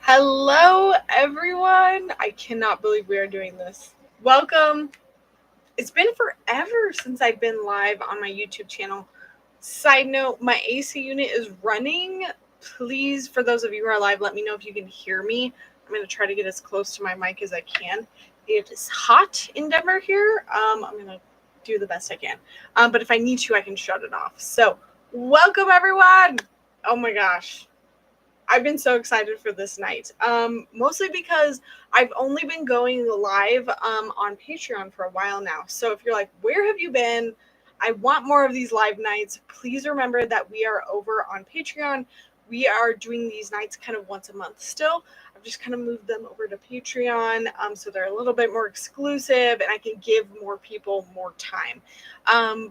Hello, everyone. I cannot believe we are doing this. Welcome. It's been forever since I've been live on my YouTube channel. Side note, my AC unit is running. Please, for those of you who are live, let me know if you can hear me. I'm going to try to get as close to my mic as I can. It is hot in Denver here. I'm going to do the best I can. But if I need to, I can shut it off. So, welcome, everyone. Oh my gosh. I've been so excited for this night. Mostly because I've only been going live on Patreon for a while now. So if you're like, where have you been? I want more of these live nights. Please remember that we are over on Patreon. We are doing these nights kind of once a month still. I've just kind of moved them over to Patreon, so they're a little bit more exclusive and I can give more people more time.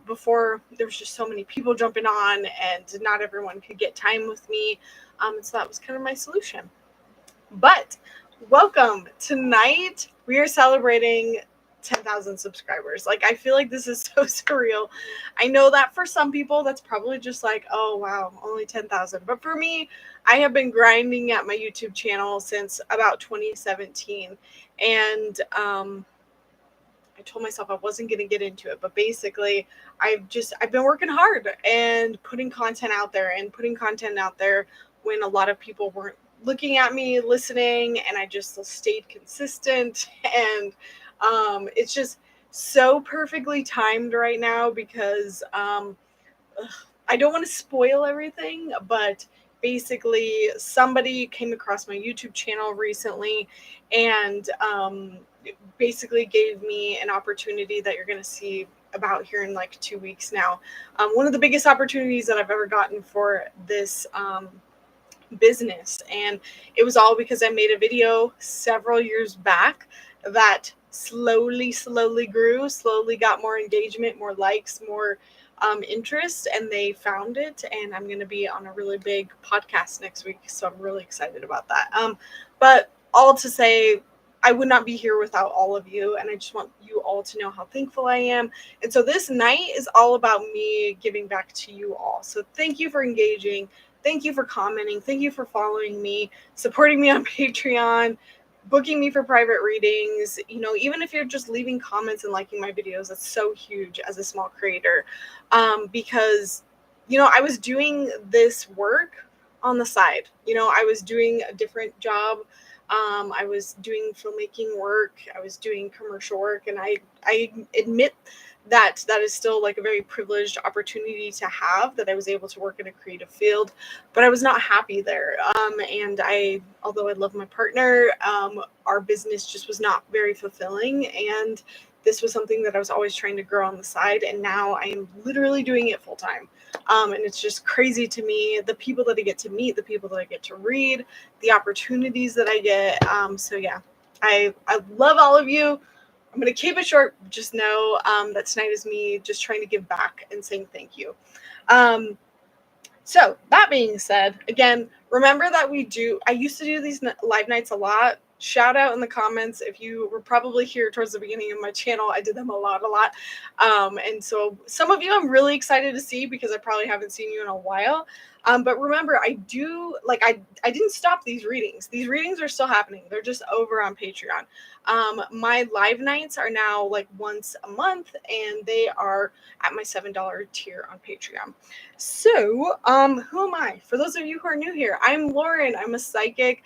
Before, there was just so many people jumping on and not everyone could get time with me. So that was kind of my solution. But welcome. Tonight we are celebrating 10,000 subscribers. Like, I feel like this is so surreal. I know that for some people that's probably just like, oh wow, only 10,000. But for me, I have been grinding at my YouTube channel since about 2017. And I told myself I wasn't going to get into it, but basically I've been working hard and putting content out there when a lot of people weren't looking at me, listening, and I just stayed consistent. And it's just so perfectly timed right now because I don't want to spoil everything, but basically somebody came across my YouTube channel recently and basically gave me an opportunity that you're going to see about here in like 2 weeks now. One of the biggest opportunities that I've ever gotten for this business. And it was all because I made a video several years back that slowly grew, slowly got more engagement, more likes, more interest, and they found it. And I'm going to be on a really big podcast next week. So I'm really excited about that. But all to say, I would not be here without all of you. And I just want you all to know how thankful I am. And so this night is all about me giving back to you all. So thank you for engaging. Thank you for commenting. Thank you for following me, supporting me on Patreon, booking me for private readings. Even if you're just leaving comments and liking my videos, that's so huge as a small creator. Because, I was doing this work on the side. I was doing a different job. I was doing filmmaking work. I was doing commercial work. And I admit that is still like a very privileged opportunity to have, that I was able to work in a creative field, but I was not happy there. And although I love my partner, our business just was not very fulfilling. And this was something that I was always trying to grow on the side. And now I am literally doing it full time. And it's just crazy to me, the people that I get to meet, the people that I get to read, the opportunities that I get. So yeah, I love all of you. I'm going to keep it short. Just know that tonight is me just trying to give back and saying thank you. So that being said, again, remember that I used to do these live nights a lot. Shout out in the comments if you were probably here towards the beginning of my channel. I did them a lot. And so some of you I'm really excited to see because I probably haven't seen you in a while. But remember, I didn't stop these readings. These readings are still happening. They're just over on Patreon. My live nights are now like once a month, and they are at my $7 tier on Patreon. So, who am I? For those of you who are new here, I'm Lauren. I'm a psychic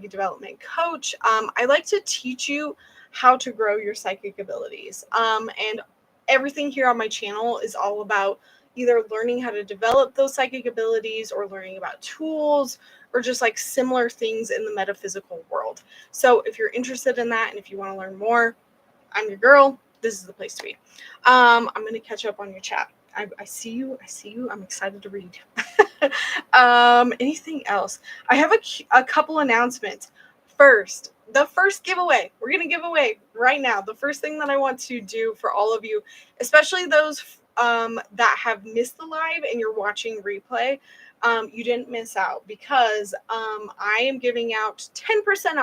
development coach. I like to teach you how to grow your psychic abilities. And everything here on my channel is all about either learning how to develop those psychic abilities or learning about tools or just like similar things in the metaphysical world. So if you're interested in that and if you want to learn more, I'm your girl. This is the place to be. I'm going to catch up on your chat. I see you. I'm excited to read. Anything else? I have a couple announcements. First, the first giveaway. We're going to give away right now. The first thing that I want to do for all of you, especially those that have missed the live and you're watching replay, you didn't miss out because I am giving out 10%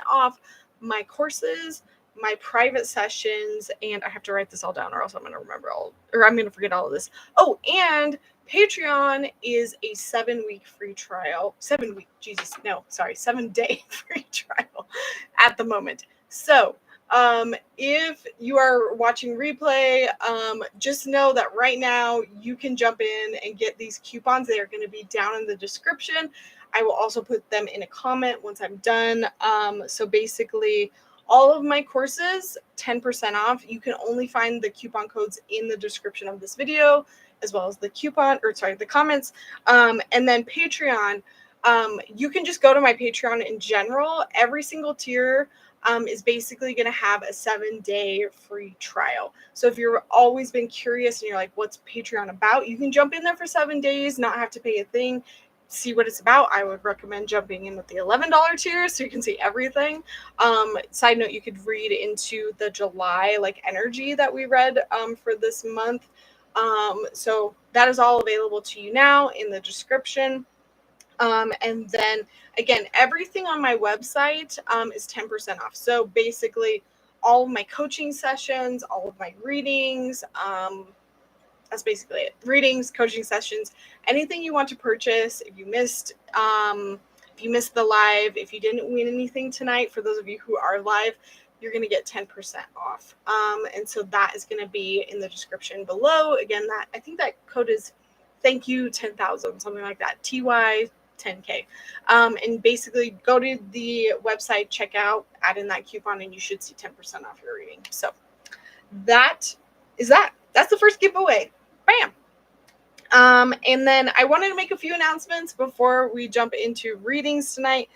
off my courses, my private sessions, and I have to write this all down or else I'm going to forget all of this. Oh, and Patreon is a 7-week free trial. 7-day free trial at the moment. So if you are watching replay, just know that right now you can jump in and get these coupons. They are going to be down in the description. I will also put them in a comment once I'm done. So basically, all of my courses, 10% off. You can only find the coupon codes in the description of this video, as well as the comments. And then Patreon, you can just go to my Patreon in general. Every single tier is basically going to have a 7-day free trial. So if you've always been curious and you're like, what's Patreon about? You can jump in there for 7 days, not have to pay a thing, see what it's about. I would recommend jumping in with the $11 tier so you can see everything. Side note, you could read into the July energy that we read for this month. So that is all available to you now in the description. And then again, everything on my website is 10% off. So basically all of my coaching sessions, all of my readings, that's basically it. Readings, coaching sessions, anything you want to purchase. If you missed the live, if you didn't win anything tonight, for those of you who are live, you're going to get 10% off. And so that is going to be in the description below. Again, that I think that code is thank you 10,000, something like that. TY 10K. And basically go to the website, check out, add in that coupon, and you should see 10% off your reading. So that is that. That's the first giveaway. Bam. And then I wanted to make a few announcements before we jump into readings tonight.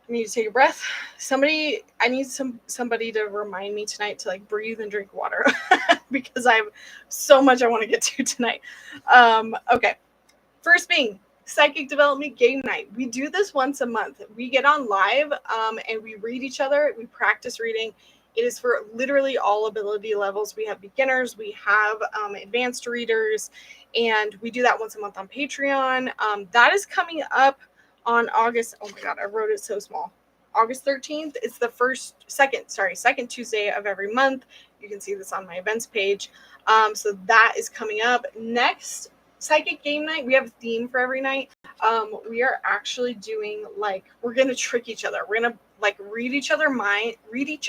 I need to take a breath. I need somebody to remind me tonight to breathe and drink water because I have so much I want to get to tonight. Okay. First being psychic development game night. We do this once a month. We get on live and we read each other. We practice reading. It is for literally all ability levels. We have beginners, we have advanced readers, and we do that once a month on Patreon. That is coming up on August. Oh my God, I wrote it so small. August 13th. It's the second Tuesday of every month. You can see this on my events page. So that is coming up. Next psychic game night, we have a theme for every night. We are actually doing we're gonna trick each other. We're gonna read each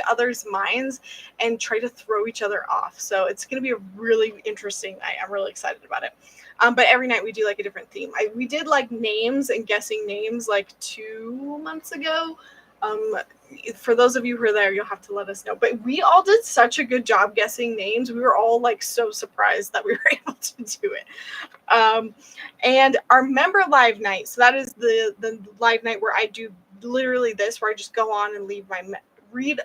other's minds and try to throw each other off. So it's gonna be a really interesting night. I'm really excited about it. But every night we do a different theme. We did names and guessing names 2 months ago. For those of you who are there, you'll have to let us know. But we all did such a good job guessing names. We were all so surprised that we were able to do it. And our member live night. So that is the live night where I do literally this, where I just go on and read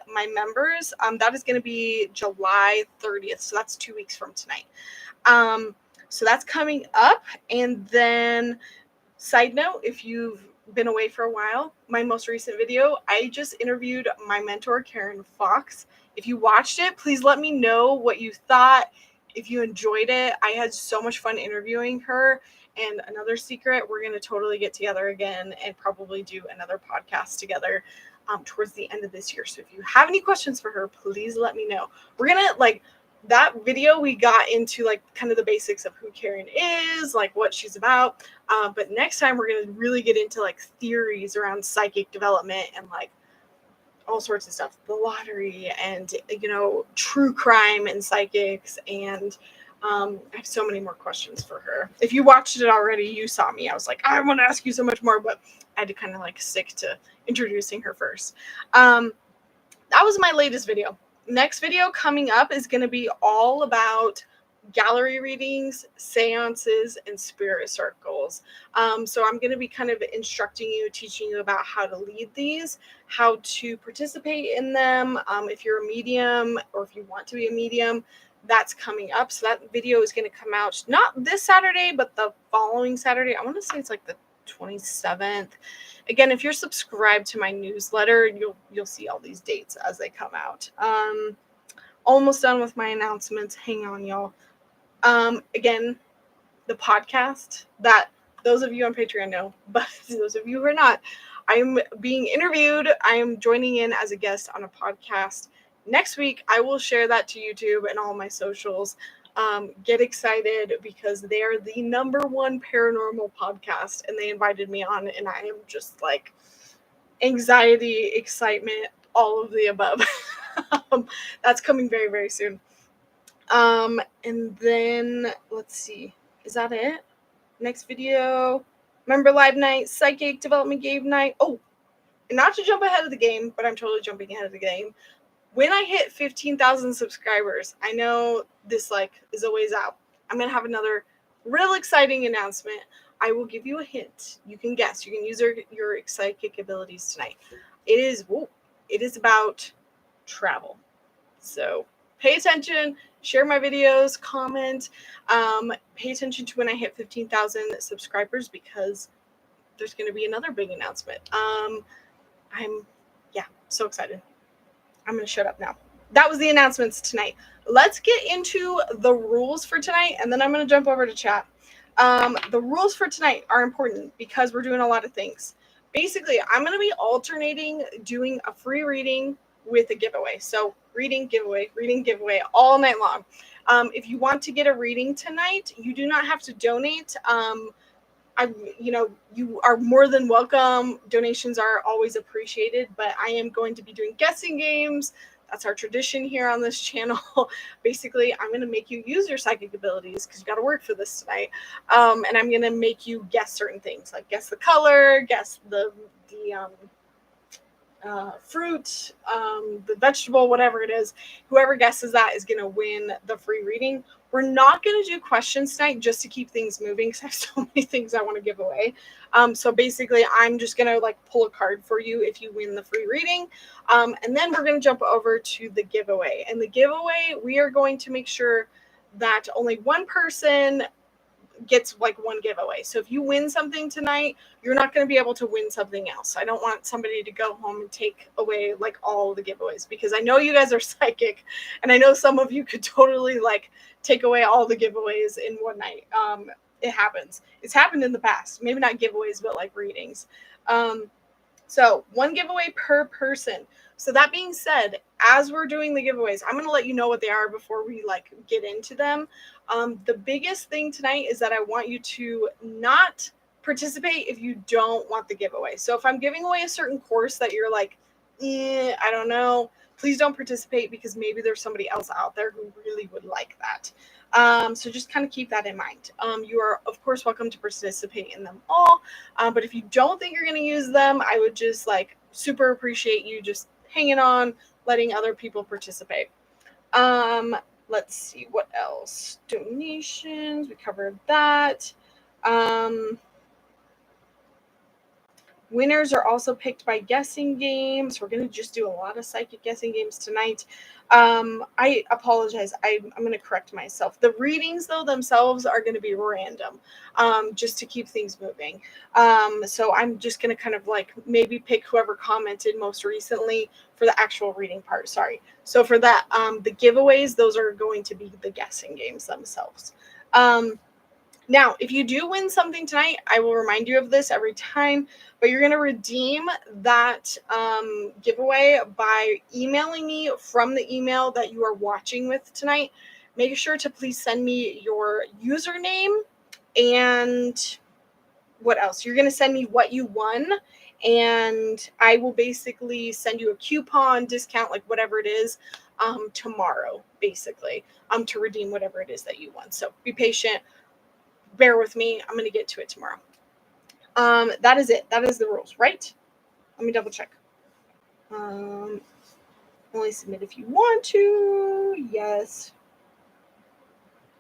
my members. That is going to be July 30th. So that's 2 weeks from tonight. So that's coming up. And then side note, if you've been away for a while, my most recent video, I just interviewed my mentor, Karen Fox. If you watched it, please let me know what you thought. If you enjoyed it, I had so much fun interviewing her. And another secret, we're going to totally get together again and probably do another podcast together towards the end of this year. So if you have any questions for her, please let me know. We're going to that video, we got into kind of the basics of who Karen is, what she's about. But next time we're going to really get into theories around psychic development and all sorts of stuff, the lottery and, true crime and psychics. And I have so many more questions for her. If you watched it already, you saw me. I was I want to ask you so much more, but I had to kind of stick to introducing her first. That was my latest video. Next video coming up is going to be all about gallery readings, seances, and spirit circles. So I'm going to be kind of instructing you, teaching you about how to lead these, how to participate in them. If you're a medium or if you want to be a medium, that's coming up. So that video is going to come out not this Saturday, but the following Saturday. I want to say it's the 27th. Again, if you're subscribed to my newsletter, you'll see all these dates as they come out. Almost done with my announcements. Hang on, y'all. Again, the podcast that those of you on Patreon know, but those of you who are not, I'm being interviewed. I am joining in as a guest on a podcast next week. I will share that to YouTube and all my socials. Get excited because they are the #1 paranormal podcast, and they invited me on, and I am just like anxiety, excitement, all of the above. That's coming very, very soon. And then let's see, is that it? Next video, member live night, psychic development game night. Oh, and not to jump ahead of the game, but I'm totally jumping ahead of the game. When I hit 15,000 subscribers, I know this like is a ways out. I'm gonna have another real exciting announcement. I will give you a hint. You can guess. You can use your psychic abilities tonight. It is about travel. So pay attention, share my videos, comment. Pay attention to when I hit 15,000 subscribers because there's going to be another big announcement. I'm so excited. I'm going to shut up now. That was the announcements tonight. Let's get into the rules for tonight, and then I'm going to jump over to chat. The rules for tonight are important because we're doing a lot of things. Basically, I'm going to be alternating doing a free reading with a giveaway. So reading, giveaway all night long. If you want to get a reading tonight, you do not have to donate. You are more than welcome. Donations are always appreciated, but I am going to be doing guessing games. That's our tradition here on this channel. Basically, I'm going to make you use your psychic abilities because you got to work for this tonight. And I'm going to make you guess certain things, like guess the color, guess the fruit, the vegetable, whatever it is. Whoever guesses that is going to win the free reading. We're not going to do questions tonight just to keep things moving because I have so many things I want to give away. So basically, I'm just going to like pull a card for you if you win the free reading. And then we're going to jump over to the giveaway. And the giveaway, we are going to make sure that only one person gets like one giveaway. So if you win something tonight, you're not going to be able to win something else. I don't want somebody to go home and take away like all the giveaways because I know you guys are psychic and I know some of you could totally like take away all the giveaways in one night. It happens. It's happened in the past. Maybe not giveaways, but like readings. So one giveaway per person. So that being said, as we're doing the giveaways, I'm going to let you know what they are before we like get into them. The biggest thing tonight is that I want you to not participate if you don't want the giveaway. So if I'm giving away a certain course that you're like, I don't know, please don't participate because maybe there's somebody else out there who really would like that. So just kind of keep that in mind. You are, of course, welcome to participate in them all. But if you don't think you're going to use them, I would just like super appreciate you just hanging on, letting other people participate. Let's see what else. Donations, we covered that. Winners are also picked by guessing games. We're going to just do a lot of psychic guessing games tonight. I apologize. I'm going to correct myself. The readings, though, themselves are going to be random, just to keep things moving. So I'm just going to kind of like maybe pick whoever commented most recently for the actual reading part. Sorry. So for that, the giveaways, those are going to be the guessing games themselves. Now, if you do win something tonight, I will remind you of this every time, but you're going to redeem that giveaway by emailing me from the email that you are watching with tonight. Make sure to please send me your username and what else? You're going to send me what you won, and I will basically send you a coupon, discount, like whatever it is, tomorrow, basically, to redeem whatever it is that you won. So be patient. Bear with me. I'm going to get to it tomorrow. That is it. That is the rules, right? Let me double check. Only submit if you want to. Yes.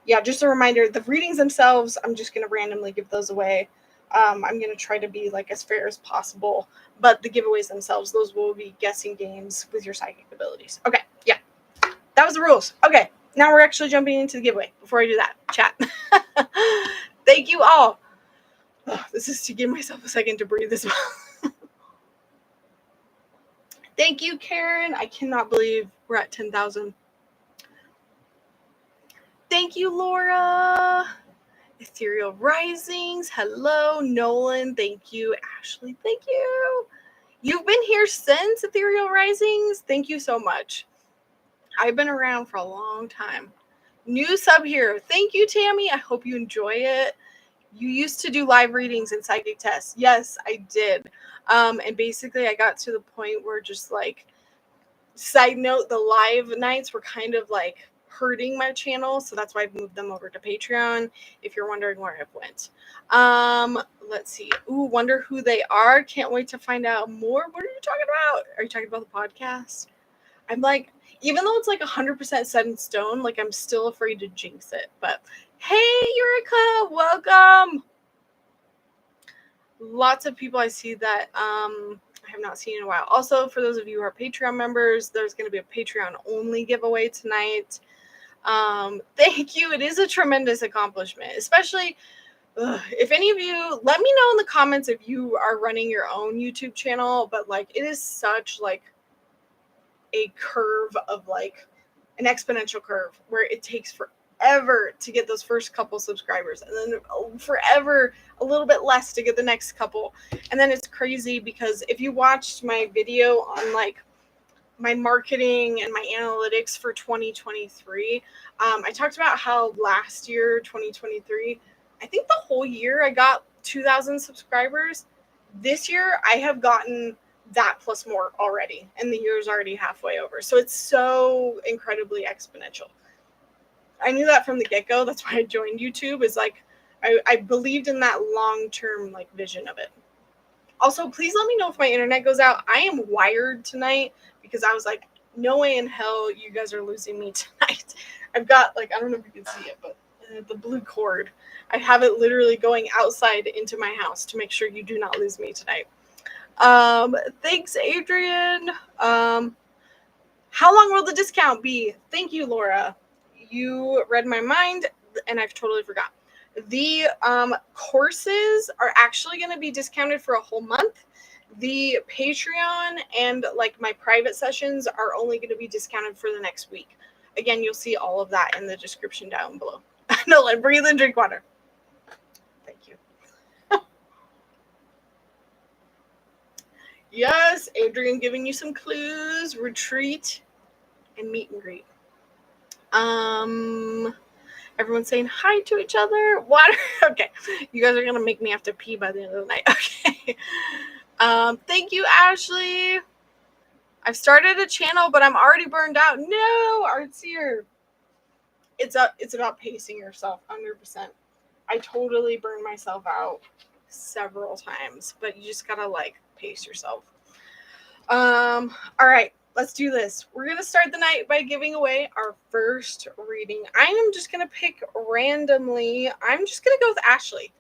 Yeah, just a reminder, the readings themselves, I'm just going to randomly give those away. I'm going to try to be like as fair as possible, but the giveaways themselves, those will be guessing games with your psychic abilities. Okay, yeah. That was the rules. Okay, now we're actually jumping into the giveaway. Before I do that, chat. Thank you all. Oh, this is to give myself a second to breathe as well. Thank you, Karen. I cannot believe we're at 10,000. Thank you, Laura. Ethereal Risings. Hello, Nolan. Thank you. Ashley, thank you. You've been here since Ethereal Risings. Thank you so much. I've been around for a long time. New sub here. Thank you, Tammy. I hope you enjoy it. You used to do live readings and psychic tests. Yes, I did. And basically I got to the point where just like, side note, the live nights were kind of like hurting my channel, so that's why I've moved them over to Patreon, if you're wondering where I've went. Let's see. Ooh, wonder who they are. Can't wait to find out more. What are you talking about? Are you talking about the podcast? I'm like, even though it's like 100% set in stone, like I'm still afraid to jinx it. But hey, Eureka, welcome. Lots of people I see that I have not seen in a while. Also, for those of you who are Patreon members, there's going to be a Patreon only giveaway tonight. Thank you. It is a tremendous accomplishment, especially if any of you, let me know in the comments if you are running your own YouTube channel, but like it is such like a curve of like an exponential curve where it takes forever to get those first couple subscribers, and then forever a little bit less to get the next couple. And then it's crazy because if you watched my video on like my marketing and my analytics for 2023, I talked about how last year, 2023, I think the whole year I got 2,000 subscribers. This year I have gotten that plus more already, and the year is already halfway over. So it's so incredibly exponential. I knew that from the get-go. That's why I joined YouTube, is like I believed in that long-term like vision of it. Also, please let me know if my internet goes out. I am wired tonight because I was like, no way in hell you guys are losing me tonight. I've got like, I don't know if you can see it, but the blue cord. I have it literally going outside into my house to make sure you do not lose me tonight. Thanks, Adrian. How long will the discount be? Thank you, Laura. You read my mind, and I've totally forgot. The courses are actually going to be discounted for a whole month. The Patreon and like my private sessions are only going to be discounted for the next week. Again, you'll see all of that in the description down below. No, let breathe and drink water. Thank you. Yes, Adrian giving you some clues. Retreat and meet and greet. Everyone's saying hi to each other. Water. Okay. You guys are going to make me have to pee by the end of the night. Okay. Thank you, Ashley. I've started a channel, but I'm already burned out. No, Artsier. It's about pacing yourself 100%. I totally burned myself out several times, but you just got to like pace yourself. All right. Let's do this. We're going to start the night by giving away our first reading. I am just going to pick randomly. I'm just going to go with Ashley.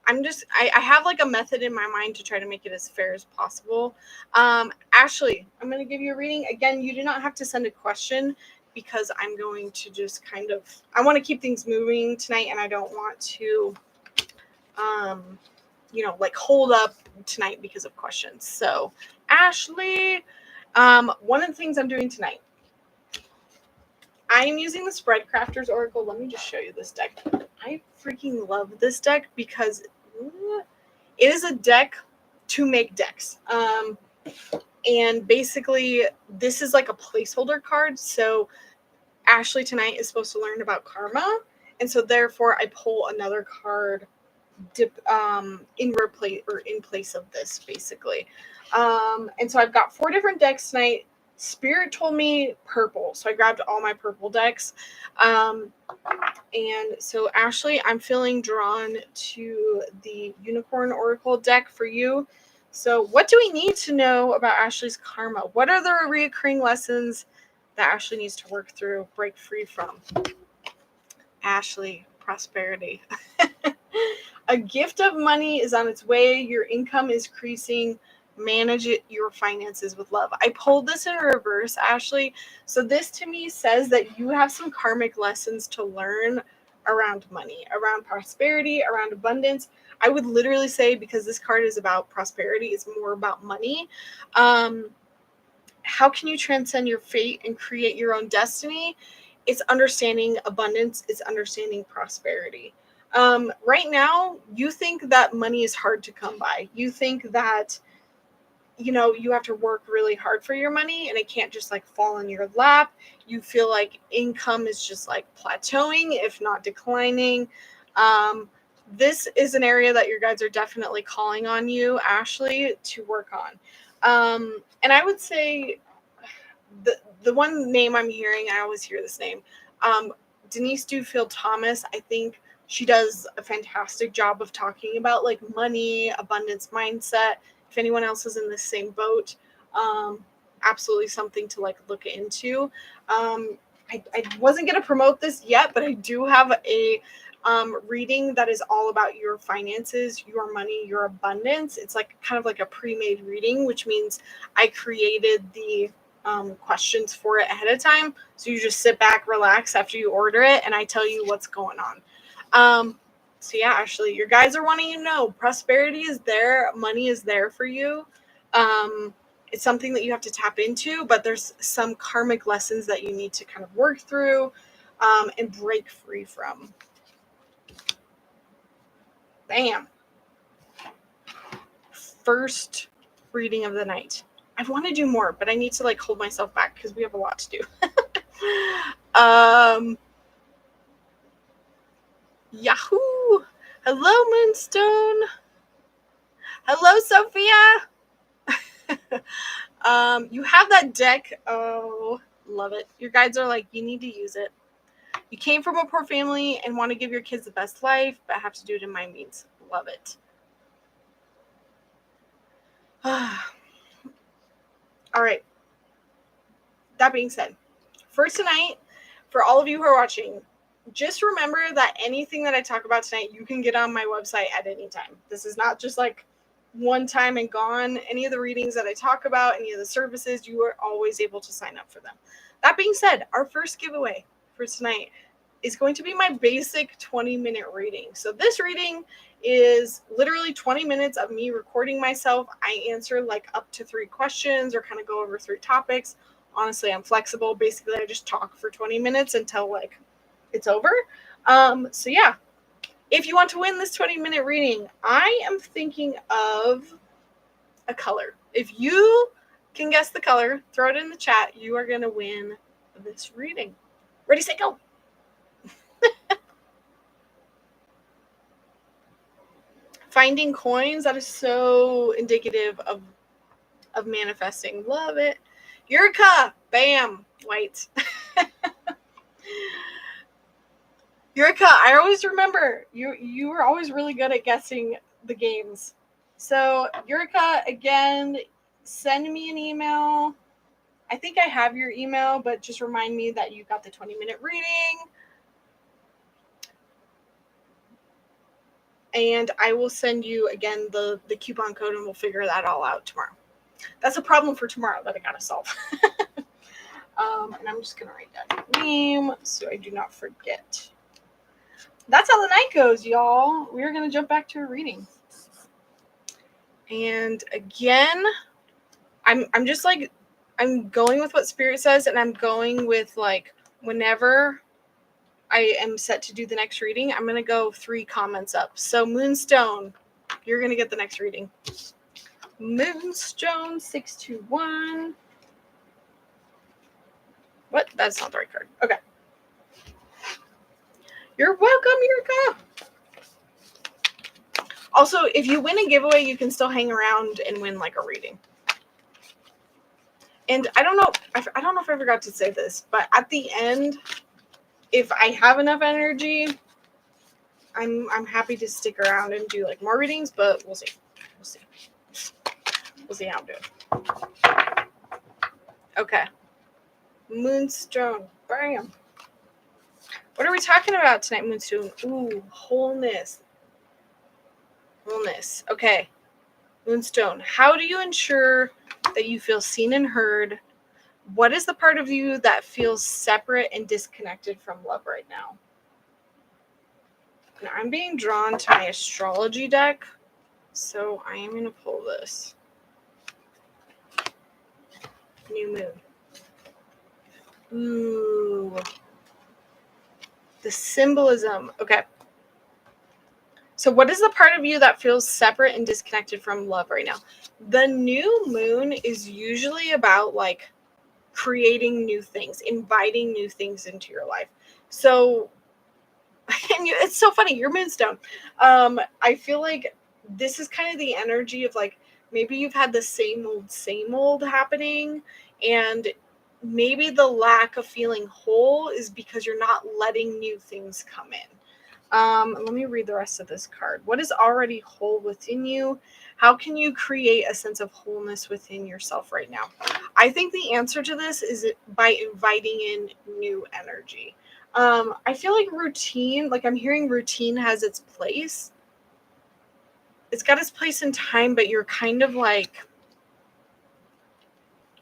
I have like a method in my mind to try to make it as fair as possible. Ashley, I'm going to give you a reading. Again, you do not have to send a question because I'm going to just kind of, I want to keep things moving tonight, and I don't want to, like hold up tonight because of questions. So Ashley, one of the things I'm doing tonight, I am using the Spread Crafters Oracle. Let me just show you this deck. I freaking love this deck because it is a deck to make decks. And basically, this is like a placeholder card. So Ashley tonight is supposed to learn about karma. And so therefore, I pull another card in place of this, basically. And so I've got 4 different decks tonight. Spirit told me purple, so I grabbed all my purple decks. And so Ashley, I'm feeling drawn to the Unicorn Oracle deck for you. So what do we need to know about Ashley's karma? What are the reoccurring lessons that Ashley needs to work through, break free from? Ashley, prosperity. A gift of money is on its way. Your income is increasing. Manage your finances with love. I pulled this in reverse, Ashley. So this to me says that you have some karmic lessons to learn around money, around prosperity, around abundance. I would literally say, because this card is about prosperity, it's more about money. How can you transcend your fate and create your own destiny? It's understanding abundance. It's understanding prosperity. Right now, you think that money is hard to come by. You think that you have to work really hard for your money and it can't just like fall in your lap. You feel like income is just like plateauing, if not declining. This is an area that your guides are definitely calling on you, Ashley, to work on. And I would say the one name I'm hearing, I always hear this name, Denise Duffield Thomas. I think she does a fantastic job of talking about like money, abundance mindset. If anyone else is in the same boat, absolutely something to like look into. I wasn't going to promote this yet, but I do have a reading that is all about your finances, your money, your abundance. It's like kind of like a pre-made reading, which means I created the questions for it ahead of time. So you just sit back, relax after you order it, and I tell you what's going on. So yeah, Ashley, your guides are wanting you to know prosperity is there, money is there for you. It's something that you have to tap into, but there's some karmic lessons that you need to kind of work through and break free from. Bam. First reading of the night. I want to do more, but I need to like hold myself back because we have a lot to do. Yahoo! Hello, Moonstone. Hello, Sophia. You have that deck. Oh, love it. Your guides are like, you need to use it. You came from a poor family and want to give your kids the best life, but have to do it in my means. Love it. All right. That being said, for tonight, for all of you who are watching, just remember that anything that I talk about tonight, you can get on my website at any time. This is not just like one time and gone. Any of the readings that I talk about, any of the services, you are always able to sign up for them. That being said, our first giveaway for tonight is going to be my basic 20-minute reading. So this reading is literally 20 minutes of me recording myself. I answer like up to 3 questions or kind of go over 3 topics. Honestly, I'm flexible. Basically, I just talk for 20 minutes until like it's over. So yeah, if you want to win this 20-minute reading, I am thinking of a color. If you can guess the color, throw it in the chat. You are going to win this reading. Ready, set, go. Finding coins, that is so indicative of manifesting. Love it. Yurika, bam, white. Yurika, I always remember you were always really good at guessing the games. So Yurika, again, send me an email. I think I have your email, but just remind me that you got the 20-minute reading. And I will send you, again, the coupon code, and we'll figure that all out tomorrow. That's a problem for tomorrow that I got to solve. And I'm just going to write down your name so I do not forget. That's how the night goes, y'all. We're going to jump back to a reading. And again, I'm just like, I'm going with what Spirit says, and I'm going with like whenever I am set to do the next reading, I'm going to go 3 comments up. So Moonstone, you're going to get the next reading. Moonstone 621. What? That's not the right card. Okay. You're welcome, Yurika. Also, if you win a giveaway, you can still hang around and win like a reading. And I don't know if I forgot to say this, but at the end, if I have enough energy, I'm happy to stick around and do like more readings, but we'll see. We'll see how I'm doing. Okay. Moonstone. Bam. What are we talking about tonight, Moonstone? Ooh, wholeness. Wholeness. Okay. Moonstone, how do you ensure that you feel seen and heard? What is the part of you that feels separate and disconnected from love right now? Now, I'm being drawn to my astrology deck, so I am going to pull this. New moon. Ooh. The symbolism. Okay. So what is the part of you that feels separate and disconnected from love right now? The new moon is usually about like creating new things, inviting new things into your life. So and it's so funny, your moonstone. I feel like this is kind of the energy of like maybe you've had the same old happening, and maybe the lack of feeling whole is because you're not letting new things come in. Let me read the rest of this card. What is already whole within you? How can you create a sense of wholeness within yourself right now? I think the answer to this is by inviting in new energy. I feel like routine, like I'm hearing routine has its place. It's got its place in time, but you're kind of like,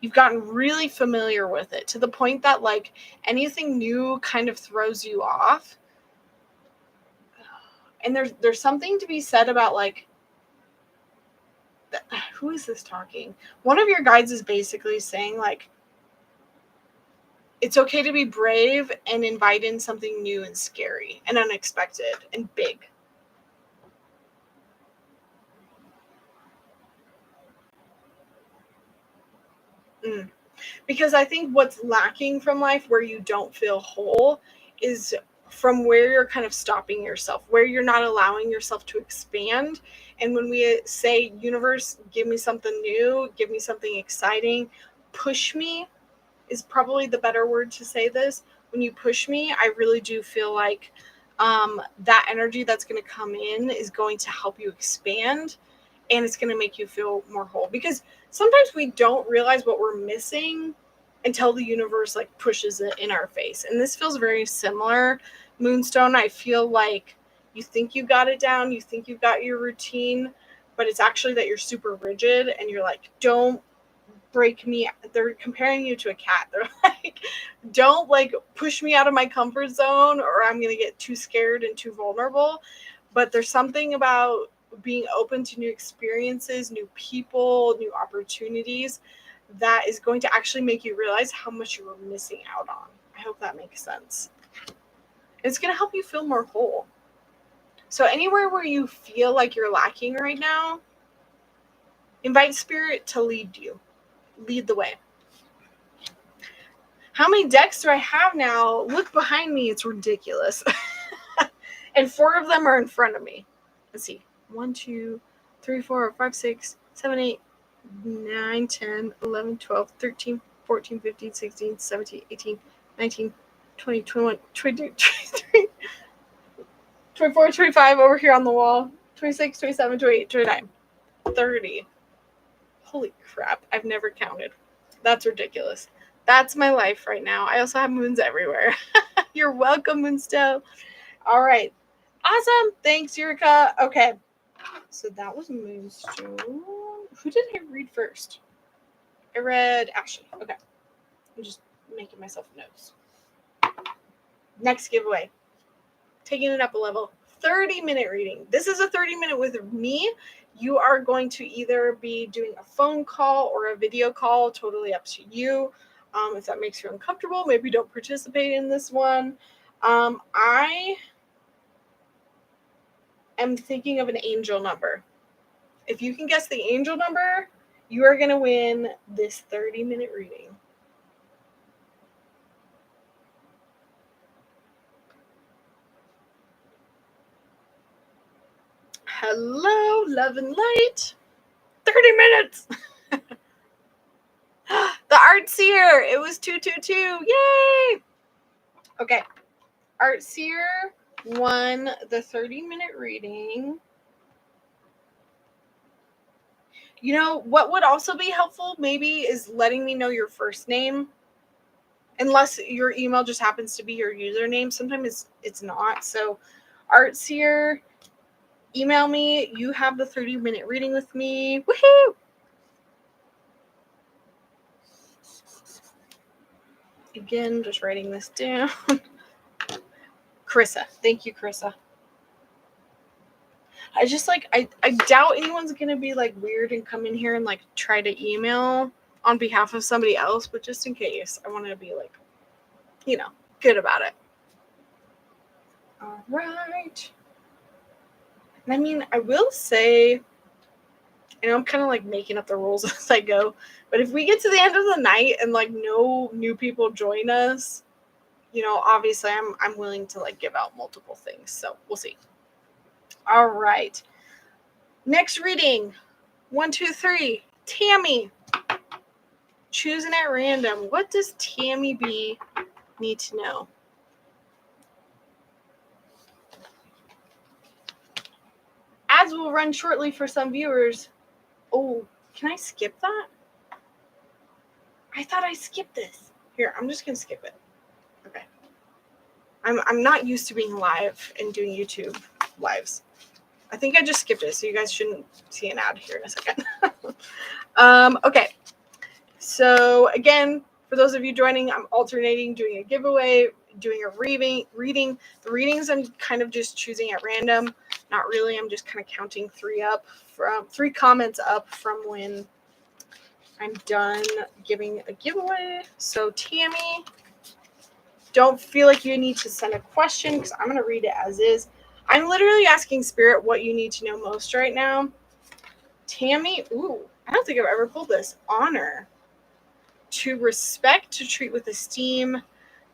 you've gotten really familiar with it to the point that like anything new kind of throws you off. And there's something to be said about like, who is this talking? One of your guides is basically saying like, it's okay to be brave and invite in something new and scary and unexpected and big. Because I think what's lacking from life where you don't feel whole is from where you're kind of stopping yourself, where you're not allowing yourself to expand. And when we say, universe, give me something new, give me something exciting, push me is probably the better word to say this. When you push me, I really do feel like that energy that's going to come in is going to help you expand, and it's going to make you feel more whole, because sometimes we don't realize what we're missing until the universe like pushes it in our face. And this feels very similar. Moonstone, I feel like you think you got it down, you think you've got your routine, but it's actually that you're super rigid and you're like, don't break me. They're comparing you to a cat. They're like, don't like push me out of my comfort zone or I'm going to get too scared and too vulnerable. But there's something about being open to new experiences, new people, new opportunities that is going to actually make you realize how much you were missing out on. I hope that makes sense. It's going to help you feel more whole. So anywhere where you feel like you're lacking right now, invite spirit to lead you. Lead the way. How many decks do I have now? Look behind me. It's ridiculous. And 4 of them are in front of me. Let's see. 1, 2, 3, 4, 5, 6, 7, 8, 9, 10, 11, 12, 13, 14, 15, 16, 17, 18, 19, 20, 21, 22, 23, 24, 25 over here on the wall. 26, 27, 28, 29, 30. Holy crap. I've never counted. That's ridiculous. That's my life right now. I also have moons everywhere. You're welcome, Moonstone. All right. Awesome. Thanks, Yurika. Okay. So that was Moonstone. Who did I read first? I read Ashley. Okay. I'm just making myself notes. Next giveaway. Taking it up a level. 30-minute reading. This is a 30-minute with me. You are going to either be doing a phone call or a video call. Totally up to you. If that makes you uncomfortable, maybe don't participate in this one. I am thinking of an angel number. If you can guess the angel number, you are going to win this 30-minute reading. Hello, love and light. 30 minutes. The Artseer. It was 222. Yay. Okay. Artseer won the 30-minute reading. You know, what would also be helpful maybe is letting me know your first name. Unless your email just happens to be your username. Sometimes it's not. So Artseer, email me. You have the 30-minute reading with me. Woohoo! Again, just writing this down. Carissa. Thank you, Carissa. I just like, I doubt anyone's going to be like weird and come in here and like try to email on behalf of somebody else. But just in case, I want to be like, you know, good about it. All right. And I mean, I will say, and I'm kind of like making up the rules as I go, but if we get to the end of the night and like no new people join us, you know, obviously I'm willing to like give out multiple things. So we'll see. All right. Next reading. 1, 2, 3. Tammy. Choosing at random. What does Tammy B need to know? Ads will run shortly for some viewers. Oh, can I skip that? I thought I skipped this. Here, I'm just gonna skip it. Okay. I'm not used to being live and doing YouTube lives. I think I just skipped it, so you guys shouldn't see an ad here in a second. Okay. So again, for those of you joining, I'm alternating doing a giveaway, doing a reading. The readings I'm kind of just choosing at random. Not really. I'm just kind of counting 3 comments up from when I'm done giving a giveaway. So Tammy, don't feel like you need to send a question because I'm going to read it as is. I'm literally asking Spirit what you need to know most right now. Tammy, ooh, I don't think I've ever pulled this. Honor. To respect, to treat with esteem,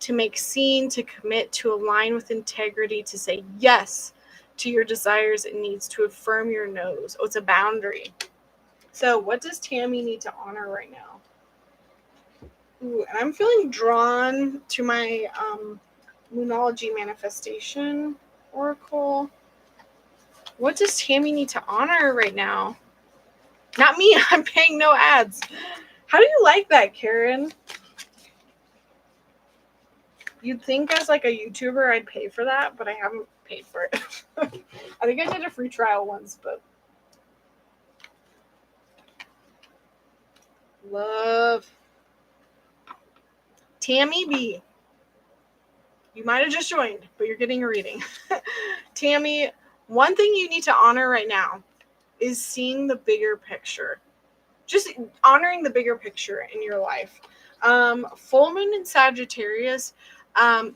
to make seen, to commit, to align with integrity, to say yes to your desires and needs, to affirm your no's. Oh, it's a boundary. So what does Tammy need to honor right now? Ooh, and I'm feeling drawn to my Moonology Manifestation Oracle. What does Tammy need to honor right now? Not me. I'm paying no ads. How do you like that, Karen? You'd think as like a YouTuber I'd pay for that, but I haven't paid for it. I think I did a free trial once, but love. Tammy B. You might have just joined, but you're getting a reading. Tammy, one thing you need to honor right now is seeing the bigger picture. Just honoring the bigger picture in your life. Full moon in Sagittarius.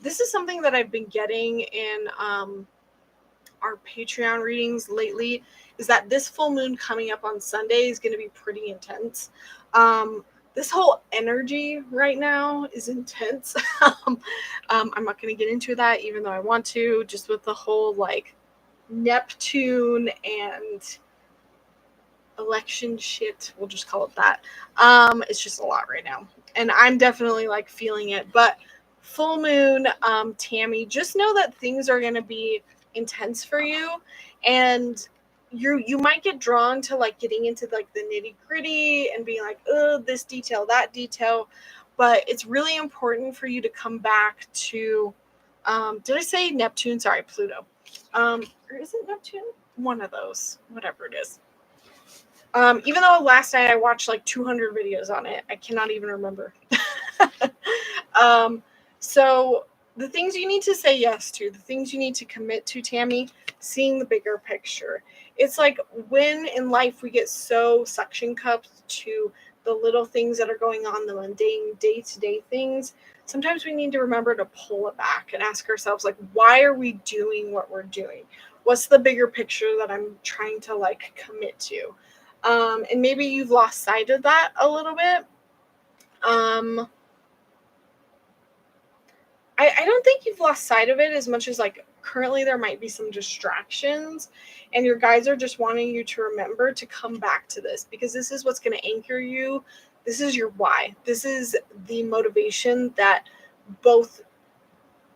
This is something that I've been getting in our Patreon readings lately, is that this full moon coming up on Sunday is going to be pretty intense. This whole energy right now is intense. I'm not going to get into that, even though I want to, just with the whole like Neptune and election shit, we'll just call it that. It's just a lot right now, and I'm definitely like feeling it. But full moon, Tammy, just know that things are going to be intense for you, and you might get drawn to like getting into like the nitty gritty and being like, oh, this detail, that detail. But it's really important for you to come back to did I say Neptune? Sorry, Pluto. Or is it Neptune? One of those, whatever it is. Even though last night I watched like 200 videos on it, I cannot even remember. So the things you need to say yes to, the things you need to commit to, Tammy, seeing the bigger picture. It's like when in life we get so suction cupped to the little things that are going on, the mundane day-to-day things, sometimes we need to remember to pull it back and ask ourselves, like, why are we doing what we're doing? What's the bigger picture that I'm trying to like commit to? And maybe you've lost sight of that a little bit. I don't think you've lost sight of it as much as like currently there might be some distractions, and your guides are just wanting you to remember to come back to this, because this is what's going to anchor you. This is your why. This is the motivation that both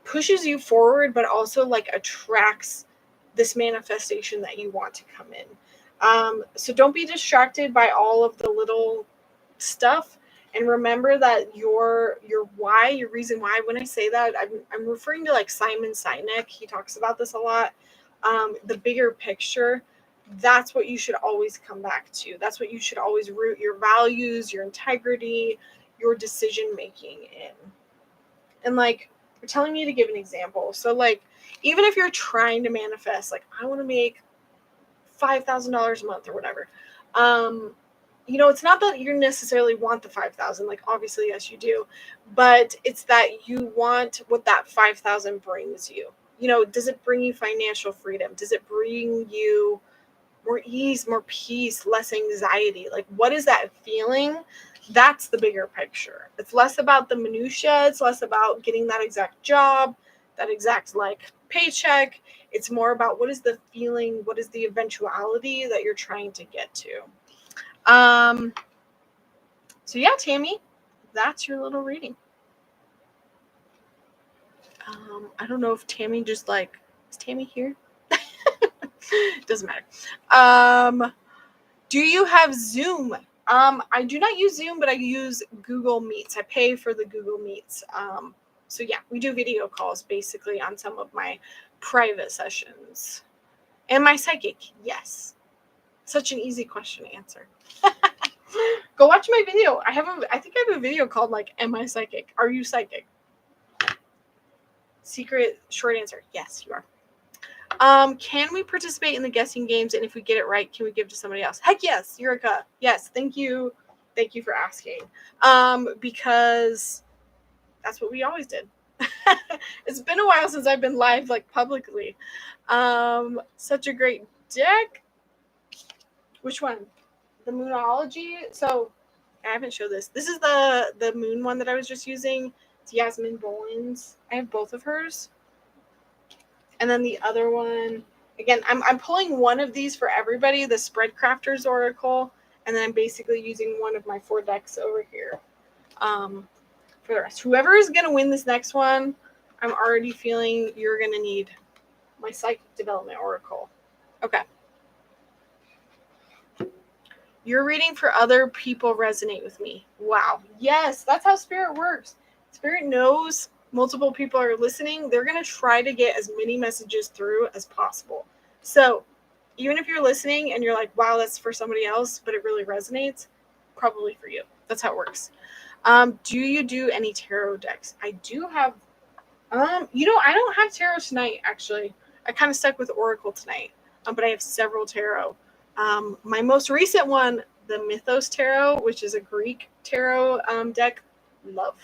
pushes you forward, but also like attracts this manifestation that you want to come in. So don't be distracted by all of the little stuff, and remember that your why, your reason why. When I say that, I'm referring to like Simon Sinek. He talks about this a lot. The bigger picture, that's what you should always come back to. That's what you should always root your values, your integrity, your decision making in. And like, you're telling me to give an example. So like, even if you're trying to manifest, like, I want to make $5,000 a month or whatever. You know, it's not that you necessarily want the 5,000. Like, obviously, yes, you do, but it's that you want what that 5,000 brings you. does it bring you financial freedom? Does it bring you more ease, more peace, less anxiety? Like, what is that feeling? That's the bigger picture. It's less about the minutia. It's less about getting that exact job, that exact paycheck. It's more about what is the feeling, what is the eventuality that you're trying to get to. So yeah, Tammy, that's your little reading. I don't know if Tammy just is Tammy here? Doesn't matter. Do you have Zoom? I do not use Zoom, but I use Google Meets. I pay for the Google Meets. So yeah, we do video calls basically on some of my private sessions. Am I psychic? Yes. Such an easy question to answer. Go watch my video. I think I have a video called Am I Psychic? Are you psychic? Secret short answer. Yes, you are. Can we participate in the guessing games? And if we get it right, can we give to somebody else? Heck yes, Eureka. Yes, thank you. Thank you for asking. Because that's what we always did. It's been a while since I've been live publicly. Such a great deck. Which one? The Moonology. So I haven't showed this. This is the moon one that I was just using. It's Yasmin Boland's. I have both of hers. And then the other one, again, I'm pulling one of these for everybody, the Spreadcrafters Oracle, and then I'm basically using one of my 4 decks over here for the rest. Whoever is going to win this next one, I'm already feeling you're going to need my Psychic Development Oracle. Okay. Your reading for other people resonate with me. Wow. Yes, that's how Spirit works. Spirit knows multiple people are listening. They're going to try to get as many messages through as possible. So even if you're listening and you're like, wow, that's for somebody else, but it really resonates, probably for you. That's how it works. Do you do any tarot decks? I do have, I don't have tarot tonight, actually. I kind of stuck with Oracle tonight, but I have several tarot. My most recent one, the Mythos Tarot, which is a Greek tarot deck, love.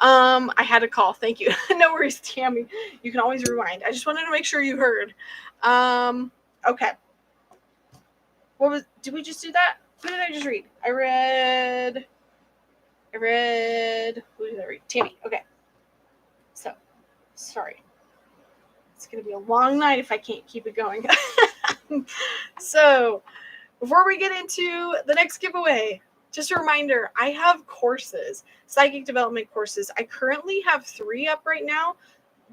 I had a call. Thank you. No worries, Tammy. You can always rewind. I just wanted to make sure you heard. Okay. Did we just do that? Who did I just read? I read, who did I read? Tammy. Okay. So, sorry. It's going to be a long night if I can't keep it going. So, before we get into the next giveaway, just a reminder, I have courses, psychic development courses. I currently have 3 up right now.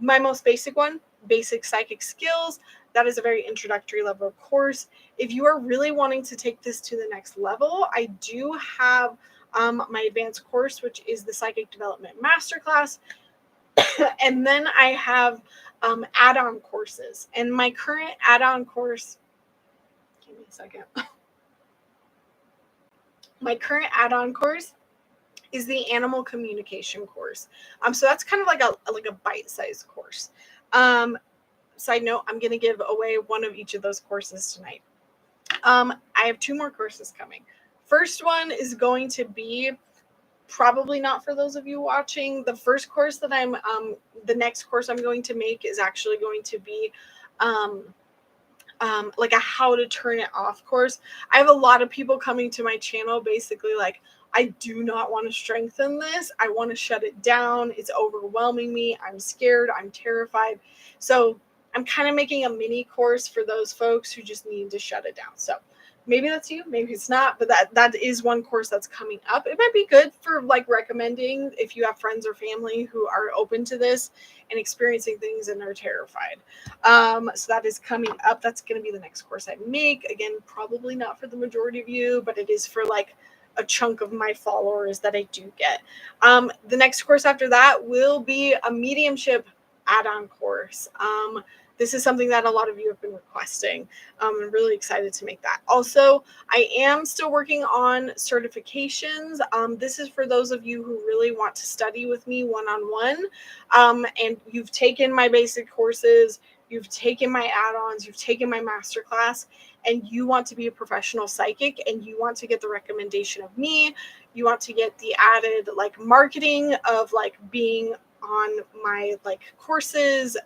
My most basic one, Basic Psychic Skills. That is a very introductory level course. If you are really wanting to take this to the next level, I do have my advanced course, which is the Psychic Development Masterclass. And then I have add-on courses. And my current add-on course, give me a second. My current add-on course is the animal communication course. So that's kind of like a bite-sized course. Side note, I'm going to give away one of each of those courses tonight. I have 2 more courses coming. First one is going to be probably not for those of you watching. The first course that the next course I'm going to make is actually going to be like a how to turn it off course. I have a lot of people coming to my channel basically like, I do not want to strengthen this. I want to shut it down. It's overwhelming me. I'm scared. I'm terrified. So I'm kind of making a mini course for those folks who just need to shut it down. So maybe that's you, maybe it's not, but that is one course that's coming up. It might be good for recommending if you have friends or family who are open to this and experiencing things and are terrified. So that is coming up. That's going to be the next course I make. Again, probably not for the majority of you, but it is for a chunk of my followers that I do get. The next course after that will be a mediumship add-on course. This is something that a lot of you have been requesting. I'm really excited to make that. Also, I am still working on certifications. This is for those of you who really want to study with me one-on-one. And you've taken my basic courses, you've taken my add-ons, you've taken my masterclass, and you want to be a professional psychic and you want to get the recommendation of me. You want to get the added marketing of being on my like courses,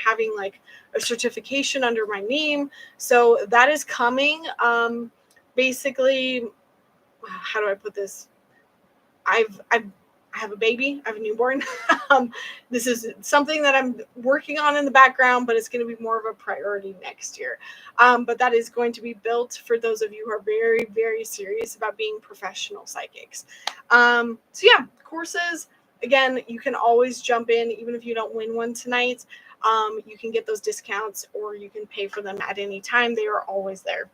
having like a certification under my name. So that is coming. Basically, how do I put this? I have a baby. I have a newborn. This is something that I'm working on in the background, but it's going to be more of a priority next year. But that is going to be built for those of you who are very, very serious about being professional psychics. So yeah, courses. Again, you can always jump in, even if you don't win one tonight. You can get those discounts, or you can pay for them at any time. They are always there.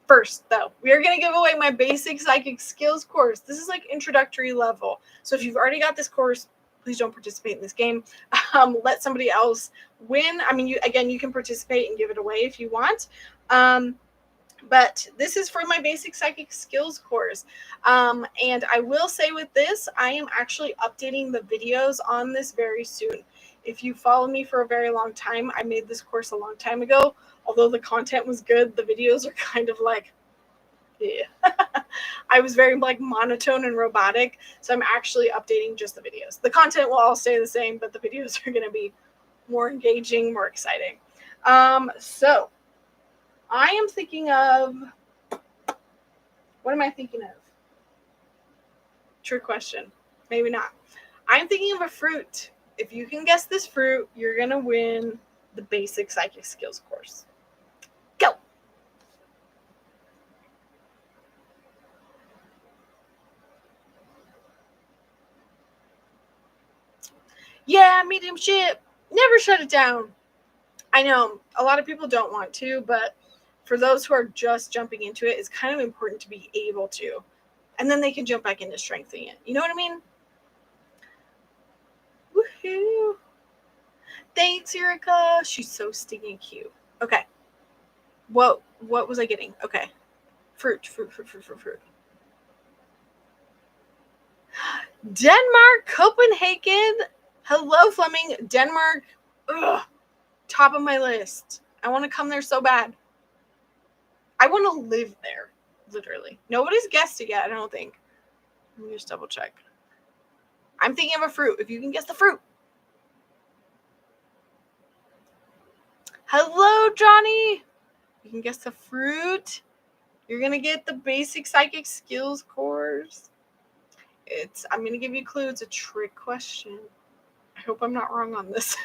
First, though, we are going to give away my basic psychic skills course. This is like introductory level. So if you've already got this course, please don't participate in this game. Let somebody else win. I mean, you can participate and give it away if you want. But this is for my basic psychic skills course. And I will say with this, I am actually updating the videos on this very soon. If you follow me for a very long time, I made this course a long time ago. Although the content was good, the videos are kind of like, yeah. I was very like monotone and robotic. So I'm actually updating just the videos. The content will all stay the same, but the videos are going to be more engaging, more exciting. So I am thinking of, what am I thinking of? Trick question. Maybe not. I'm thinking of a fruit. If you can guess this fruit, you're going to win the basic psychic skills course. Go. Yeah, mediumship. Never shut it down. I know a lot of people don't want to, but for those who are just jumping into it, it's kind of important to be able to. And then they can jump back into strengthening it. You know what I mean? Woohoo. Thanks, Erica. She's so stinking cute. Okay. What was I getting? Okay. Fruit. Denmark, Copenhagen. Hello, Fleming. Denmark. Ugh. Top of my list. I want to come there so bad. I want to live there. Literally. Nobody's guessed it yet, I don't think. Let me just double check. I'm thinking of a fruit. If you can guess the fruit. Hello, Johnny. You can guess the fruit. You're going to get the basic psychic skills course. I'm going to give you a clue. It's a trick question. I hope I'm not wrong on this.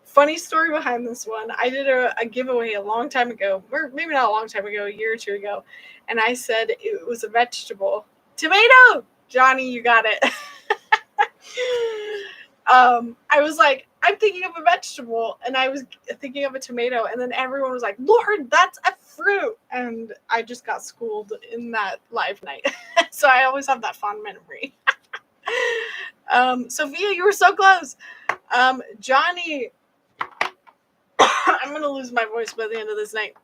Funny story behind this one. I did a giveaway a long time ago, or maybe not a long time ago, a year or two ago, and I said it was a vegetable. Tomato! Johnny, you got it. I was like, I'm thinking of a vegetable, and I was thinking of a tomato, and then everyone was like, Lord, that's a fruit. And I just got schooled in that live night. So I always have that fond memory. Sophia, you were so close. Johnny, I'm going to lose my voice by the end of this night.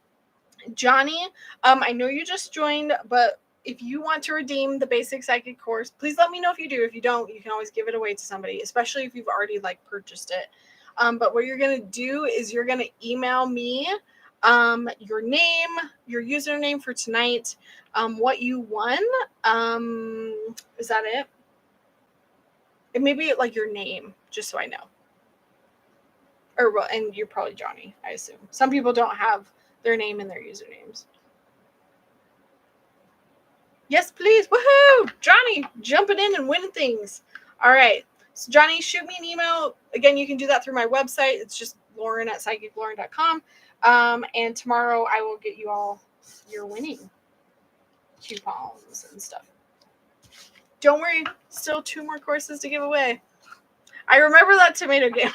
Johnny, I know you just joined, but if you want to redeem the basic psychic course, please let me know if you do. If you don't, you can always give it away to somebody, especially if you've already like purchased it. But what you're going to do is you're going to email me your name, your username for tonight, what you won. Is that it? And maybe like your name, just so I know. And you're probably Johnny, I assume. Some people don't have their name in their usernames. Yes, please. Woohoo! Johnny, jumping in and winning things. All right. So, Johnny, shoot me an email. Again, you can do that through my website. It's just lauren@psychiclauren.com. And tomorrow I will get you all your winning coupons and stuff. Don't worry. Still 2 more courses to give away. I remember that tomato game.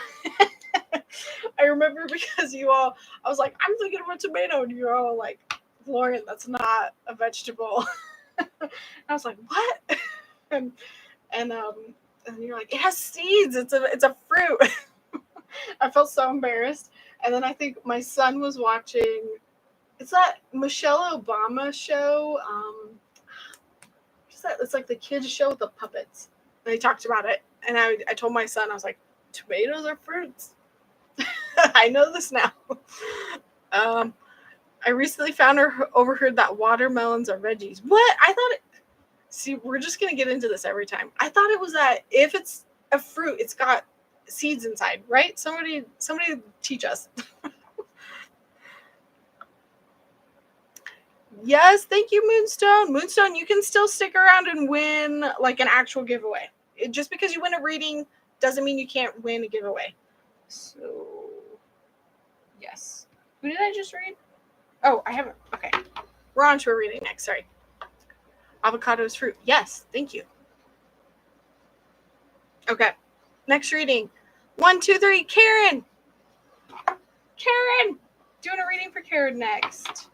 I remember because I was like, I'm thinking of a tomato. And you're all like, Lauren, that's not a vegetable. I was like, what? and you're like, it has seeds. It's a fruit. I felt so embarrassed. And then I think my son was watching, it's that Michelle Obama show. It's like the kids show with the puppets. And they talked about it. And I told my son, I was like, tomatoes are fruits. I know this now. I recently overheard that watermelons are veggies. What? I thought See, we're just going to get into this every time. I thought it was that if it's a fruit, it's got seeds inside, right? Somebody teach us. Yes, thank you, Moonstone. Moonstone, you can still stick around and win like an actual giveaway. Just because you win a reading doesn't mean you can't win a giveaway. So, yes. Who did I just read? Oh, I haven't. Okay. We're on to a reading next. Sorry. Avocado is fruit. Yes, thank you. Okay. Next reading. 1, 2, 3. Karen. Karen. Doing a reading for Karen next.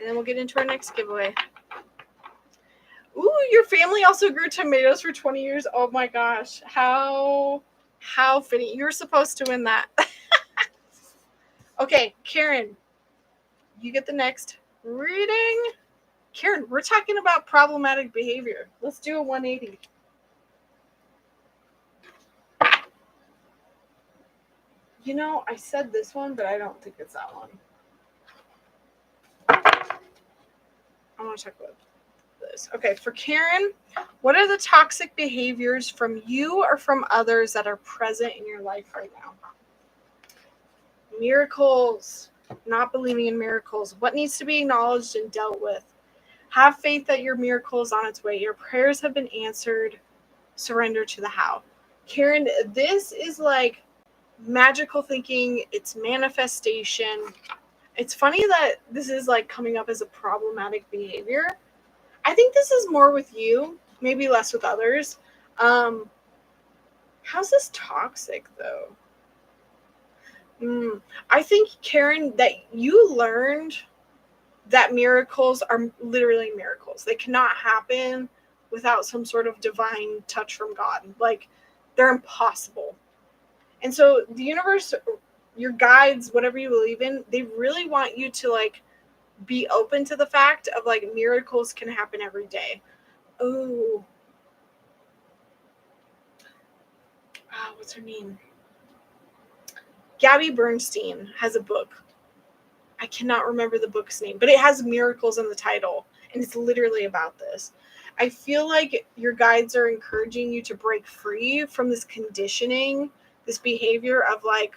And then we'll get into our next giveaway. Ooh, your family also grew tomatoes for 20 years. Oh my gosh. How fitting. You're supposed to win that. Okay, Karen. You get the next reading. Karen, we're talking about problematic behavior. Let's do a 180. You know, I said this one, but I don't think it's that one. I want to talk about this. Okay, for Karen, what are the toxic behaviors from you or from others that are present in your life right now? Miracles, not believing in miracles. What needs to be acknowledged and dealt with? Have faith that your miracle is on its way. Your prayers have been answered. Surrender to the how. Karen, this is like magical thinking. It's manifestation. It's funny that this is like coming up as a problematic behavior. I think this is more with you, maybe less with others. How's this toxic though? I think, Karen, that you learned that miracles are literally miracles. They cannot happen without some sort of divine touch from God. Like, they're impossible. And so the universe, your guides, whatever you believe in, they really want you to like be open to the fact of like miracles can happen every day. Oh, what's her name? Gabby Bernstein has a book. I cannot remember the book's name, but it has miracles in the title, and it's literally about this. I feel like your guides are encouraging you to break free from this conditioning, this behavior of like,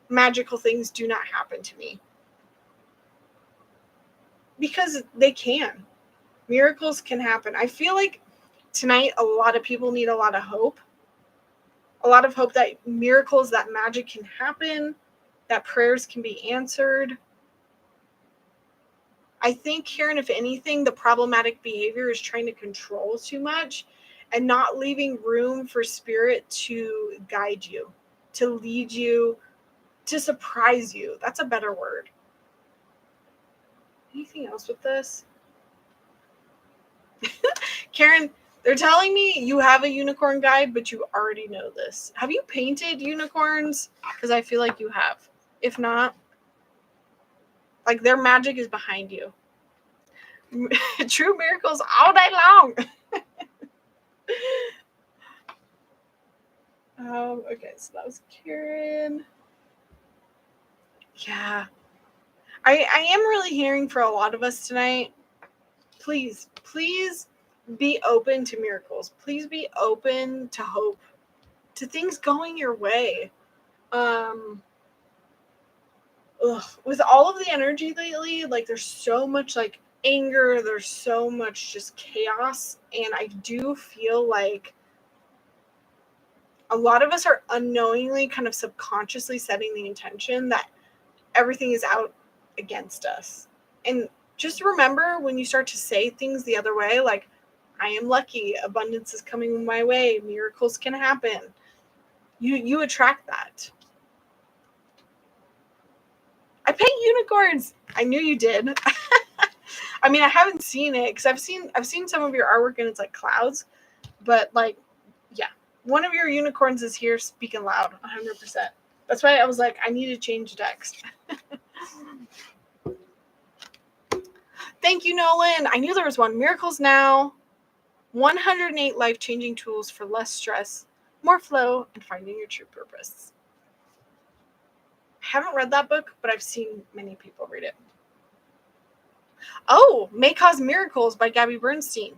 magical things do not happen to me. Because they can. Miracles can happen. I feel like tonight a lot of people need a lot of hope. A lot of hope that miracles, that magic can happen, that prayers can be answered. I think, Karen, if anything, the problematic behavior is trying to control too much and not leaving room for spirit to guide you, to lead you, to surprise you. That's a better word. Anything else with this? Karen, they're telling me you have a unicorn guide, but you already know this. Have you painted unicorns? Because I feel like you have. If not, like their magic is behind you. True miracles all day long. Okay, so that was Karen. Yeah. I am really hearing for a lot of us tonight. Please be open to miracles. Please be open to hope, to things going your way. With all of the energy lately, like there's so much like anger, there's so much just chaos, and I do feel like a lot of us are unknowingly kind of subconsciously setting the intention that everything is out against us. And just remember, when you start to say things the other way, like, I am lucky, abundance is coming my way, miracles can happen, you attract that. I paint unicorns. I knew you did. I mean, I haven't seen it because I've seen some of your artwork and it's like clouds, but like, yeah, one of your unicorns is here speaking loud, 100%. That's why I was like, I need to change text. Thank you, Nolan. I knew there was one. Miracles Now. 108 life-changing tools for less stress, more flow, and finding your true purpose. I haven't read that book, but I've seen many people read it. Oh, May Cause Miracles by Gabby Bernstein.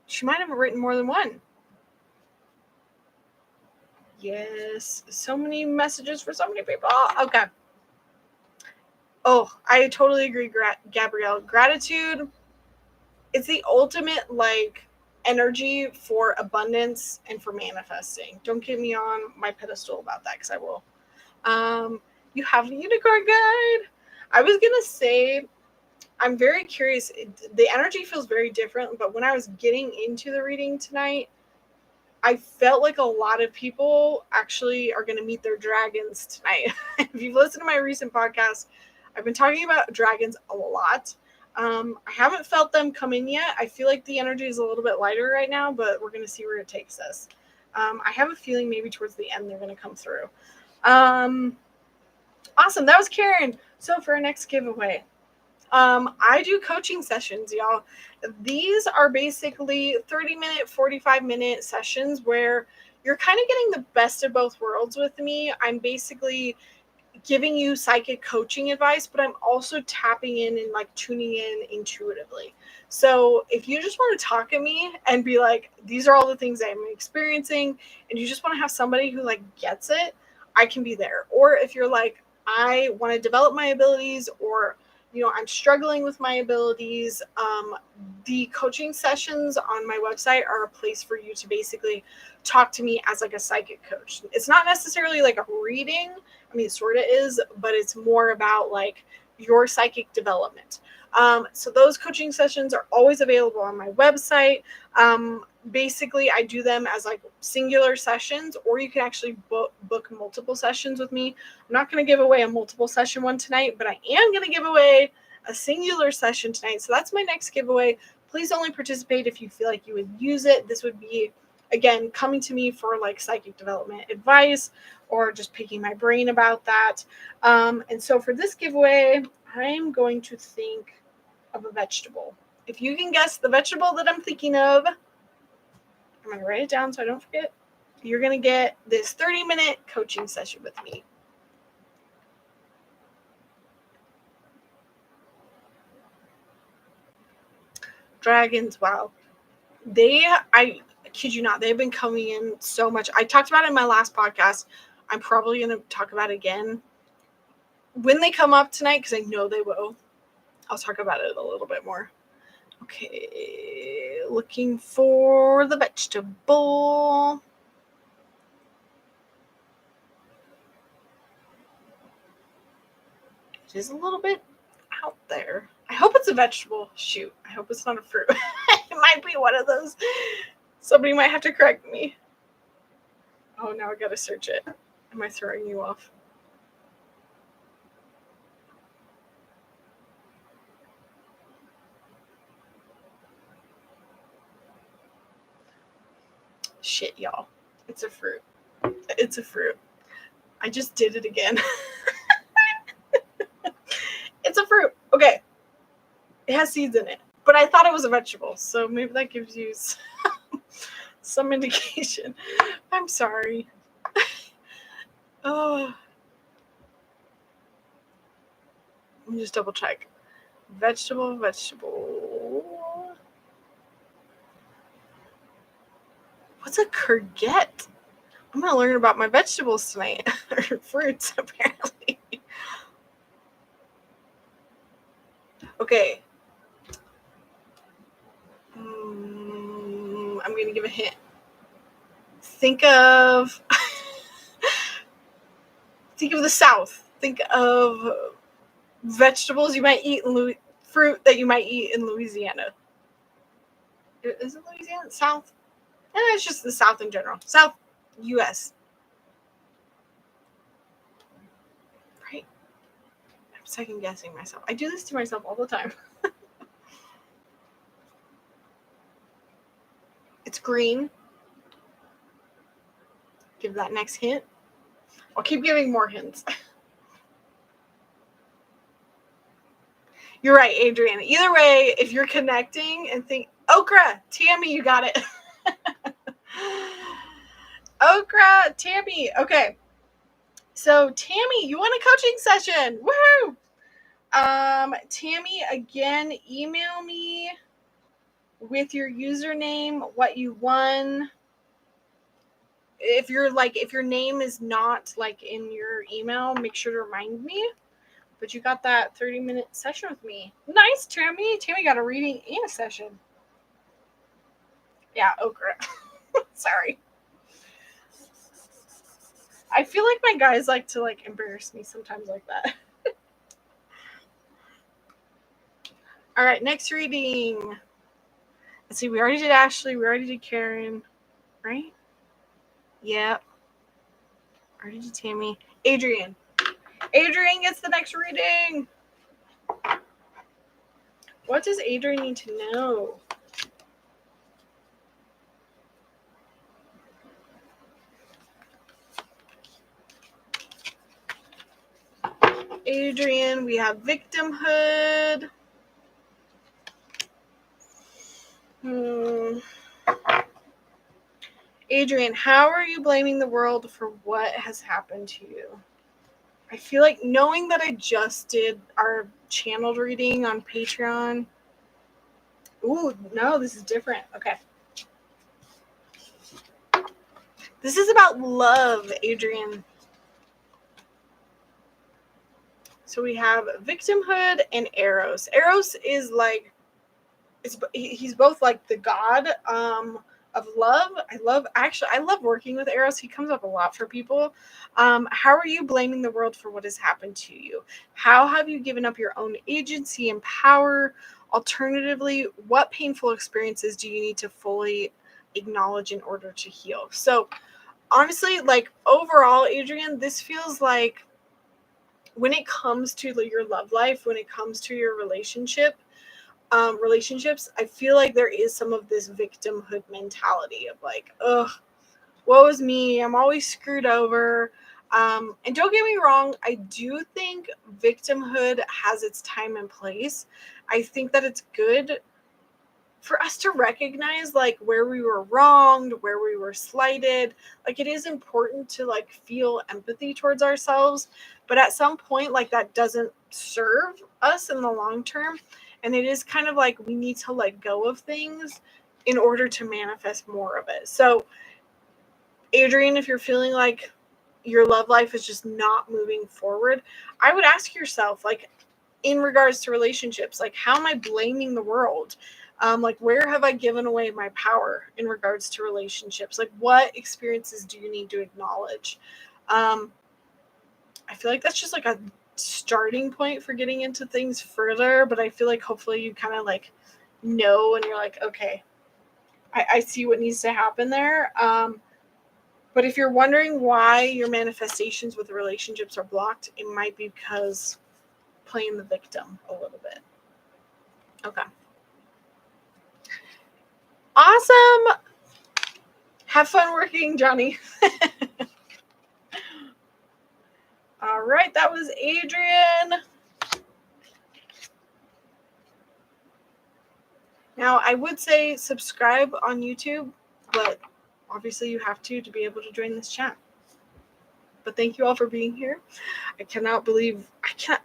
She might have written more than one. Yes, so many messages for so many people. Okay. Oh, I totally agree, Gabrielle. Gratitude, it's the ultimate like energy for abundance and for manifesting. Don't get me on my pedestal about that because I will. You have a unicorn guide. I was gonna say I'm very curious. The energy feels very different, but when I was getting into the reading tonight, I felt like a lot of people actually are going to meet their dragons tonight. If you've listened to my recent podcast, I've been talking about dragons a lot. I haven't felt them come in yet. I feel like the energy is a little bit lighter right now, but we're going to see where it takes us. I have a feeling maybe towards the end they're going to come through. Awesome. That was Karen. So for our next giveaway, I do coaching sessions, y'all. These are basically 30-minute, 45-minute sessions where you're kind of getting the best of both worlds with me. I'm basically giving you psychic coaching advice, but I'm also tapping in and like tuning in intuitively. So if you just want to talk at me and be like, these are all the things I'm experiencing, and you just want to have somebody who like gets it, I can be there. Or if you're like, I want to develop my abilities, or I'm struggling with my abilities. The coaching sessions on my website are a place for you to basically talk to me as like a psychic coach. It's not necessarily like a reading. I mean, it sort of is, but it's more about like your psychic development. So those coaching sessions are always available on my website. Basically, I do them as like singular sessions, or you can actually book multiple sessions with me. I'm not going to give away a multiple session one tonight, but I am going to give away a singular session tonight. So that's my next giveaway. Please only participate if you feel like you would use it. This would be, again, coming to me for like psychic development advice or just picking my brain about that. And so for this giveaway, I'm going to think of a vegetable. If you can guess the vegetable that I'm thinking of, I'm going to write it down so I don't forget. You're going to get this 30-minute coaching session with me. Dragons, wow. I kid you not, they've been coming in so much. I talked about it in my last podcast. I'm probably going to talk about it again when they come up tonight, because I know they will. I'll talk about it a little bit more. Okay, looking for the vegetable. It is a little bit out there. I hope it's a vegetable. Shoot, I hope it's not a fruit. It might be one of those. Somebody might have to correct me. Oh, now I gotta search it. Am I throwing you off? Shit, y'all. It's a fruit. It's a fruit. I just did it again. It's a fruit. Okay. It has seeds in it. But I thought it was a vegetable. So maybe that gives you some indication. I'm sorry. Oh. Let me just double check. Vegetable. What's a courgette? I'm going to learn about my vegetables tonight. Or fruits, apparently. Okay. I'm going to give a hint. Think of the South. Think of vegetables you might eat in fruit that you might eat in Louisiana. Is it Louisiana? South? It's just the South in general. South U.S. Right? I'm second guessing myself. I do this to myself all the time. It's green. Give that next hint. I'll keep giving more hints. You're right, Adriana. Either way, if you're connecting and think okra, Tammy, you got it. Okra, Tammy. Okay. So Tammy, you want a coaching session? Woohoo! Tammy, again, email me with your username, what you won. If your name is not like in your email, make sure to remind me. But you got that 30-minute session with me. Nice, Tammy. Tammy got a reading and a session. Yeah, okra. Sorry. I feel like my guys like to like embarrass me sometimes like that. All right, next reading. Let's see, we already did Ashley. We already did Karen. Right? Yep. Already did Tammy. Adrian. Adrian gets the next reading. What does Adrian need to know? Adrian, we have victimhood. Adrian, how are you blaming the world for what has happened to you? I feel like knowing that I just did our channeled reading on Patreon. Ooh, no, this is different. Okay. This is about love, Adrian. So we have victimhood and Eros. Eros is like, he's both like the god of love. I love working with Eros. He comes up a lot for people. How are you blaming the world for what has happened to you? How have you given up your own agency and power? Alternatively, what painful experiences do you need to fully acknowledge in order to heal? So honestly, like overall, Adrian, this feels like when it comes to your love life, when it comes to your relationships, I feel like there is some of this victimhood mentality of like, ugh, woe is me, I'm always screwed over. And don't get me wrong, I do think victimhood has its time and place. I think that it's good for us to recognize like where we were wronged, where we were slighted. Like it is important to like feel empathy towards ourselves, but at some point like that doesn't serve us in the long term, and it is kind of like we need to let go of things in order to manifest more of it. So Adrian, if you're feeling like your love life is just not moving forward, I would ask yourself, like, in regards to relationships, like, how am I blaming the world? Like, where have I given away my power in regards to relationships? Like, what experiences do you need to acknowledge? I feel like that's just like a starting point for getting into things further, but I feel like hopefully you kind of like know and you're like, okay, I see what needs to happen there. But if you're wondering why your manifestations with relationships are blocked, it might be because playing the victim a little bit. Okay. Awesome. Have fun working, Johnny. All right, that was Adrian. Now, I would say subscribe on YouTube, but obviously you have to be able to join this chat. But thank you all for being here. I cannot believe I can't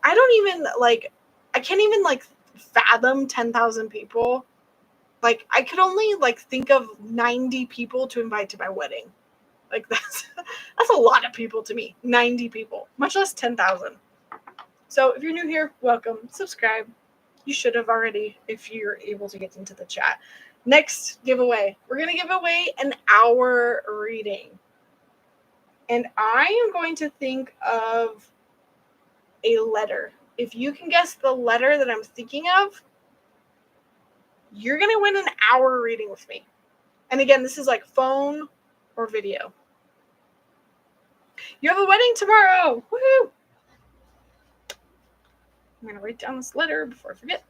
even fathom 10,000 people. Like I could only like think of 90 people to invite to my wedding. Like that's a lot of people to me. 90 people, much less 10,000. So if you're new here, welcome. Subscribe. You should have already if you're able to get into the chat. Next giveaway. We're going to give away an hour reading. And I am going to think of a letter. If you can guess the letter that I'm thinking of, you're going to win an hour reading with me. And again, this is like phone or video. You have a wedding tomorrow. Woohoo! I'm going to write down this letter before I forget.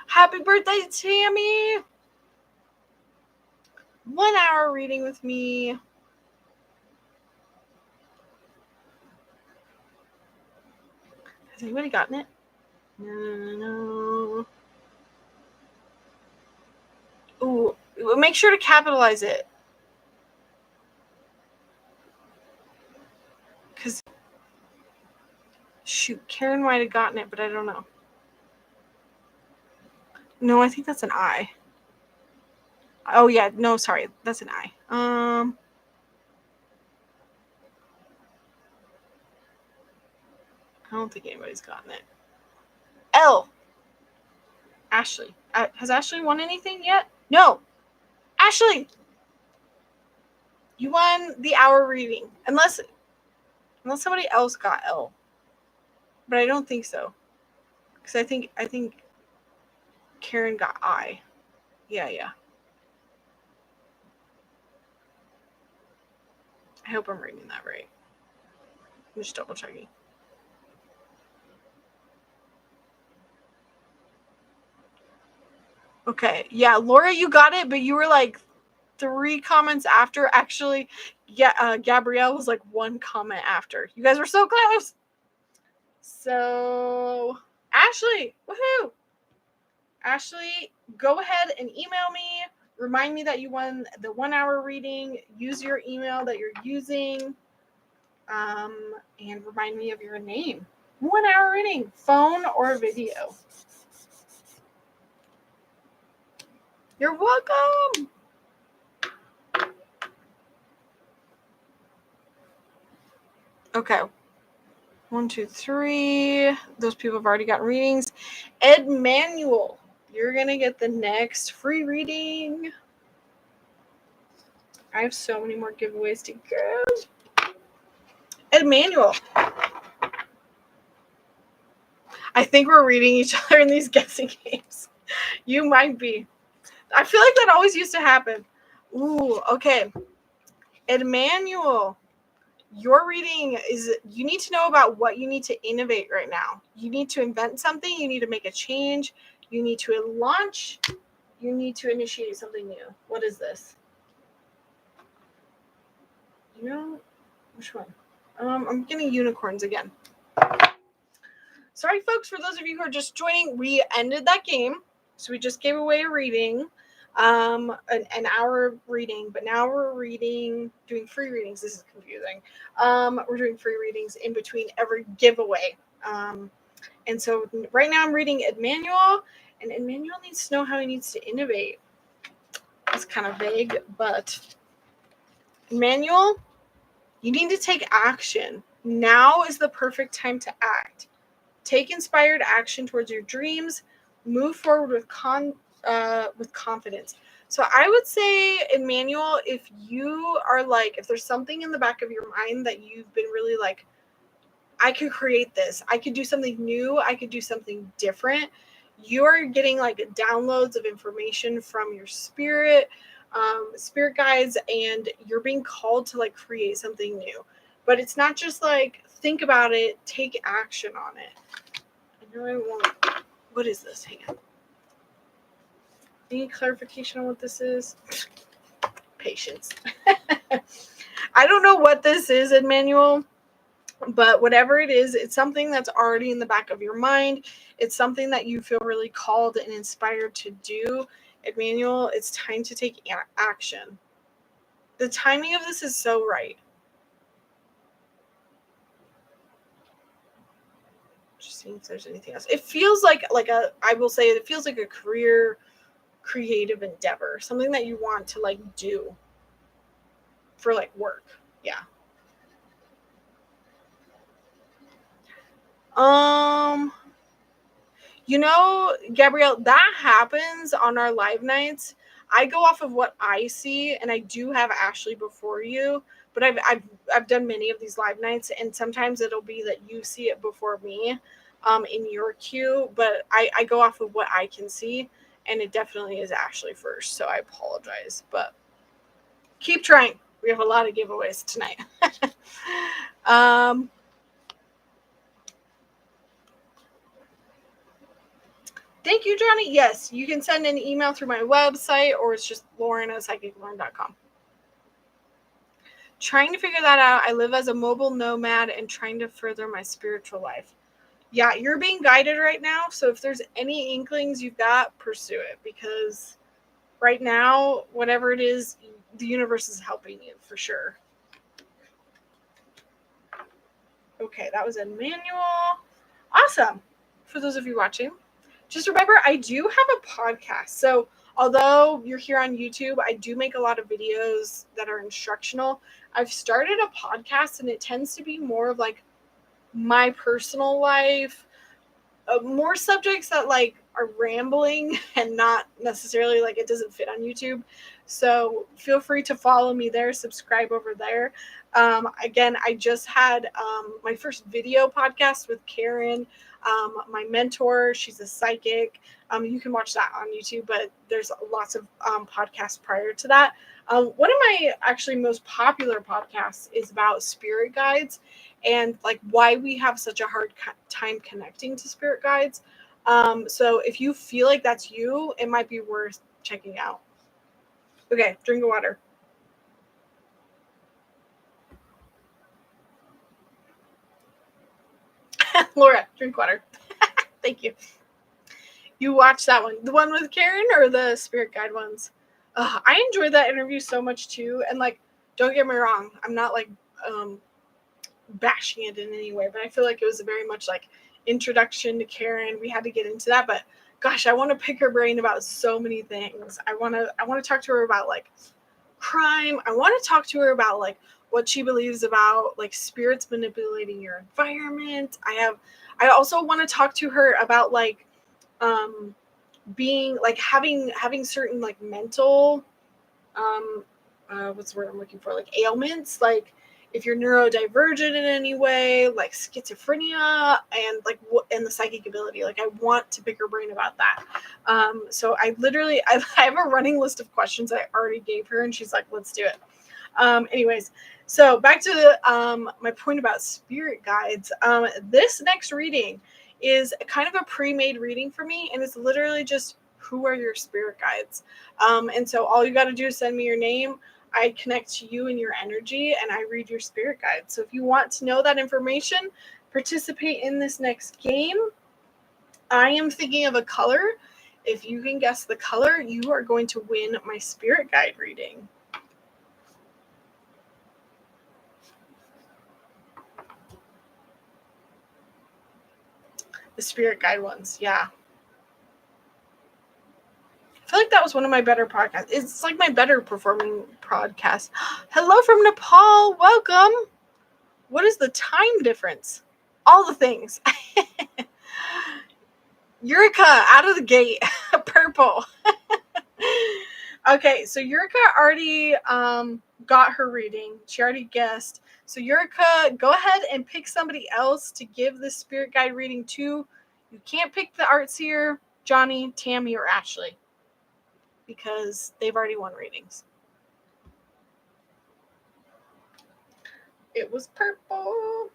Happy birthday, Tammy! 1 hour reading with me. Has anybody gotten it? No. Ooh, make sure to capitalize it. Because, shoot, Karen might have gotten it, but I don't know. No, I think that's an I. Oh yeah, no, sorry, that's an I. I don't think anybody's gotten it. L. Ashley. Has Ashley won anything yet? No. Ashley, you won the hour reading. Unless somebody else got L. But I don't think so. Because I think Karen got I. Yeah. I hope I'm reading that right. I'm just double checking. Okay. Yeah, Laura, you got it, but you were like 3 comments after. Actually, yeah, Gabrielle was like 1 comment after. You guys were so close. So, Ashley, woohoo! Ashley, go ahead and email me. Remind me that you won the 1 hour reading. Use your email that you're using. And remind me of your name. 1 hour reading, phone or video. You're welcome. Okay. 1, 2, 3. Those people have already got readings. Ed Manuel, you're going to get the next free reading. I have so many more giveaways to go. Ed Manuel. I think we're reading each other in these guessing games. You might be. I feel like that always used to happen. Ooh, okay. Emmanuel, your reading is, you need to know about what you need to innovate right now. You need to invent something. You need to make a change. You need to launch. You need to initiate something new. What is this? You know, which one? I'm getting unicorns again. Sorry, folks, for those of you who are just joining, we ended that game. So we just gave away a reading, an hour reading, but now we're doing free readings. This is confusing. We're doing free readings in between every giveaway. And so right now I'm reading Emmanuel, and Emmanuel needs to know how he needs to innovate. It's kind of vague, but Emmanuel, you need to take action. Now is the perfect time to act. Take inspired action towards your dreams. Move forward with confidence. So I would say, Emmanuel, if you are like, if there's something in the back of your mind that you've been really like, I could create this, I could do something new, I could do something different. You are getting like downloads of information from your spirit guides, and you're being called to like create something new. But it's not just like think about it, take action on it. I know I won't. What is this? Hang on. Any clarification on what this is? Patience. I don't know what this is, Emmanuel, but whatever it is, it's something that's already in the back of your mind. It's something that you feel really called and inspired to do. Emmanuel, it's time to take action. The timing of this is so right. Just seeing if there's anything else. It feels like I will say it feels like a career creative endeavor, something that you want to like do for like work. Yeah. You know, Gabrielle, that happens on our live nights. I go off of what I see, and I do have Ashley before you, but I've done many of these live nights, and sometimes it'll be that you see it before me in your queue, but I go off of what I can see, and it definitely is Ashley first, so I apologize, but keep trying. We have a lot of giveaways tonight. Thank you, Johnny. Yes, you can send an email through my website, or it's just lauren@psychiclearn.com. Trying to figure that out. I live as a mobile nomad and trying to further my spiritual life. Yeah, you're being guided right now. So if there's any inklings you've got, pursue it, because right now, whatever it is, the universe is helping you for sure. Okay, that was Emmanuel. Awesome. For those of you watching, just remember, I do have a podcast. So although you're here on YouTube, I do make a lot of videos that are instructional. I've started a podcast, and it tends to be more of like my personal life, more subjects that like are rambling and not necessarily like it doesn't fit on YouTube. So feel free to follow me there, subscribe over there. Again, I just had my first video podcast with Karen, my mentor. She's a psychic. You can watch that on YouTube, but there's lots of podcasts prior to that. One of my actually most popular podcasts is about spirit guides and like why we have such a hard time connecting to spirit guides. So if you feel like that's you, it might be worth checking out. Okay, drink of water. Laura, drink water. Thank you. You watched that one, the one with Karen or the spirit guide ones? I enjoyed that interview so much too. And like, don't get me wrong, I'm not like bashing it in any way, but I feel like it was a very much like introduction to Karen. We had to get into that, but gosh, I want to pick her brain about so many things. I want to talk to her about like crime. I want to talk to her about like what she believes about like spirits manipulating your environment. I also want to talk to her about like being like having certain like mental what's the word I'm looking for, like ailments, like if you're neurodivergent in any way, like schizophrenia, and like and the psychic ability. Like I want to pick her brain about that. So I have a running list of questions I already gave her, and she's like, let's do it. Anyways, so back to my point about spirit guides. This next reading is kind of a pre-made reading for me, and it's literally just who are your spirit guides. And so all you got to do is send me your name. I connect to you and your energy, and I read your spirit guide. So if you want to know that information, participate in this next game. I am thinking of a color. If you can guess the color, you are going to win my spirit guide reading. The spirit guide ones, yeah. I feel like that was one of my better podcasts. It's like my better performing podcast. Hello from Nepal. Welcome. What is the time difference? All the things. Yurika out of the gate. Purple. Okay, so Yurika already got her reading. She already guessed. So Yurika, go ahead and pick somebody else to give this spirit guide reading to. You can't pick the Artsier, Johnny, Tammy, or Ashley, because they've already won readings. It was purple.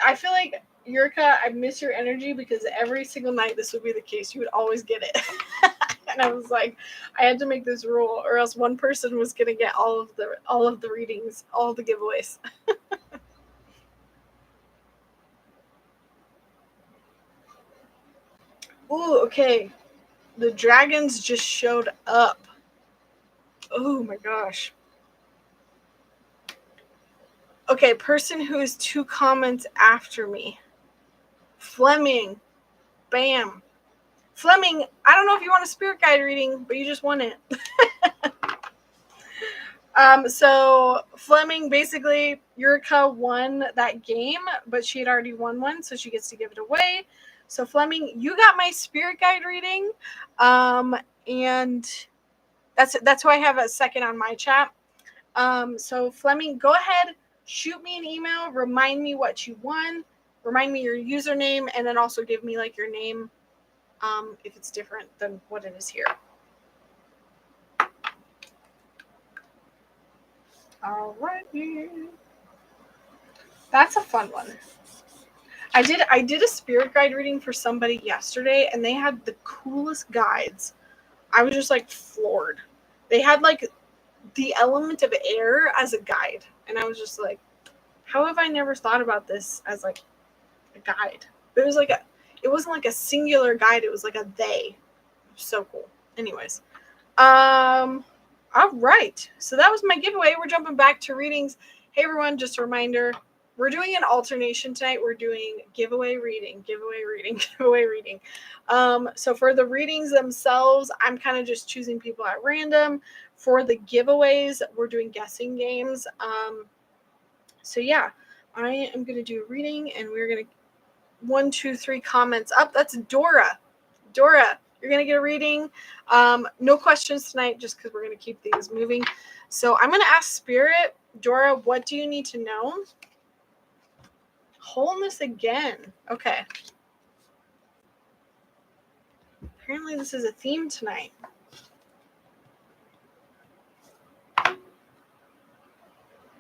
I feel like, Yurika, I miss your energy, because every single night this would be the case. You would always get it. And I was like, I had to make this rule, or else one person was gonna get all of the readings, all of the giveaways. Ooh, okay. The dragons just showed up. Oh my gosh. Okay, person who is 2 comments after me. Fleming. Bam. Fleming, I don't know if you want a spirit guide reading, but you just won it. So Fleming, basically, Yurika won that game, but she had already won one, so she gets to give it away. So Fleming, you got my spirit guide reading, and that's why I have a second on my chat. So Fleming, go ahead, shoot me an email, remind me what you won, remind me your username, and then also give me like your name, if it's different than what it is here. Alrighty. That's a fun one. I did a spirit guide reading for somebody yesterday, and they had the coolest guides. I was just like floored. They had like the element of air as a guide, and I was just like, how have I never thought about this as like a guide? But it wasn't like a singular guide, it was like a they. So cool. Anyways. All right. So that was my giveaway. We're jumping back to readings. Hey everyone, just a reminder, we're doing an alternation tonight. We're doing giveaway reading, giveaway reading, giveaway reading. So for the readings themselves, I'm kind of just choosing people at random. For the giveaways, we're doing guessing games. So yeah, I am going to do a reading, and we're going to 1, 2, 3 comments up. That's Dora. Dora, you're going to get a reading. No questions tonight, just because we're going to keep things moving. So I'm going to ask Spirit, Dora, what do you need to know? Wholeness again. Okay. Apparently this is a theme tonight.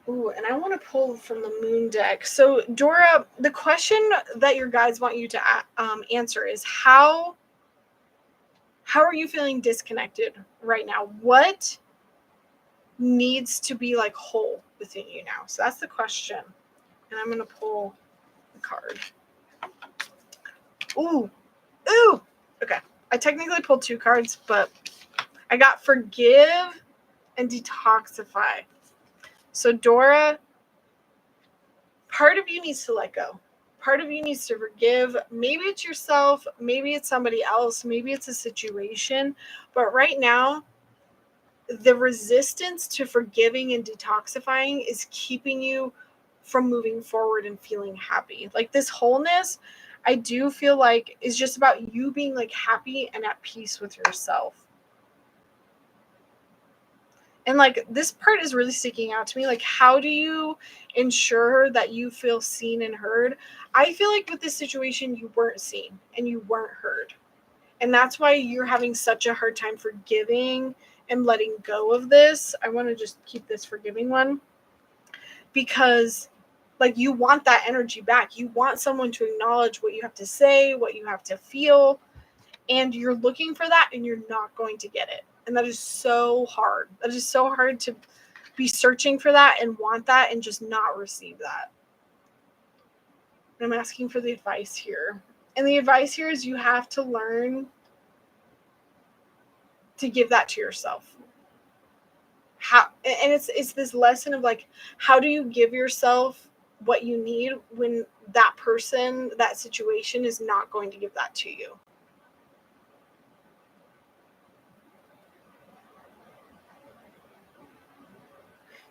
Ooh, and I want to pull from the moon deck. So Dora, the question that your guides want you to answer is how are you feeling disconnected right now? What needs to be like whole within you now? So that's the question. And I'm going to pull the card. Ooh. Ooh. Okay. I technically pulled 2 cards, but I got forgive and detoxify. So Dora, part of you needs to let go. Part of you needs to forgive. Maybe it's yourself. Maybe it's somebody else. Maybe it's a situation. But right now, the resistance to forgiving and detoxifying is keeping you from moving forward and feeling happy. Like this wholeness, I do feel like is just about you being like happy and at peace with yourself. And like this part is really sticking out to me. Like, how do you ensure that you feel seen and heard? I feel like with this situation, you weren't seen and you weren't heard. And that's why you're having such a hard time forgiving and letting go of this. I want to just keep this forgiving one because like you want that energy back. You want someone to acknowledge what you have to say, what you have to feel, and you're looking for that and you're not going to get it. And that is so hard. That is so hard to be searching for that and want that and just not receive that. And I'm asking for the advice here. And the advice here is you have to learn to give that to yourself. How, and it's this lesson of like, how do you give yourself what you need when that person, that situation is not going to give that to you?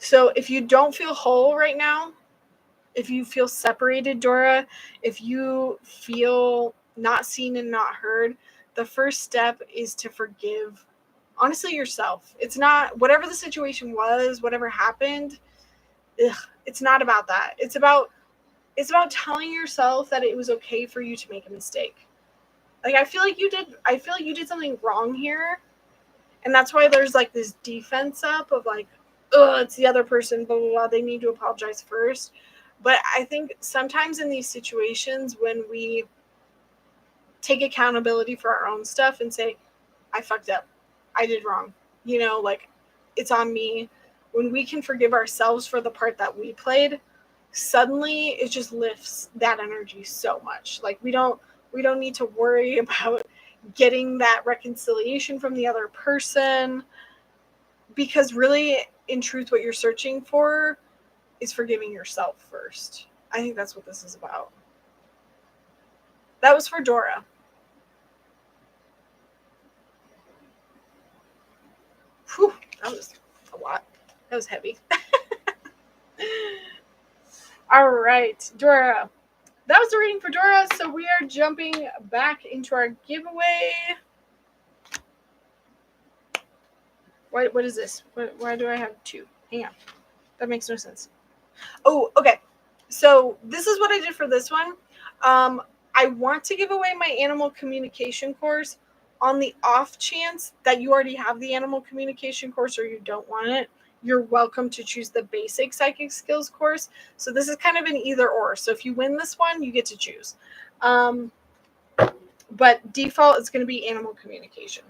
So if you don't feel whole right now, if you feel separated, Dora, if you feel not seen and not heard, the first step is to forgive, honestly, yourself. It's not, whatever the situation was, whatever happened, it's not about that. It's about telling yourself that it was okay for you to make a mistake. Like I feel like you did something wrong here. And that's why there's like this defense up of like, oh, it's the other person, blah, blah, blah. They need to apologize first. But I think sometimes in these situations when we take accountability for our own stuff and say, I fucked up, I did wrong, like it's on me. When we can forgive ourselves for the part that we played, suddenly it just lifts that energy so much. Like we don't need to worry about getting that reconciliation from the other person, because really, in truth, what you're searching for is forgiving yourself first. I think that's what this is about. That was for Dora. Whew, that was a lot. That was heavy. All right, Dora. That was the reading for Dora. So we are jumping back into our giveaway. What is this? Why do I have 2? Hang on. That makes no sense. Oh, okay. So this is what I did for this one. I want to give away my animal communication course. On the off chance that you already have the animal communication course or you don't want it, you're welcome to choose the basic psychic skills course. So this is kind of an either or. So if you win this one, you get to choose. But default is going to be animal communication.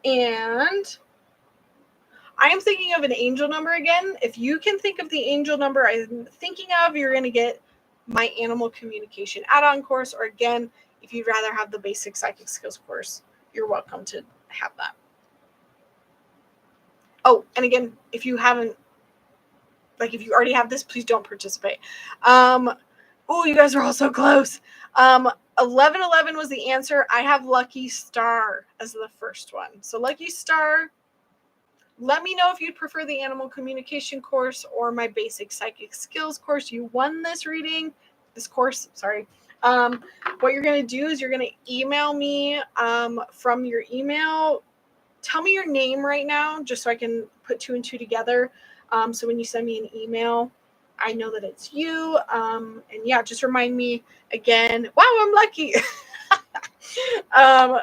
And I am thinking of an angel number again. If you can think of the angel number I'm thinking of, you're going to get my animal communication add-on course. Or again, if you'd rather have the basic psychic skills course, you're welcome to have that. Oh, and again, if you haven't Like, if you already have this, please don't participate. Oh, you guys are all so close. 1111 was the answer. I have Lucky Star as the first one. So Lucky Star, let me know if you'd prefer the animal communication course or my basic psychic skills course. You won this course, sorry. What you're going to do is you're going to email me from your email. Tell me your name right now, just so I can put 2 and 2 together. So when you send me an email, I know that it's you. And yeah, just remind me again. Wow, I'm lucky.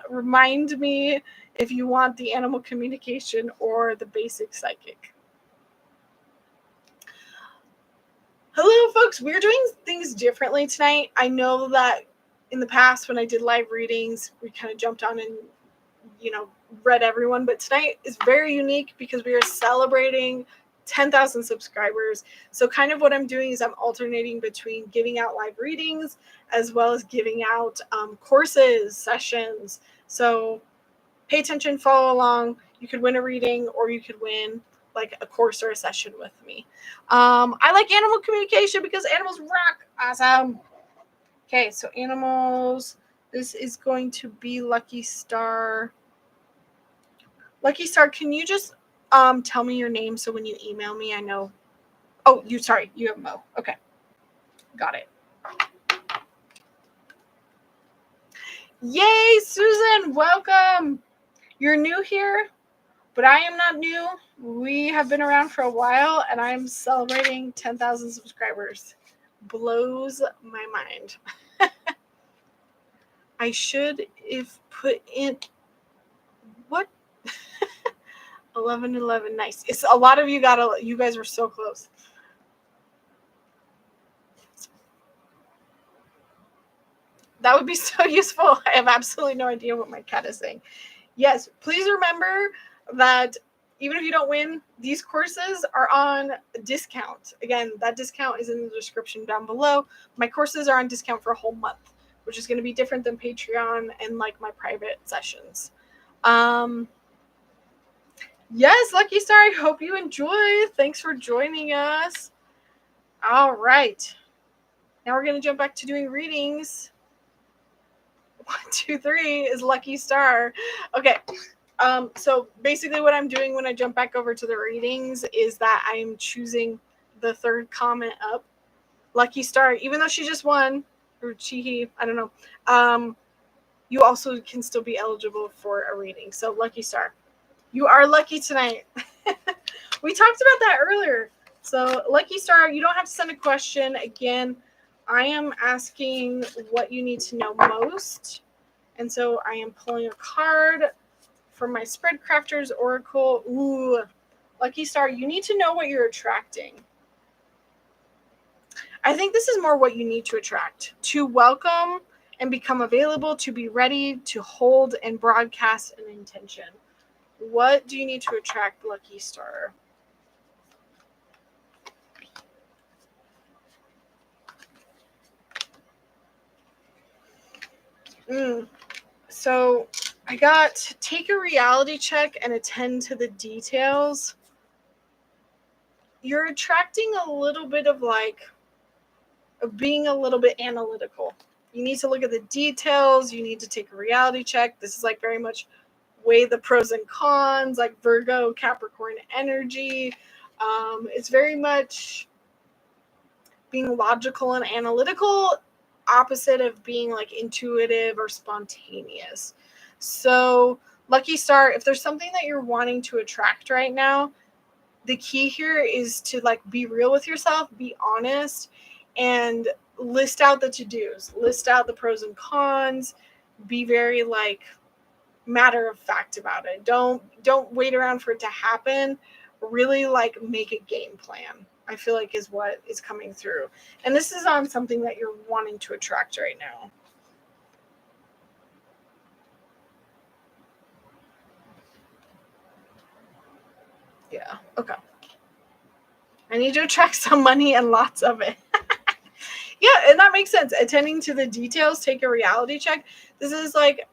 Remind me if you want the animal communication or the basic psychic. Hello, folks. We're doing things differently tonight. I know that in the past when I did live readings, we kind of jumped on and, read everyone. But tonight is very unique because we are celebrating 10,000 subscribers. So kind of what I'm doing is I'm alternating between giving out live readings as well as giving out courses, sessions. So pay attention, follow along. You could win a reading or you could win like a course or a session with me. I like animal communication because animals rock. Awesome. Okay, so animals. This is going to be Lucky Star. Lucky Star, can you just tell me your name so when you email me, I know. Oh, you have Mo. Okay. Got it. Yay, Susan, welcome. You're new here, but I am not new. We have been around for a while, and I'm celebrating 10,000 subscribers. Blows my mind. I should if put in what 1111. Nice. It's a lot of you guys were so close. That would be so useful. I have absolutely no idea what my cat is saying. Yes, please remember that even if you don't win, these courses are on discount. Again, that discount is in the description down below. My courses are on discount for a whole month, which is going to be different than Patreon and like my private sessions. Yes, Lucky Star, I hope you enjoy. Thanks for joining us. All right. Now we're going to jump back to doing readings. 1, 2, 3 is Lucky Star. Okay. So basically what I'm doing when I jump back over to the readings is that I'm choosing the third comment up. Lucky Star, even though she just won, or he, I don't know, you also can still be eligible for a reading. So Lucky Star, you are lucky tonight. We talked about that earlier. So Lucky Star, you don't have to send a question. Again, I am asking what you need to know most. And so I am pulling a card from my Spread Crafters Oracle. Ooh, Lucky Star, you need to know what you're attracting. I think this is more what you need to attract. To welcome and become available, to be ready, to hold and broadcast an intention. What do you need to attract, Lucky Star? So I got take a reality check and attend to the details. You're attracting a little bit of being a little bit analytical. You need to look at the details. You need to take a reality check. This is like very much weigh the pros and cons, like Virgo, Capricorn energy. It's very much being logical and analytical, opposite of being like intuitive or spontaneous. So Lucky Star, if there's something that you're wanting to attract right now, the key here is to like be real with yourself, be honest, and list out the to-dos, list out the pros and cons, be very like matter of fact about it. Don't wait around for it to happen. Really like make a game plan, I feel like is what is coming through. And this is on something that you're wanting to attract right now. Yeah, okay. I need to attract some money and lots of it. Yeah, and that makes sense. Attending to the details, take a reality check. This is like,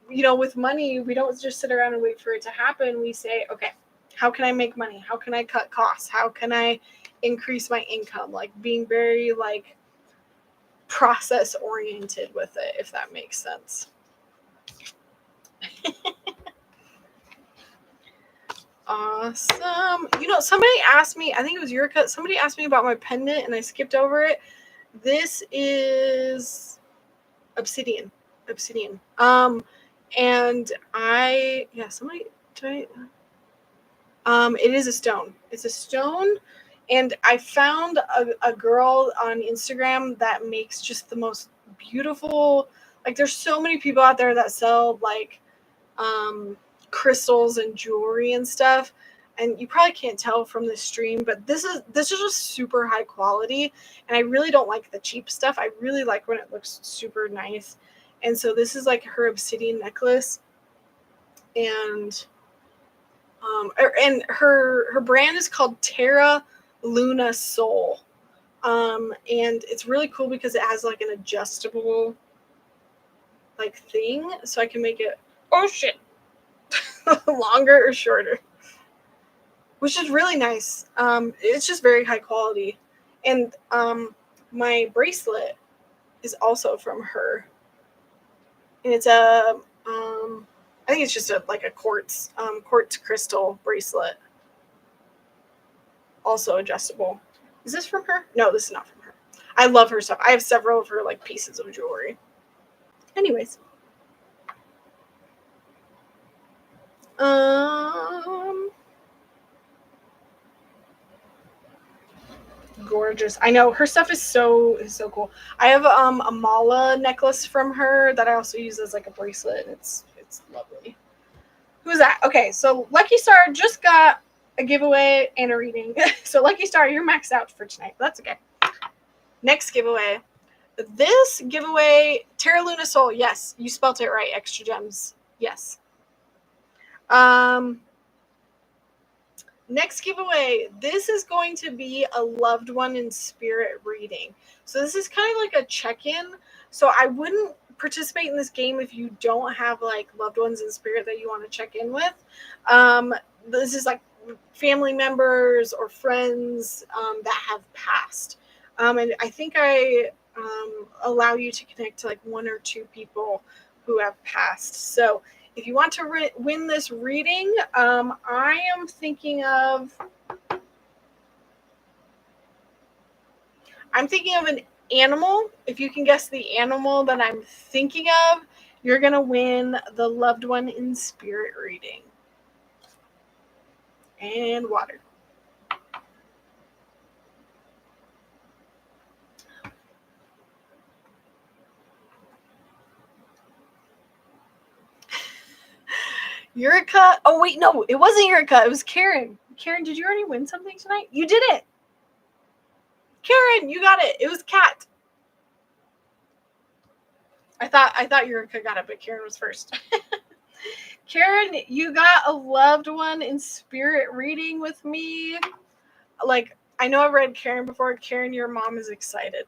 with money, we don't just sit around and wait for it to happen. We say, okay, how can I make money? How can I cut costs? How can I increase my income, like being very like process oriented with it, if that makes sense. Awesome. You know, somebody asked me, I think it was Yurika, somebody asked me about my pendant and I skipped over it. This is obsidian. And it is a stone. It's a stone. And I found a girl on Instagram that makes just the most beautiful, like there's so many people out there that sell like crystals and jewelry and stuff. And you probably can't tell from this stream, but this is just super high quality. And I really don't like the cheap stuff. I really like when it looks super nice. And so this is like her obsidian necklace. And her brand is called Terra Luna Soul. And it's really cool because it has like an adjustable like thing, so I can make it longer or shorter, which is really nice. It's just very high quality. And my bracelet is also from her, and it's I think it's just a quartz crystal bracelet, also adjustable. Is this from her? No, this is not from her. I love her stuff. I have several of her like pieces of jewelry. Anyways. Gorgeous. I know her stuff is so cool. I have a mala necklace from her that I also use as like a bracelet. It's lovely. Who's that? Okay, so Lucky Star just got a giveaway and a reading. So Lucky Star, you're maxed out for tonight. That's okay. Next giveaway. This giveaway, Terra Luna Soul. Yes, you spelt it right. Extra gems. Yes. Next giveaway. This is going to be a loved one in spirit reading. So this is kind of like a check-in. So I wouldn't participate in this game if you don't have like loved ones in spirit that you want to check in with. This is like family members or friends that have passed. And I think I allow you to connect to like one or two people who have passed. So if you want to win this reading, I am thinking of an animal. If you can guess the animal that I'm thinking of, you're going to win the loved one in spirit reading. And water. Yurika. Oh, wait, no, it wasn't Yurika. It was Karen. Karen, did you already win something tonight? You did it. Karen, you got it. It was Kat. I thought Yurika got it, but Karen was first. Karen, you got a loved one in spirit reading with me. Like, I know I've read Karen before. Karen, your mom is excited.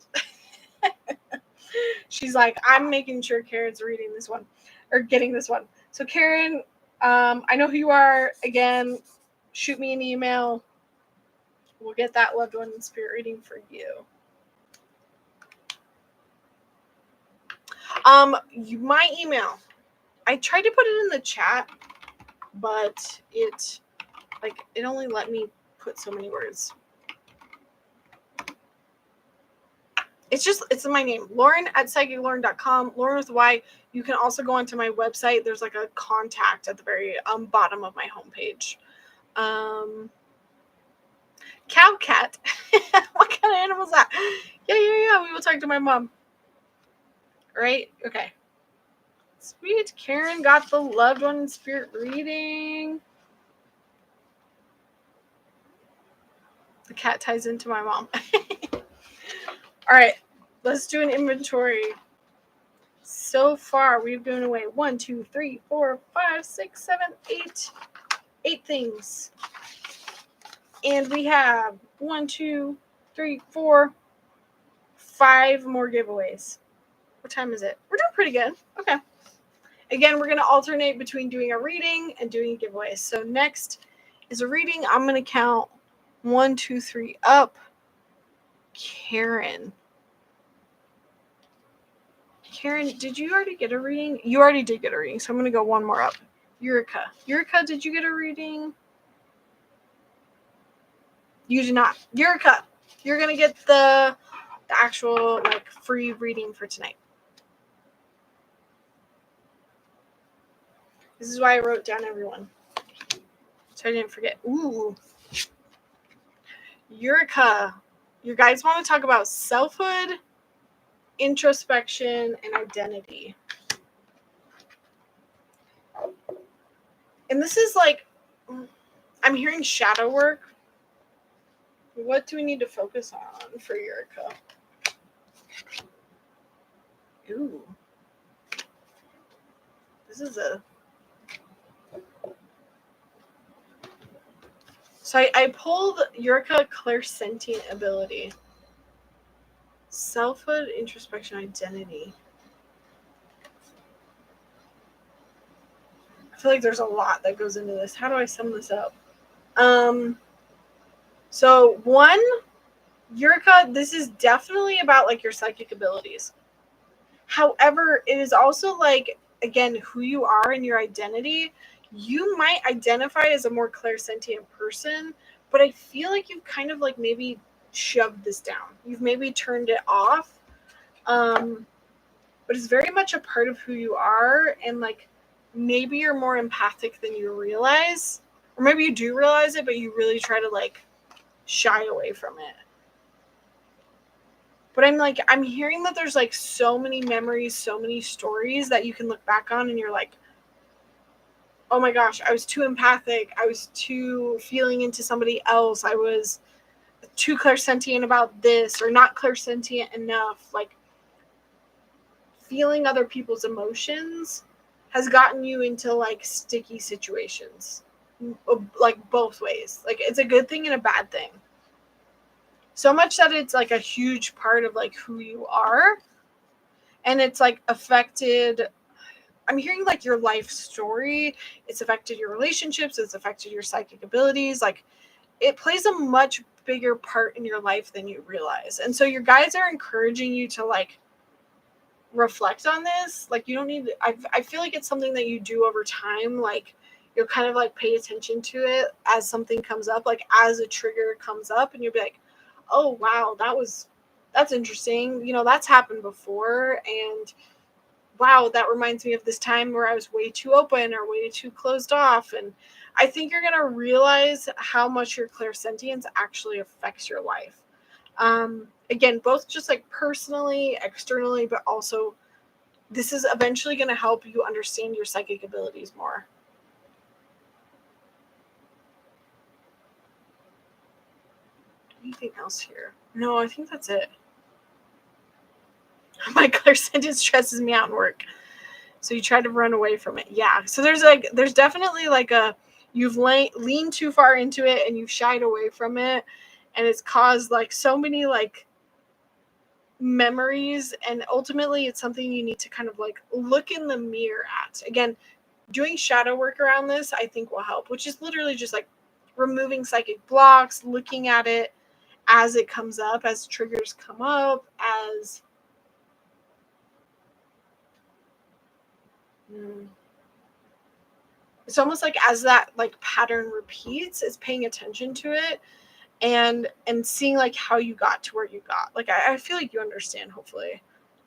She's like, I'm making sure Karen's reading this one or getting this one. So Karen, I know who you are. Again, shoot me an email. We'll get that loved one in spirit reading for you. My email. I tried to put it in the chat, but it only let me put so many words. It's my name, Lauren@psychiclauren.com, Lauren with Y. You can also go onto my website. There's like a contact at the very bottom of my homepage. Cow cat. What kind of animal is that? Yeah. We will talk to my mom. Right? Okay. Sweet. Karen got the loved one in spirit reading. The cat ties into my mom. All right. Let's do an inventory. So far, we've given away 1, 2, 3, 4, 5, 6, 7, 8. 8 things. And we have 1, 2, 3, 4, 5 more giveaways. What time is it? We're doing pretty good. Okay. Again, we're going to alternate between doing a reading and doing giveaways. So next is a reading. I'm going to count 1, 2, 3 up. Karen, did you already get a reading? You already did get a reading, so I'm going to go one more up. Yurika, did you get a reading? You did not. Yurika, you're going to get the actual like free reading for tonight. This is why I wrote down everyone, so I didn't forget. Ooh. Yurika, you guys want to talk about selfhood, introspection, and identity. And this is like, I'm hearing shadow work. What do we need to focus on for Yurika? Ooh. This is a... So I pulled Yurika clairsentient ability. Selfhood, introspection, identity. I feel like there's a lot that goes into this. How do I sum this up? So one, Yurika, this is definitely about like your psychic abilities. However, it is also like, again, who you are and your identity. You might identify as a more clairsentient person, but I feel like you've kind of like maybe shoved this down. You've maybe turned it off. But it's very much a part of who you are, and like maybe you're more empathic than you realize. Or maybe you do realize it, but you really try to like shy away from it. But I'm hearing that there's like so many memories, so many stories that you can look back on and you're like, oh my gosh, I was too empathic. I was too feeling into somebody else. I was too clairsentient about this, or not clairsentient enough. Like, feeling other people's emotions has gotten you into like sticky situations, like both ways. Like, it's a good thing and a bad thing. So much that it's like a huge part of like who you are, and it's like affected, I'm hearing like your life story. It's affected your relationships. It's affected your psychic abilities. Like, it plays a much bigger part in your life than you realize. And so your guides are encouraging you to like reflect on this. Like, you don't need to, I feel like it's something that you do over time. Like, you'll kind of like pay attention to it as something comes up, like as a trigger comes up, and you'll be like, oh wow, that's interesting, that's happened before, and wow, that reminds me of this time where I was way too open or way too closed off. And I think you're going to realize how much your clairsentience actually affects your life. Again, both just like personally, externally, but also this is eventually going to help you understand your psychic abilities more. Anything else here? No, I think that's it. My clairsentience stresses me out in work. So you try to run away from it. Yeah. So there's definitely like you've leaned too far into it and you've shied away from it. And it's caused like so many like memories. And ultimately it's something you need to kind of like look in the mirror at. Again, doing shadow work around this, I think will help, which is literally just like removing psychic blocks, looking at it as it comes up, as triggers come up, as it's almost like as that like pattern repeats, it's paying attention to it and seeing like how you got to where you got. Like, I feel like you understand, hopefully.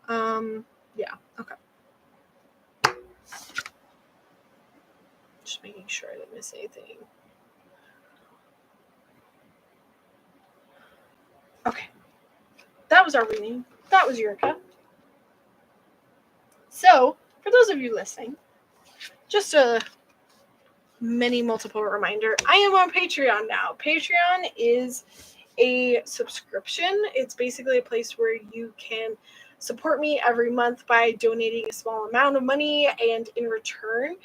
Yeah, okay. Just making sure I didn't miss anything. Okay. That was our reading. That was Yurika. So, for those of you listening, just a mini multiple reminder, I am on Patreon now. Patreon is a subscription. It's basically a place where you can support me every month by donating a small amount of money, and in return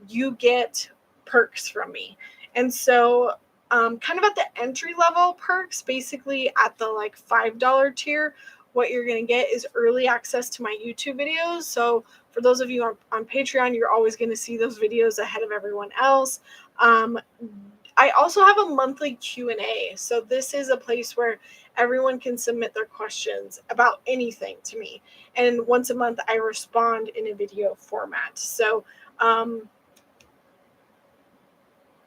you get perks from me. And so kind of at the entry level perks, basically at the like $5 tier, what you're going to get is early access to my YouTube videos. So for those of you on Patreon, you're always going to see those videos ahead of everyone else. I also have a monthly Q&A. So this is a place where everyone can submit their questions about anything to me. And once a month, I respond in a video format. So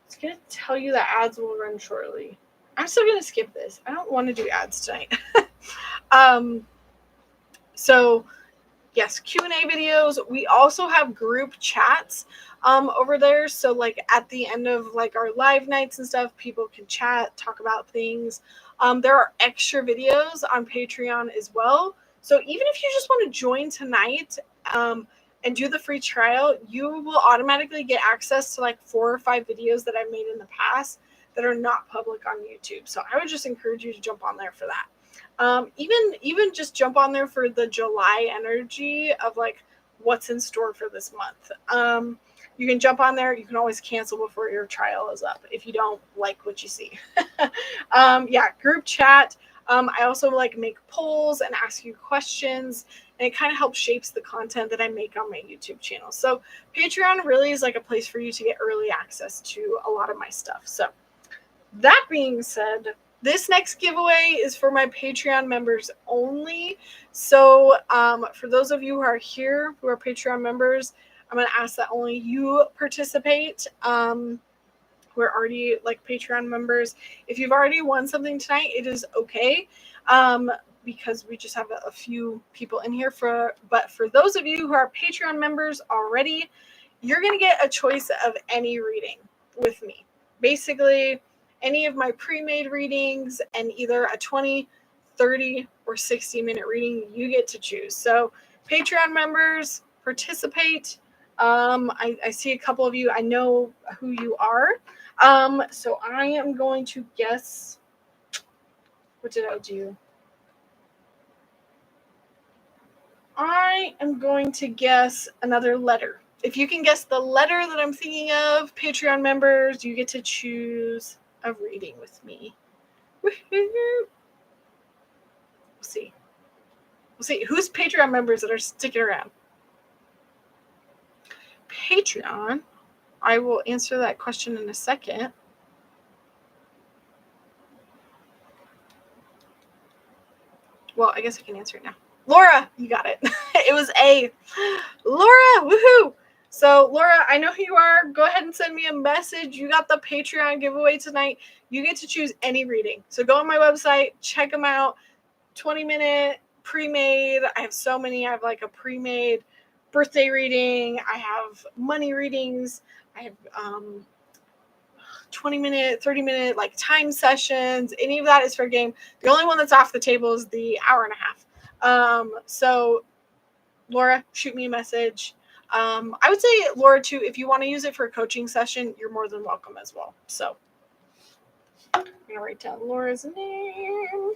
it's going to tell you that ads will run shortly. I'm still going to skip this. I don't want to do ads tonight. So yes, Q&A videos. We also have group chats over there. So like at the end of like our live nights and stuff, people can chat, talk about things. There are extra videos on Patreon as well. So even if you just want to join tonight and do the free trial, you will automatically get access to like 4 or 5 videos that I've made in the past that are not public on YouTube. So I would just encourage you to jump on there for that. Even just jump on there for the July energy of like what's in store for this month. You can jump on there. You can always cancel before your trial is up if you don't like what you see. Yeah, group chat. I also like make polls and ask you questions, and it kind of helps shapes the content that I make on my YouTube channel. So Patreon really is like a place for you to get early access to a lot of my stuff. So that being said, this next giveaway is for my Patreon members only. So for those of you who are here, who are Patreon members, I'm going to ask that only you participate. Who are already like Patreon members. If you've already won something tonight, it is okay. Because we just have a few people in here but for those of you who are Patreon members already, you're going to get a choice of any reading with me. Basically, any of my pre-made readings and either a 20, 30, or 60-minute reading, you get to choose. So Patreon members, participate. I see a couple of you. I know who you are. So I am going to guess. What did I do? I am going to guess another letter. If you can guess the letter that I'm thinking of, Patreon members, you get to choose a reading with me. We'll see. We'll see. Who's Patreon members that are sticking around? Patreon. I will answer that question in a second. Well, I guess I can answer it now. Laura, you got it. It was A. Laura, woohoo! So, Laura, I know who you are. Go ahead and send me a message. You got the Patreon giveaway tonight. You get to choose any reading. So go on my website, check them out. 20-minute, pre-made. I have so many. I have like a pre-made birthday reading. I have money readings. I have 20-minute, 30-minute like time sessions. Any of that is fair game. The only one that's off the table is the hour and a half. So Laura, shoot me a message. I would say, Laura, too, if you want to use it for a coaching session, you're more than welcome as well. So I'm going to write down Laura's name.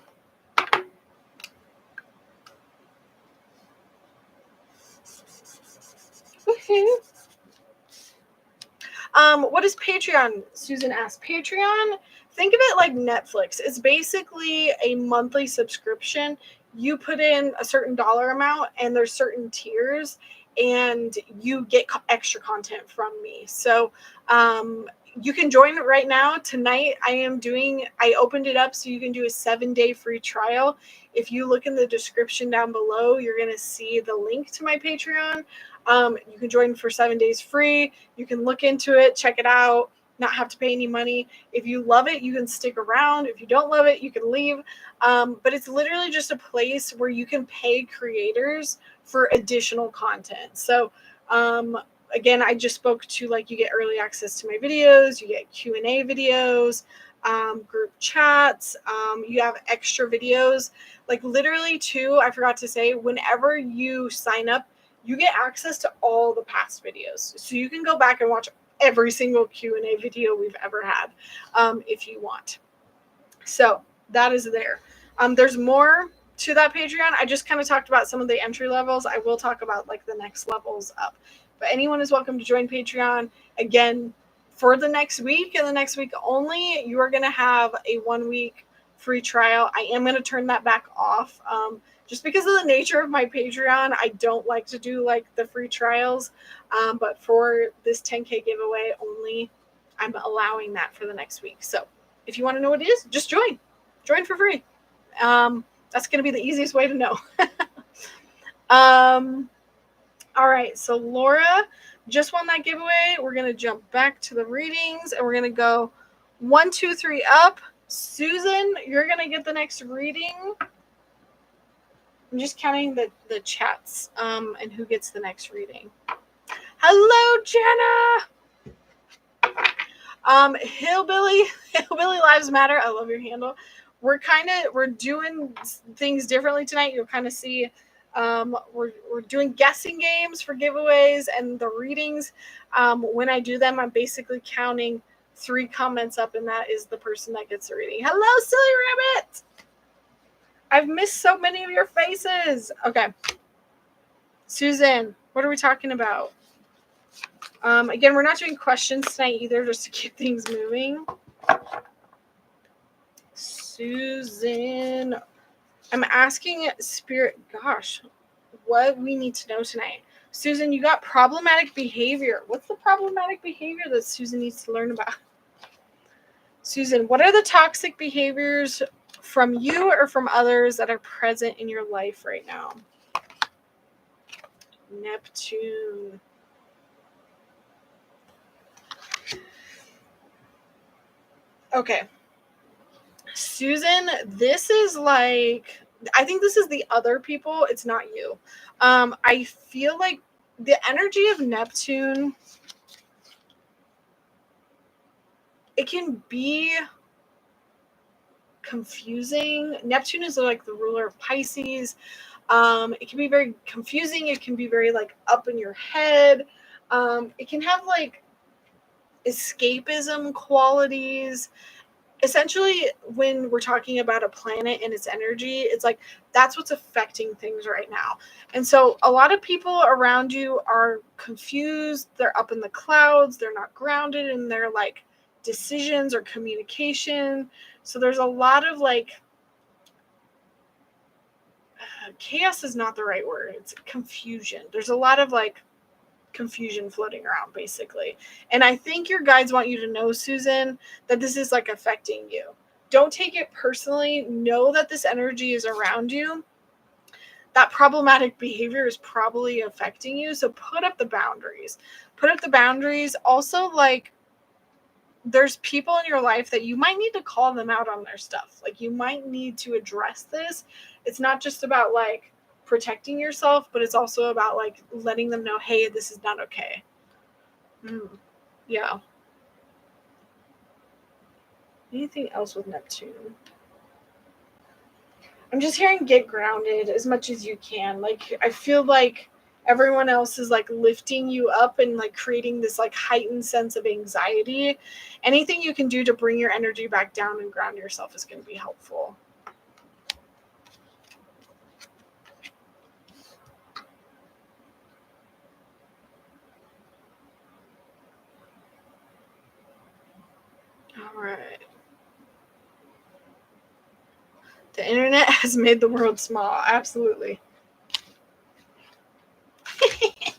What is Patreon? Susan asked. Patreon, think of it like Netflix. It's basically a monthly subscription. You put in a certain dollar amount and there's certain tiers and you get extra content from me. So you can join it right now. Tonight I opened it up so you can do a 7-day free trial. If you look in the description down below, you're going to see the link to my Patreon. You can join for 7 days free. You can look into it, check it out, not have to pay any money. If you love it, you can stick around. If you don't love it, you can leave. But it's literally just a place where you can pay creators for additional content. So, again, I just spoke to like you get early access to my videos, you get Q&A videos, group chats, you have extra videos. Like literally too, I forgot to say, whenever you sign up, you get access to all the past videos. So you can go back and watch every single Q&A video we've ever had if you want. So that is there. There's more to that Patreon. I just kind of talked about some of the entry levels. I will talk about like the next levels up. But anyone is welcome to join Patreon. Again, for the next week and the next week only, you are going to have a 1-week free trial. I am going to turn that back off. Just because of the nature of my Patreon, I don't like to do like the free trials. But for this 10K giveaway only, I'm allowing that for the next week. So if you want to know what it is, just join for free. That's going to be the easiest way to know. All right, so Laura just won that giveaway. We're going to jump back to the readings, and we're going to go 1, 2, 3 up. Susan, you're going to get the next reading. I'm just counting the chats and who gets the next reading. Hello, Jenna. Hillbilly Lives Matter. I love your handle. We're doing things differently tonight. You'll kind of see we're doing guessing games for giveaways and the readings. When I do them, I'm basically counting 3 comments up, and that is the person that gets the reading. Hello, Silly Rabbit. I've missed so many of your faces. Okay. Susan, what are we talking about? Again, we're not doing questions tonight either, just to keep things moving. Susan, I'm asking Spirit, gosh, what we need to know tonight. Susan, you got problematic behavior. What's the problematic behavior that Susan needs to learn about? Susan, what are the toxic behaviors from you or from others that are present in your life right now? Neptune. Okay. Susan, this is like, I think this is the other people. It's not you. I feel like the energy of Neptune, it can be confusing. Neptune is like the ruler of Pisces. It can be very confusing. It can be very like up in your head. It can have like escapism qualities. Essentially, when we're talking about a planet and its energy, it's like that's what's affecting things right now. And so a lot of people around you are confused. They're up in the clouds. They're not grounded in their like decisions or communication. So there's a lot of like chaos is not the right word. It's confusion. There's a lot of like confusion floating around basically. And I think your guides want you to know, Susan, that this is like affecting you. Don't take it personally. Know that this energy is around you. That problematic behavior is probably affecting you. So put up the boundaries. Also, like, there's people in your life that you might need to call them out on their stuff. Like, you might need to address this. It's not just about like protecting yourself, but it's also about like letting them know, hey, this is not okay. Yeah. Anything else with Neptune? I'm just hearing get grounded as much as you can. Like, I feel like everyone else is like lifting you up and like creating this like heightened sense of anxiety. Anything you can do to bring your energy back down and ground yourself is going to be helpful. All right. The internet has made the world small. Absolutely.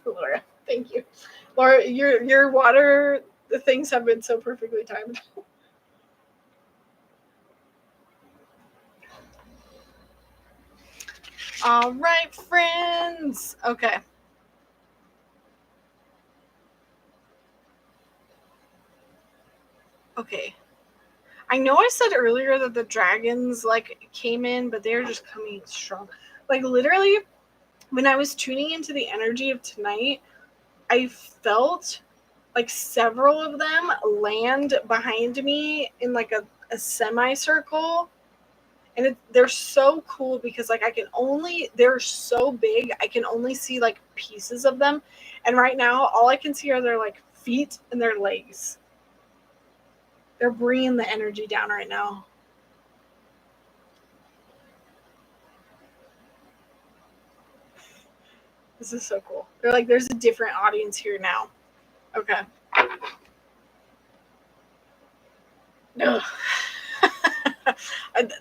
Laura, thank you. Laura, your water, the things have been so perfectly timed. All right, friends. Okay. Okay. I know I said earlier that the dragons like came in, but they're just coming strong. Like literally, when I was tuning into the energy of tonight, I felt like several of them land behind me in like a semicircle. And they're so cool because like they're so big, I can only see like pieces of them. And right now, all I can see are their like feet and their legs. They're bringing the energy down right now. This is so cool. They're like, there's a different audience here now. Okay.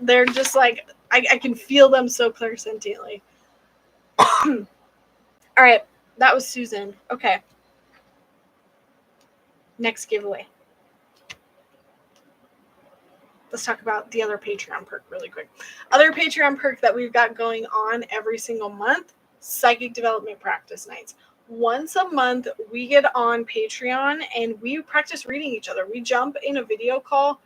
They're just like, I can feel them so clairsentiently. All right. That was Susan. Okay. Next giveaway. let's talk about the other Patreon perk really quick. Other Patreon perk that we've got going on every single month, psychic development practice nights. Once a month, we get on Patreon and we practice reading each other. We jump in a video call.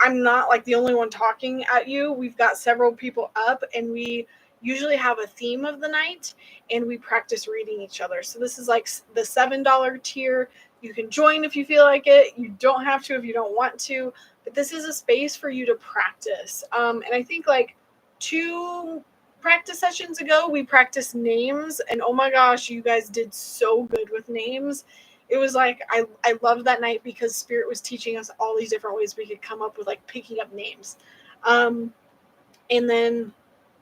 I'm not like the only one talking at you. We've got several people up and we usually have a theme of the night and we practice reading each other. So this is like the $7 tier. You can join if you feel like it. You don't have to if you don't want to, but this is a space for you to practice. And I think like 2 practice sessions ago, we practiced names and oh my gosh, you guys did so good with names. It was like, I loved that night because Spirit was teaching us all these different ways we could come up with like picking up names. And then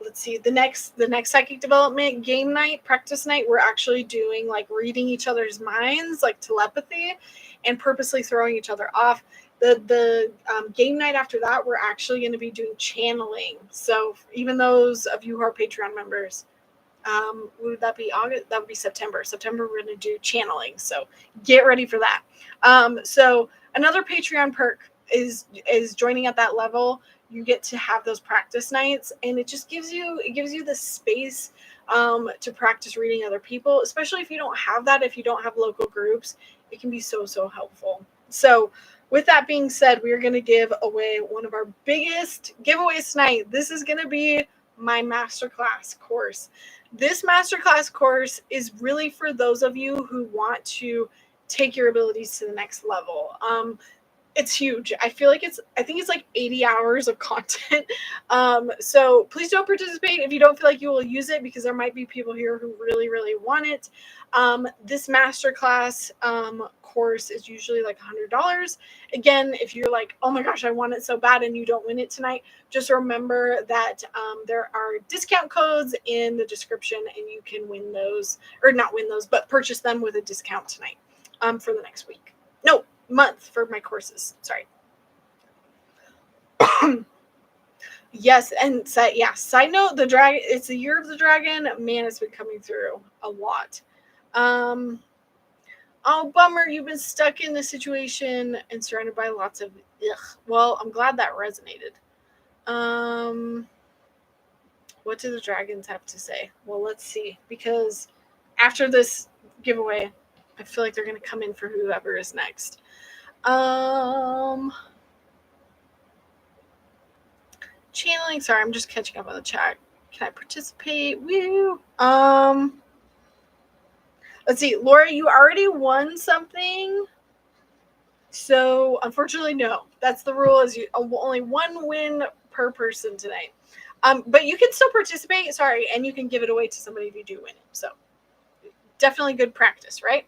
let's see, the next psychic development game night, practice night, we're actually doing like reading each other's minds, like telepathy, and purposely throwing each other off. The game night after that, we're actually going to be doing channeling. So even those of you who are Patreon members, would that be August? That would be September. September, we're going to do channeling. So get ready for that. So another Patreon perk is joining at that level. You get to have those practice nights, and it just gives you the space to practice reading other people, especially if you don't have that. If you don't have local groups, it can be so helpful. So with that being said, we are going to give away one of our biggest giveaways tonight. This is going to be my masterclass course. This masterclass course is really for those of you who want to take your abilities to the next level. It's huge. I think it's like 80 hours of content. So please don't participate if you don't feel like you will use it, because there might be people here who really, really want it. This masterclass course is usually like $100. Again, if you're like, oh my gosh, I want it so bad and you don't win it tonight, just remember that there are discount codes in the description and you can win those, or not win those, but purchase them with a discount tonight for the next week. No, month for my courses. Sorry. Yes, and side note, the dragon, it's the year of the dragon. Man, it's been coming through a lot. Oh, bummer, you've been stuck in this situation and surrounded by lots of well, I'm glad that resonated. What do the dragons have to say? Well, let's see, because after this giveaway, I feel like they're going to come in for whoever is next. Channeling. Sorry, I'm just catching up on the chat. Can I participate? Woo. Let's see. Laura, you already won something. So unfortunately, no. That's the rule. Is only one win per person tonight. But you can still participate. Sorry, and you can give it away to somebody if you do win it. So definitely good practice, right?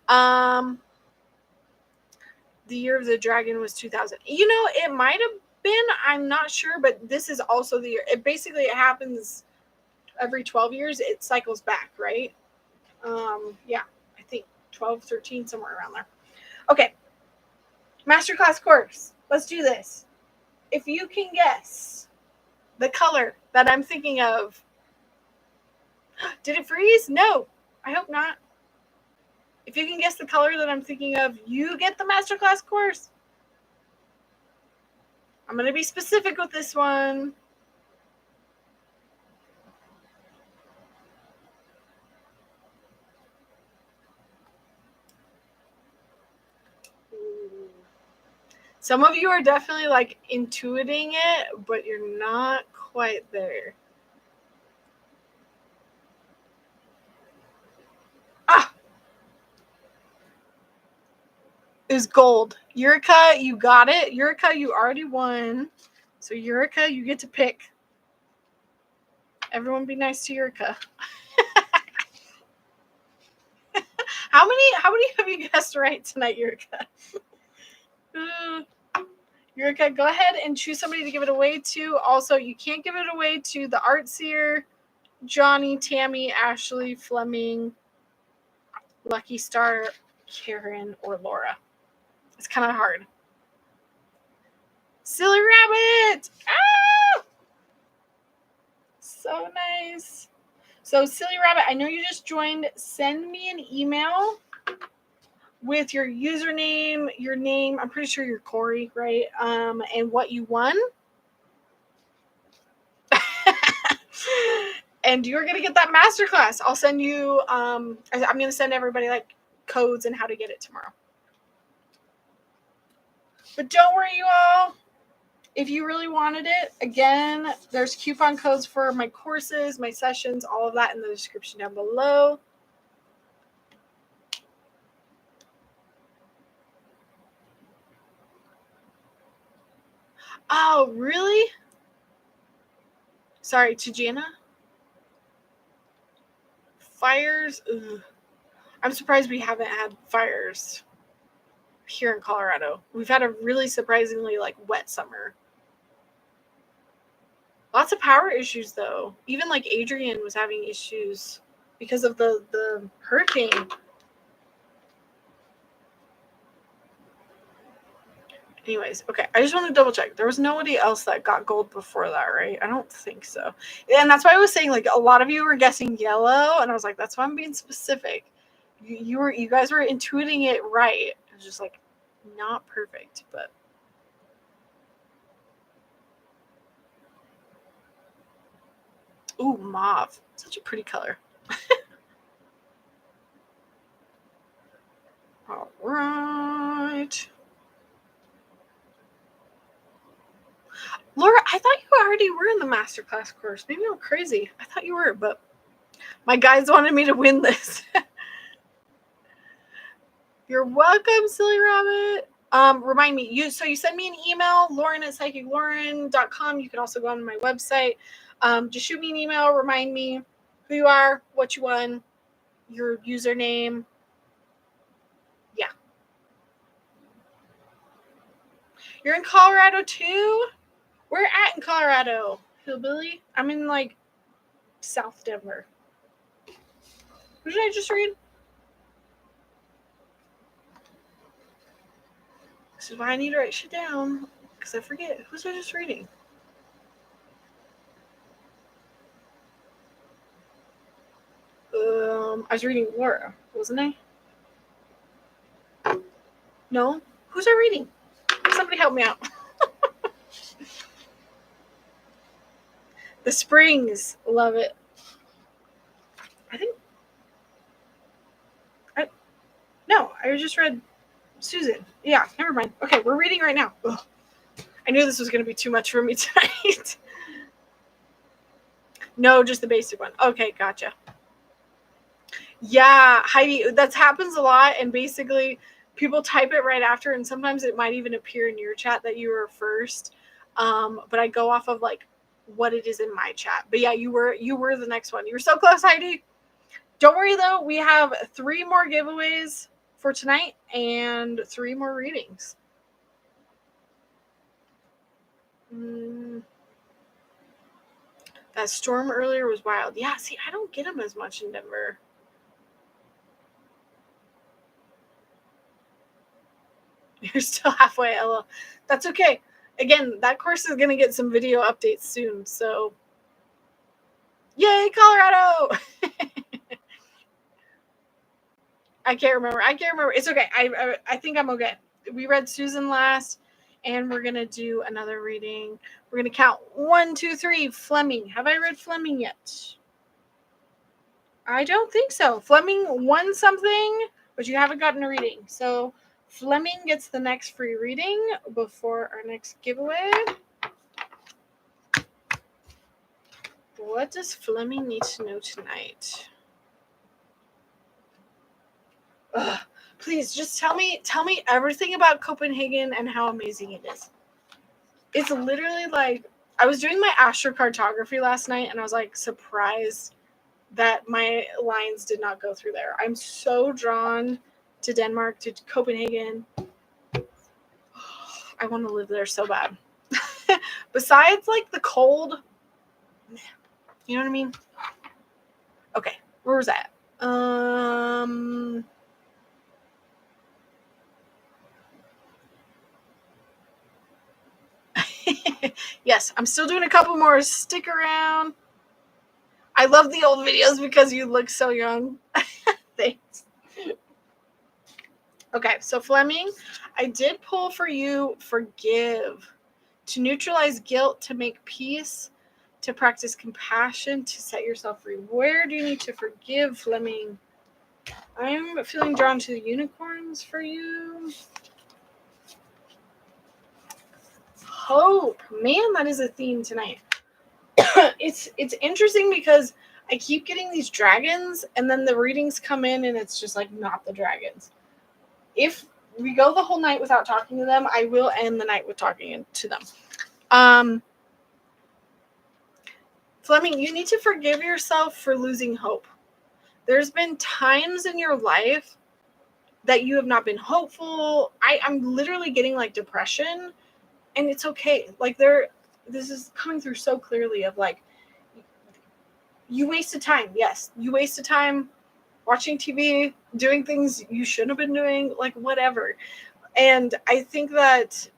The year of the dragon was 2000. You know, it might have been. I'm not sure, but this is also the year. It happens every 12 years. It cycles back, right? Yeah, I think 12, 13, somewhere around there. Okay. Masterclass course. Let's do this. If you can guess the color that I'm thinking of. Did it freeze? No, I hope not. If you can guess the color that I'm thinking of, you get the masterclass course. I'm going to be specific with this one. Some of you are definitely like intuiting it, but you're not quite there. It was gold. Eureka, you got it. Eureka, you already won. So Eureka, you get to pick. Everyone be nice to Eureka. How many have you guessed right tonight, Eureka? Eureka, go ahead and choose somebody to give it away to. Also, you can't give it away to the Artseer, Johnny, Tammy, Ashley, Fleming, Lucky Star, Karen, or Laura. It's kind of hard. Silly Rabbit! Ah! So nice. So, Silly Rabbit, I know you just joined. Send me an email with your username, your name. I'm pretty sure you're Corey, right? And what you won. And you're going to get that masterclass. I'll send you, I'm going to send everybody like codes and how to get it tomorrow. But don't worry, you all. If you really wanted it, again, there's coupon codes for my courses, my sessions, all of that in the description down below. Oh, really? Sorry, to Jana? Fires? Ugh. I'm surprised we haven't had fires here in Colorado. We've had a really surprisingly like wet summer. Lots of power issues though. Even like Adrian was having issues because of the hurricane. Anyways, okay. I just want to double check. There was nobody else that got gold before that, right? I don't think so. And that's why I was saying like a lot of you were guessing yellow, and I was like, that's why I'm being specific. You guys were intuiting it right. It was just like not perfect, but ooh, mauve. Such a pretty color. All right. Laura, I thought you already were in the masterclass course. Maybe I'm crazy. I thought you were, but my guides wanted me to win this. You're welcome, silly rabbit. Remind me, you send me an email, lauren@psychiclauren.com. You can also go on my website. Just shoot me an email, remind me who you are, what you won, your username. Yeah. You're in Colorado too? Where at in Colorado? Hillbilly? I'm in like South Denver. Who did I just read? This is why I need to write shit down, because I forget. Who was I just reading? I was reading Laura, wasn't I? No? Who's I reading? Somebody help me out. The Springs. Love it. I just read Susan. Yeah, never mind. Okay, we're reading right now. Ugh. I knew this was going to be too much for me tonight. No, just the basic one. Okay, gotcha. Yeah, Heidi, that happens a lot, and basically people type it right after, and sometimes it might even appear in your chat that you were first. But I go off of like what it is in my chat. But yeah, you were the next one. You were so close, Heidi. Don't worry though, we have 3 more giveaways for tonight and 3 more readings. That storm earlier was wild. Yeah, see, I don't get them as much in Denver. You're still halfway, Ella. That's okay. Again, that course is going to get some video updates soon, so yay, Colorado! I can't remember. It's okay. I think I'm okay. We read Susan last, and we're going to do another reading. We're going to count 1, 2, 3. Fleming. Have I read Fleming yet? I don't think so. Fleming won something, but you haven't gotten a reading. So Fleming gets the next free reading before our next giveaway. What does Fleming need to know tonight? Ugh. Please just tell me everything about Copenhagen and how amazing it is. It's literally like, I was doing my astrocartography last night and I was like surprised that my lines did not go through there. I'm so drawn to Denmark, to Copenhagen. I want to live there so bad. Besides like the cold, you know what I mean? Okay, where was that? Yes, I'm still doing a couple more. Stick around. I love the old videos because you look so young. Thanks. Okay, so Fleming, I did pull for you forgive, to neutralize guilt, to make peace, to practice compassion, to set yourself free. Where do you need to forgive, Fleming? I'm feeling drawn to the unicorns for you. Hope. Man, that is a theme tonight. It's interesting because I keep getting these dragons, and then the readings come in and it's just like not the dragons. If we go the whole night without talking to them, I will end the night with talking to them. Fleming, you need to forgive yourself for losing hope. There's been times in your life that you have not been hopeful. I'm literally getting like depression, and it's okay. Like this is coming through so clearly of like, you wasted time. Yes, you wasted time watching TV, doing things you shouldn't have been doing, like whatever. And I think that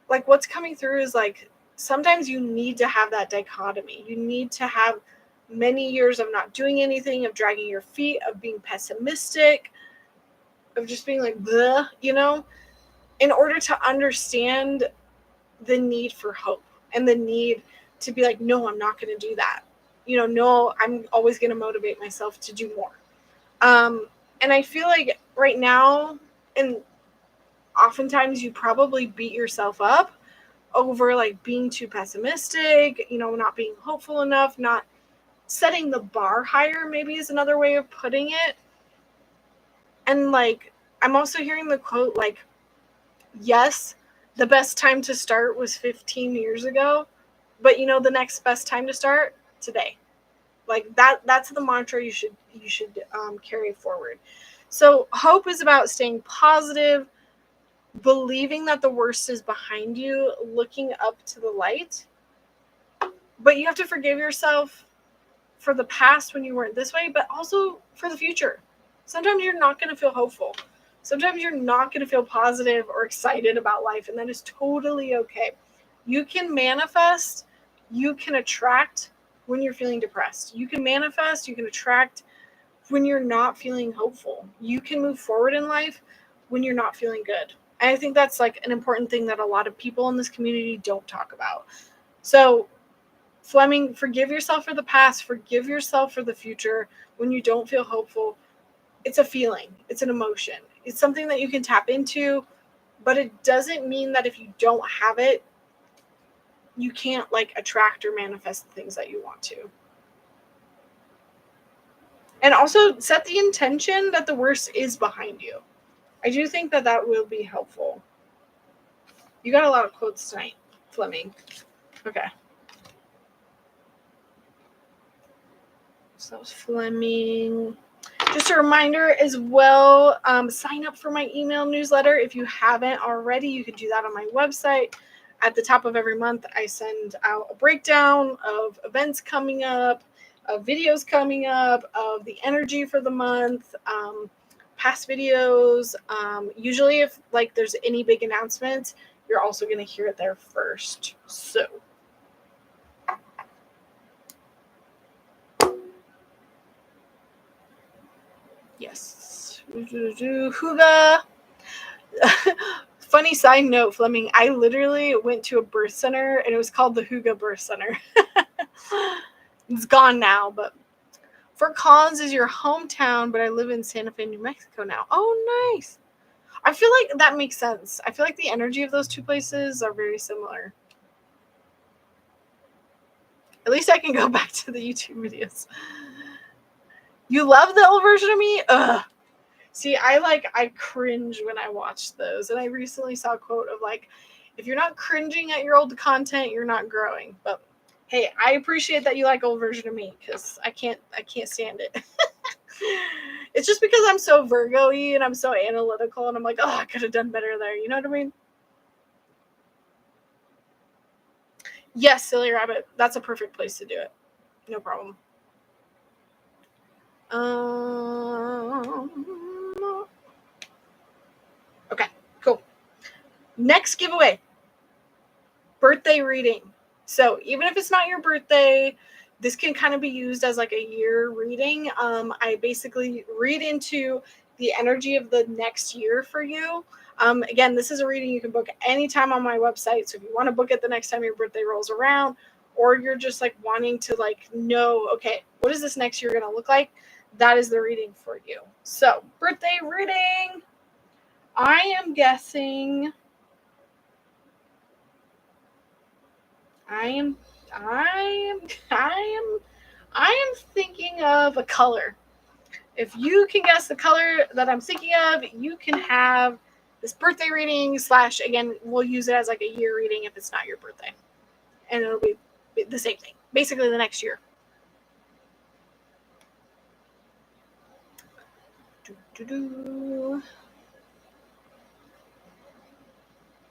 like what's coming through is like, sometimes you need to have that dichotomy. You need to have many years of not doing anything, of dragging your feet, of being pessimistic, of just being like, bleh, in order to understand the need for hope and the need to be like, no, I'm not going to do that. No, I'm always going to motivate myself to do more. And I feel like right now, and oftentimes you probably beat yourself up over like being too pessimistic, not being hopeful enough, not setting the bar higher, maybe is another way of putting it. And like, I'm also hearing the quote, like, yes, the best time to start was 15 years ago, but the next best time to start, today. Like that's the mantra you should carry forward. So hope is about staying positive, believing that the worst is behind you, looking up to the light. But you have to forgive yourself for the past when you weren't this way, but also for the future. Sometimes you're not going to feel hopeful. Sometimes you're not going to feel positive or excited about life, and that is totally okay. You can manifest, you can attract when you're feeling depressed. You can manifest, you can attract when you're not feeling hopeful. You can move forward in life when you're not feeling good. And I think that's like an important thing that a lot of people in this community don't talk about. So Fleming, forgive yourself for the past, forgive yourself for the future when you don't feel hopeful. It's a feeling, it's an emotion. It's something that you can tap into, but it doesn't mean that if you don't have it, you can't like attract or manifest the things that you want to. And also set the intention that the worst is behind you. I do think that that will be helpful. You got a lot of quotes tonight, Fleming. Okay. So that was Fleming. Just a reminder as well, sign up for my email newsletter. If you haven't already, you can do that on my website. At the top of every month, I send out a breakdown of events coming up, of videos coming up, of the energy for the month, past videos. Usually if like there's any big announcements, you're also going to hear it there first. So yes. Huga. Funny side note, Fleming, I literally went to a birth center and it was called the Huga Birth Center. It's gone now, but Fort Collins is your hometown, but I live in Santa Fe, New Mexico now. Oh, nice. I feel like that makes sense. I feel like the energy of those two places are very similar. At least I can go back to the YouTube videos. You love the old version of me? Ugh. See, I cringe when I watch those. And I recently saw a quote of like, if you're not cringing at your old content, you're not growing. But hey, I appreciate that you like old version of me because I can't stand it. It's just because I'm so Virgo-y and I'm so analytical and I'm like, oh, I could have done better there. You know what I mean? Yes, Silly Rabbit. That's a perfect place to do it. No problem. Okay, cool. Next giveaway. Birthday reading. So even if it's not your birthday, this can kind of be used as like a year reading. I basically read into the energy of the next year for you. Again, this is a reading you can book anytime on my website. So if you want to book it the next time your birthday rolls around, or you're just like wanting to like know, okay, what is this next year going to look like? That is the reading for you. So birthday reading, I am guessing, I am thinking of a color. If you can guess the color that I'm thinking of, you can have this birthday reading / again, we'll use it as like a year reading if it's not your birthday. And it'll be the same thing. Basically the next year.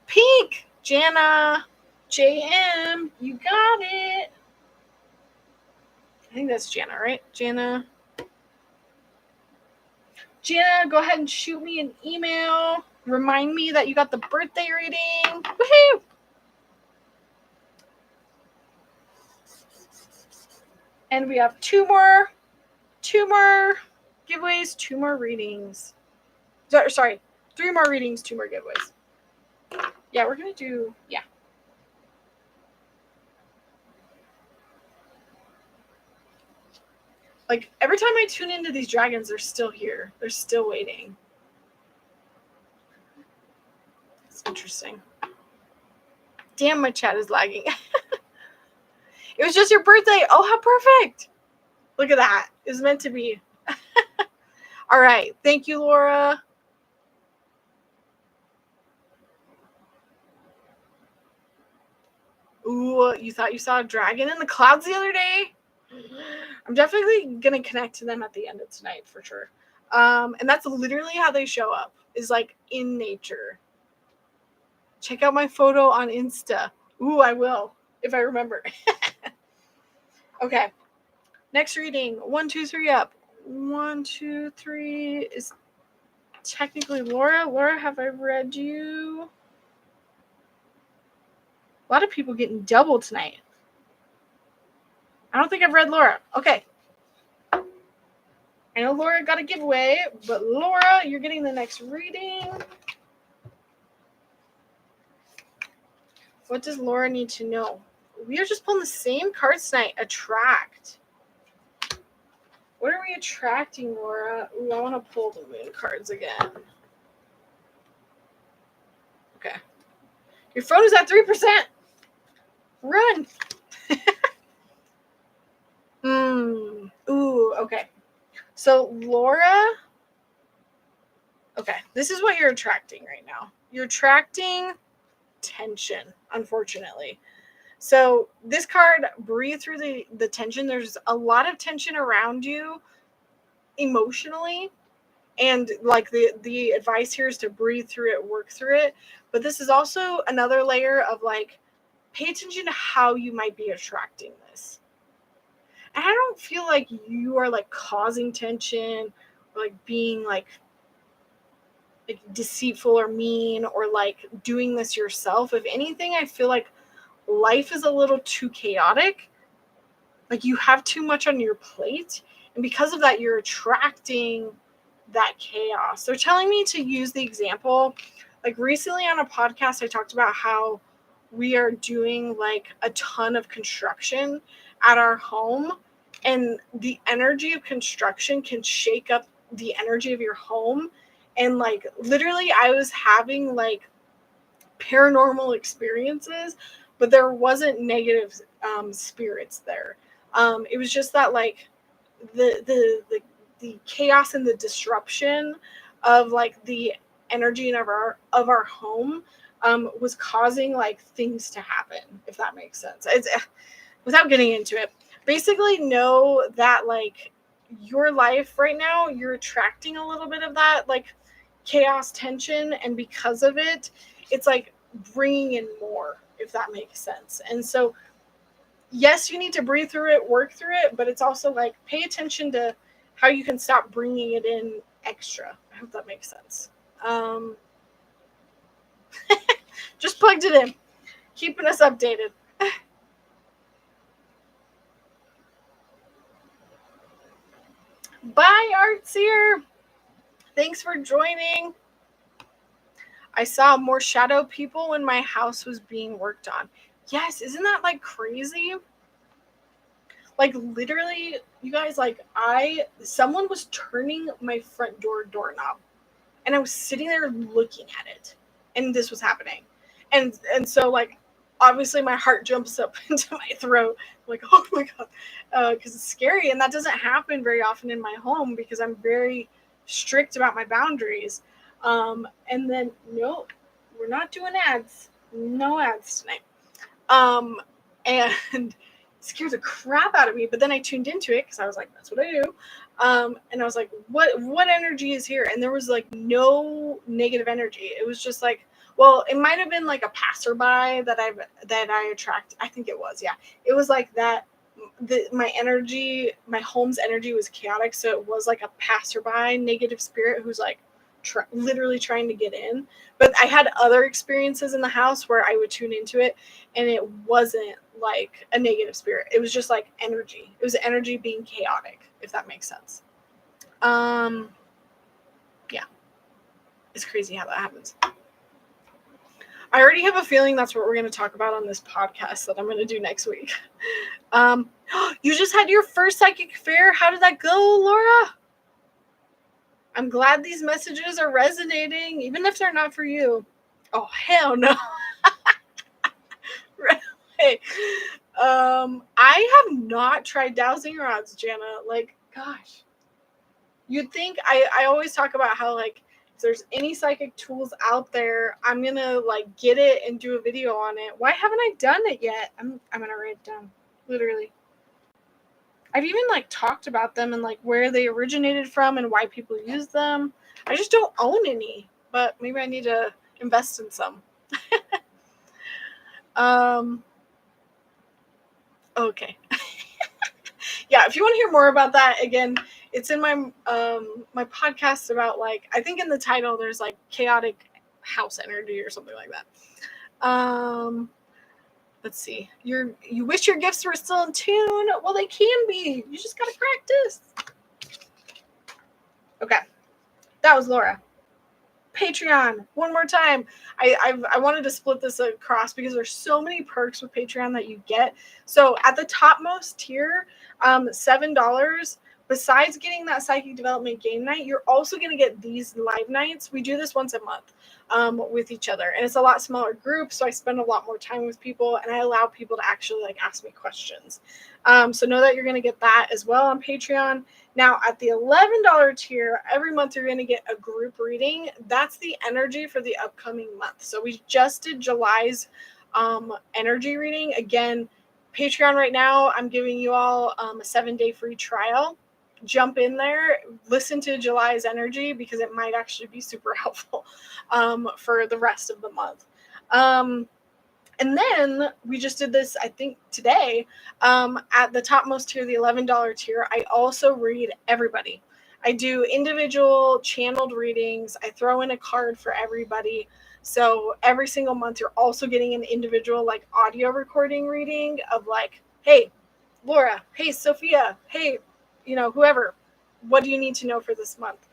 Pink! Jana! JM! You got it! I think that's Jana, right? Jana, go ahead and shoot me an email. Remind me that you got the birthday reading. Woohoo! And we have two more giveaways, 2 more readings. Sorry, 3 more readings, 2 more giveaways. Yeah, we're going to do, yeah. Like, every time I tune into these dragons, they're still here. They're still waiting. It's interesting. Damn, my chat is lagging. It was just your birthday. Oh, how perfect. Look at that. It was meant to be. All right. Thank you, Laura. Ooh, you thought you saw a dragon in the clouds the other day? I'm definitely going to connect to them at the end of tonight for sure. And that's literally how they show up, is like in nature. Check out my photo on Insta. Ooh, I will, if I remember. Okay. Next reading. 1, 2, 3 up. 1, 2, 3 is technically Laura. Laura, have I read you? A lot of people getting double tonight. I don't think I've read Laura. Okay. I know Laura got a giveaway, but Laura, you're getting the next reading. What does Laura need to know? We are just pulling the same cards tonight. Attract. What are we attracting, Laura? Ooh, I want to pull the moon cards again. Okay. Your phone is at 3%. Run. Ooh, okay. So, Laura. Okay, this is what you're attracting right now. You're attracting tension, unfortunately. So this card, breathe through the tension. There's a lot of tension around you emotionally. And like the advice here is to breathe through it, work through it. But this is also another layer of like, pay attention to how you might be attracting this. And I don't feel like you are like causing tension or like being like deceitful or mean or like doing this yourself. If anything, I feel like life is a little too chaotic. Like you have too much on your plate. And because of that, you're attracting that chaos. They're telling me to use the example. Like recently on a podcast, I talked about how we are doing like a ton of construction at our home. And the energy of construction can shake up the energy of your home. And like literally I was having like paranormal experiences, but there wasn't negative spirits there. It was just that like the chaos and the disruption of like the energy of our home was causing like things to happen, if that makes sense. It's without getting into it. Basically know that like your life right now, you're attracting a little bit of that like chaos, tension, and because of it, it's like bringing in more, if that makes sense. And so yes, you need to breathe through it, work through it, but it's also like pay attention to how you can stop bringing it in extra. I hope that makes sense. Just plugged it in, keeping us updated. Bye, Artsier. Thanks for joining. I saw more shadow people when my house was being worked on. Yes, isn't that like crazy? Like literally, you guys, like someone was turning my front door doorknob, and I was sitting there looking at it, and this was happening, and so like obviously my heart jumps up into my throat, like oh my god, because it's scary, and that doesn't happen very often in my home because I'm very strict about my boundaries. And then no, we're not doing ads, no ads tonight. And scared the crap out of me. But then I tuned into it because I was like, that's what I do. And I was like, what energy is here? And there was like no negative energy. It was just like, well, it might have been like a passerby that I attract. I think it was, yeah. It was like that. My energy, my home's energy was chaotic, so it was like a passerby negative spirit who's like literally trying to get in. But I had other experiences in the house where I would tune into it, and it wasn't like a negative spirit. It was just like energy. It was energy being chaotic, if that makes sense. Yeah, it's crazy how that happens. I already have a feeling that's what we're going to talk about on this podcast that I'm going to do next week. You just had your first psychic fair. How did that go, Laura? I'm glad these messages are resonating, even if they're not for you. Oh, hell no. Really? I have not tried dowsing rods, Jana. Like, gosh. You'd think I always talk about how, like, if there's any psychic tools out there, I'm going to, like, get it and do a video on it. Why haven't I done it yet? I'm going to write it down. Literally. I've even like talked about them and like where they originated from and why people use them. I just don't own any, but maybe I need to invest in some. Okay. Yeah, if you want to hear more about that, again, it's in my my podcast about like, I think in the title there's like chaotic house energy or something like that. Let's see. You wish your gifts were still in tune? Well, they can be. You just gotta practice. Okay. That was Laura. Patreon. One more time. I wanted to split this across because there's so many perks with Patreon that you get. So at the topmost tier, $7, besides getting that psychic development game night, you're also going to get these live nights. We do this once a month with each other, and it's a lot smaller group, so I spend a lot more time with people, and I allow people to actually like ask me questions. So know that you're going to get that as well on Patreon. Now, at the $11 tier, every month you're going to get a group reading. That's the energy for the upcoming month. So we just did July's energy reading. Again, Patreon right now, I'm giving you all a 7-day free trial. Jump in there, listen to July's energy because it might actually be super helpful for the rest of the month. And then we just did this, I think, today. At the topmost tier, the $11 tier, I also read everybody. I do individual channeled readings. I throw in a card for everybody. So every single month, you're also getting an individual like audio recording reading of like, hey, Laura, hey, Sophia, hey, whoever, what do you need to know for this month?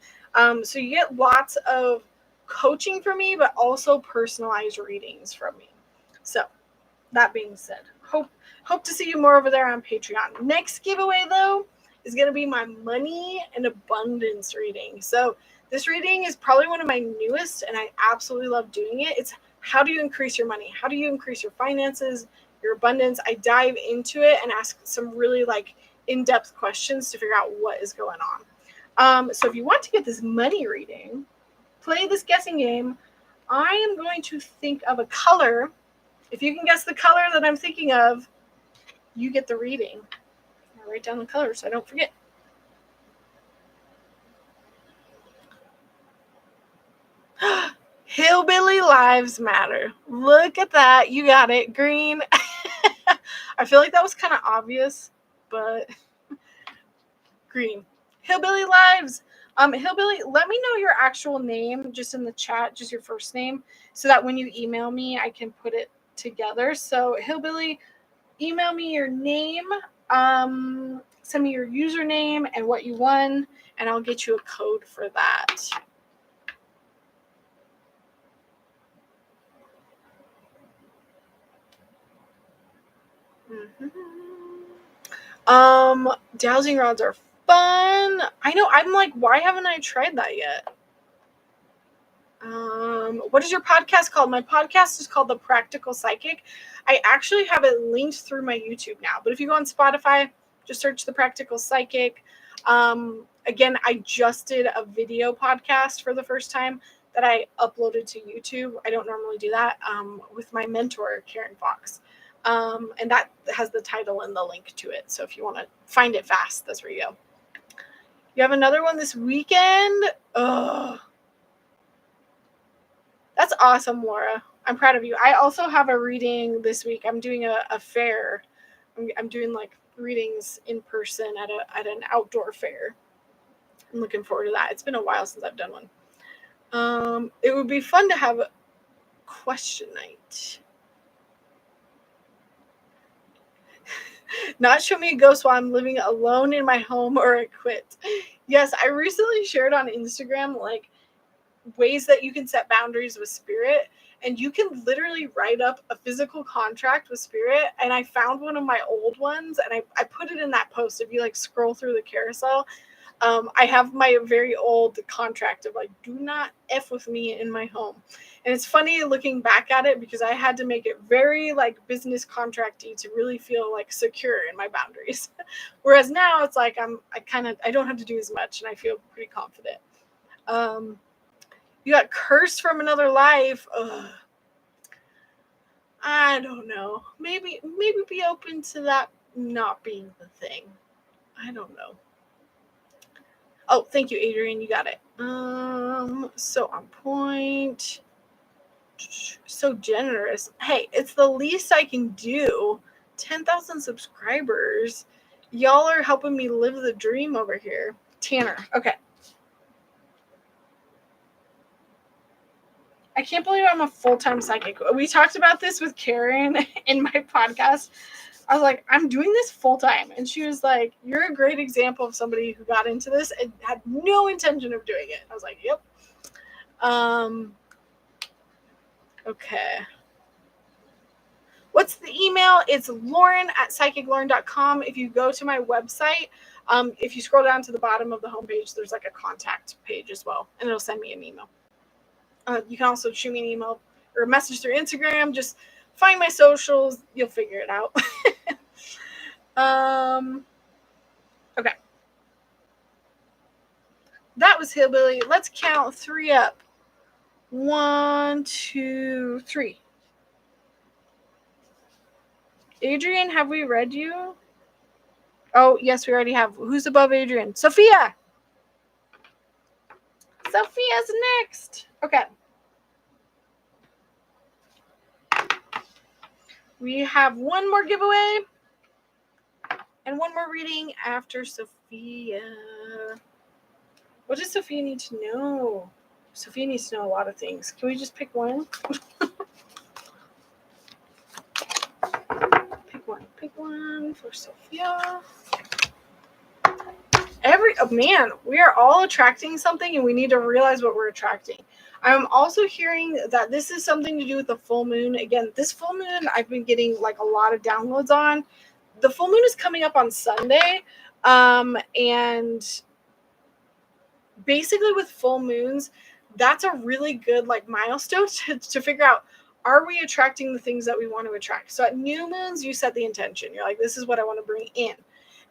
So you get lots of coaching from me, but also personalized readings from me. So that being said, hope to see you more over there on Patreon. Next giveaway, though, is going to be my money and abundance reading. So this reading is probably one of my newest, and I absolutely love doing it. It's how do you increase your money? How do you increase your finances, your abundance? I dive into it and ask some really like in-depth questions to figure out what is going on. So if you want to get this money reading, play this guessing game. I am going to think of a color. If you can guess the color that I'm thinking of, you get the reading. I'll write down the color so I don't forget. Hillbilly Lives Matter. Look at that. You got it. Green. I feel like that was kind of obvious, but green. Hillbilly Lives. Hillbilly, let me know your actual name just in the chat, just your first name, so that when you email me, I can put it together. So Hillbilly, email me your name, send me your username and what you won, and I'll get you a code for that. Dowsing rods are fun. I know. I'm like, why haven't I tried that yet? What is your podcast called? My podcast is called The Practical Psychic. I actually have it linked through my YouTube now. But if you go on Spotify, just search The Practical Psychic. Again, I just did a video podcast for the first time that I uploaded to YouTube. I don't normally do that, with my mentor, Karen Fox. And that has the title and the link to it. So if you want to find it fast, that's where you go. You have another one this weekend? Ugh. That's awesome, Laura. I'm proud of you. I also have a reading this week. I'm doing a fair. I'm doing like readings in person at an outdoor fair. I'm looking forward to that. It's been a while since I've done one. It would be fun to have a question night. Not show me a ghost while I'm living alone in my home or I quit. Yes, I recently shared on Instagram like ways that you can set boundaries with spirit, and you can literally write up a physical contract with spirit. And I found one of my old ones and I put it in that post. If you like scroll through the carousel, I have my very old contract of like, do not F with me in my home. And it's funny looking back at it because I had to make it very like business contracty to really feel like secure in my boundaries. Whereas now it's like I don't have to do as much and I feel pretty confident. You got cursed from another life. Ugh. I don't know. Maybe be open to that not being the thing. I don't know. Oh, thank you, Adrian. You got it. So on point. So generous. Hey, it's the least I can do. 10,000 subscribers. Y'all are helping me live the dream over here. Tanner. Okay. I can't believe I'm a full-time psychic. We talked about this with Karen in my podcast. I was like, I'm doing this full-time. And she was like, you're a great example of somebody who got into this and had no intention of doing it. I was like, yep. Okay. What's the email? It's lauren@psychiclauren.com. If you go to my website, if you scroll down to the bottom of the homepage, there's like a contact page as well. And it'll send me an email. You can also shoot me an email or a message through Instagram. Just find my socials. You'll figure it out. Okay. That was Hillbilly. Let's count 3 up. 1, 2, 3. Adrian, have we read you? Oh, yes, we already have. Who's above Adrian? Sophia. Sophia's next. Okay. We have one more giveaway and one more reading after Sophia. What does Sophia need to know? Sophia needs to know a lot of things. Can we just pick one? Pick one for Sophia. We are all attracting something and we need to realize what we're attracting. I'm also hearing that this is something to do with the full moon. Again, this full moon I've been getting like a lot of downloads on. The full moon is coming up on Sunday. And basically with full moons, that's a really good like milestone to figure out, are we attracting the things that we want to attract? So at new moons, you set the intention. You're like, this is what I want to bring in.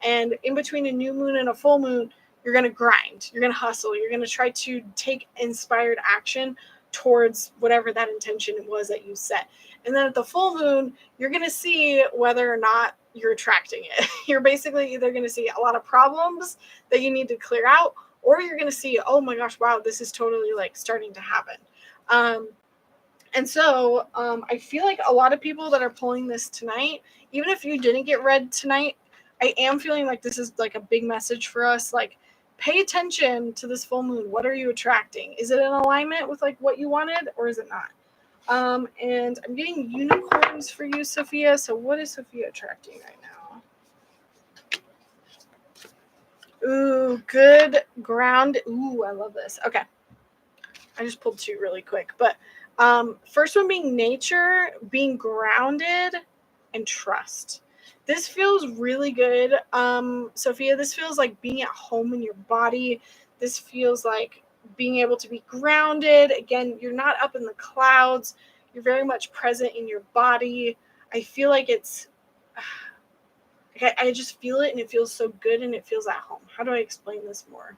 And in between a new moon and a full moon, you're going to grind. You're going to hustle. You're going to try to take inspired action towards whatever that intention was that you set. And then at the full moon, you're going to see whether or not you're attracting it. You're basically either going to see a lot of problems that you need to clear out, or you're going to see, oh my gosh, wow, this is totally like starting to happen. And so I feel like a lot of people that are pulling this tonight, even if you didn't get read tonight, I am feeling like this is like a big message for us. Like, pay attention to this full moon. What are you attracting? Is it in alignment with like what you wanted, or is it not? And I'm getting unicorns for you, Sophia. So what is Sophia attracting right now? Ooh, good ground. Ooh, I love this. Okay. I just pulled 2 really quick. But first one being nature, being grounded, and trust. This feels really good. Sophia, this feels like being at home in your body. This feels like being able to be grounded. Again, you're not up in the clouds. You're very much present in your body. I feel like it's, I just feel it and it feels so good and it feels at home. How do I explain this more?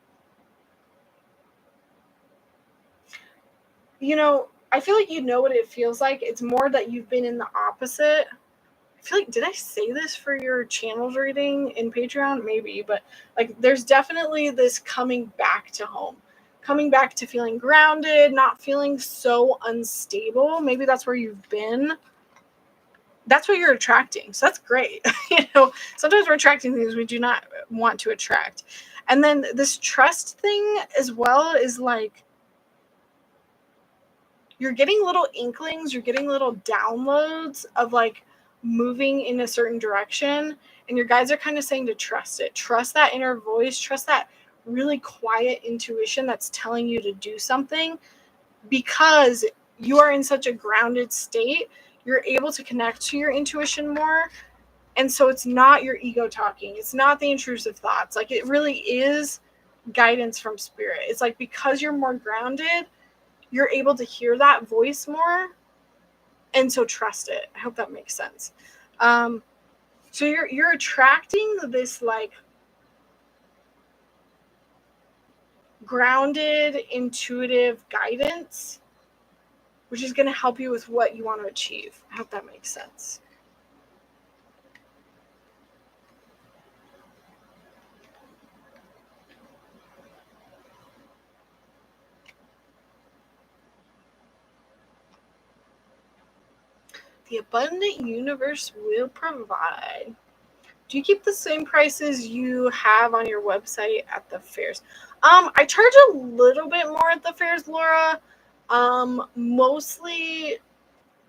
You know, I feel like you know what it feels like. It's more that you've been in the opposite. I feel like, did I say this for your channels reading in Patreon? Maybe, but like there's definitely this coming back to home, coming back to feeling grounded, not feeling so unstable. Maybe that's where you've been. That's what you're attracting. So that's great. Sometimes we're attracting things we do not want to attract. And then this trust thing as well is like, you're getting little inklings, you're getting little downloads of like moving in a certain direction. And your guides are kind of saying to trust it. Trust that inner voice, trust that really quiet intuition that's telling you to do something, because you are in such a grounded state. You're able to connect to your intuition more. And so it's not your ego talking. It's not the intrusive thoughts. Like, it really is guidance from spirit. It's like, because you're more grounded, you're able to hear that voice more, and so trust it. I hope that makes sense. So you're attracting this like grounded, intuitive guidance, which is going to help you with what you want to achieve. I hope that makes sense. The abundant universe will provide. Do you keep the same prices you have on your website at the fairs? I charge a little bit more at the fairs, Laura. Mostly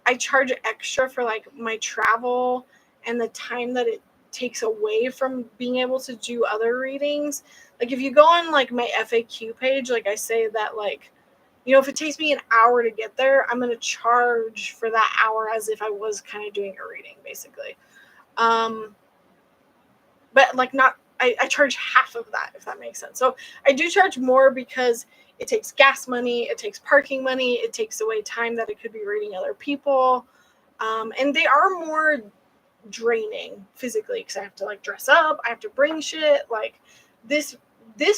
I charge extra for like my travel and the time that it takes away from being able to do other readings. Like, if you go on like my FAQ page, like I say that, like, if it takes me an hour to get there, I'm going to charge for that hour as if I was kind of doing a reading, basically. But like, not, I charge half of that, if that makes sense. So I do charge more because it takes gas money, it takes parking money, it takes away time that it could be reading other people. And they are more draining physically because I have to like dress up, I have to bring shit. Like, this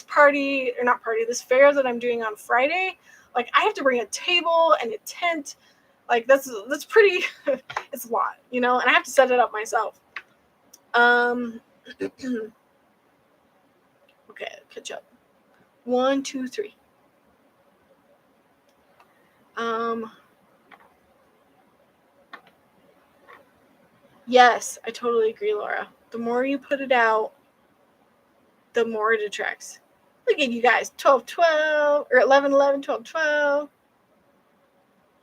party, or not party, this fair that I'm doing on Friday, like, I have to bring a table and a tent. Like, that's pretty it's a lot, and I have to set it up myself. Okay, catch up. 1, 2, 3. Yes, I totally agree, Laura. The more you put it out, the more it attracts. Look at you guys. 12, 12, or 11, 11, 12, 12.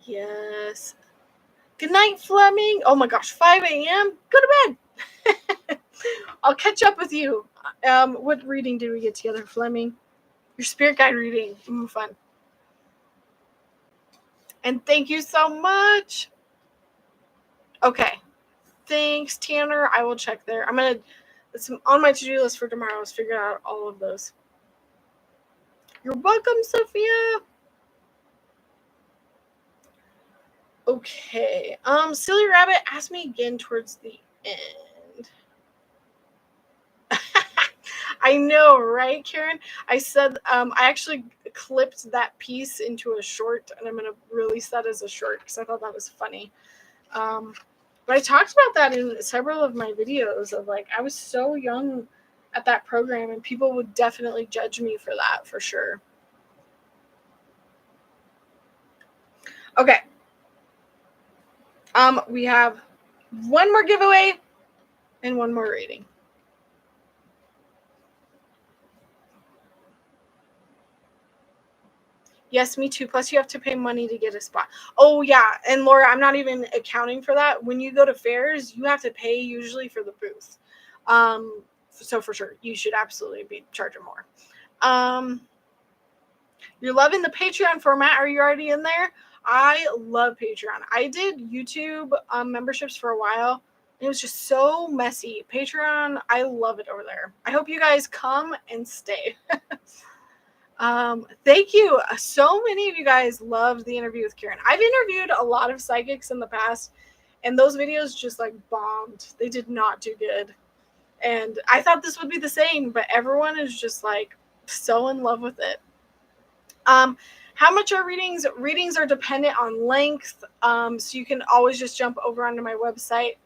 Yes. Good night, Fleming. Oh my gosh, 5 a.m. Go to bed. I'll catch up with you. What reading did we get together, Fleming? Your spirit guide reading. Ooh, fun. And thank you so much. Okay. Thanks, Tanner. I will check there. It's on my to-do list for tomorrow is figure out all of those. You're welcome, Sophia. Okay. Silly Rabbit asked me again towards the end. I know, right, Karen? I said I actually clipped that piece into a short, and I'm going to release that as a short because I thought that was funny. But I talked about that in several of my videos of like, I was so young at that program, and people would definitely judge me for that, for sure. Okay. We have one more giveaway and one more reading. Yes, me too. Plus, you have to pay money to get a spot. Oh, yeah. And Laura, I'm not even accounting for that. When you go to fairs, you have to pay usually for the booth. So for sure, you should absolutely be charging more. You're loving the Patreon format. Are you already in there? I love Patreon. I did YouTube memberships for a while. It was just so messy. Patreon, I love it over there. I hope you guys come and stay. Thank you. So many of you guys loved the interview with Karen. I've interviewed a lot of psychics in the past, and those videos just like bombed. They did not do good. And I thought this would be the same, but everyone is just like so in love with it. How much are readings? Readings are dependent on length. So you can always just jump over onto my website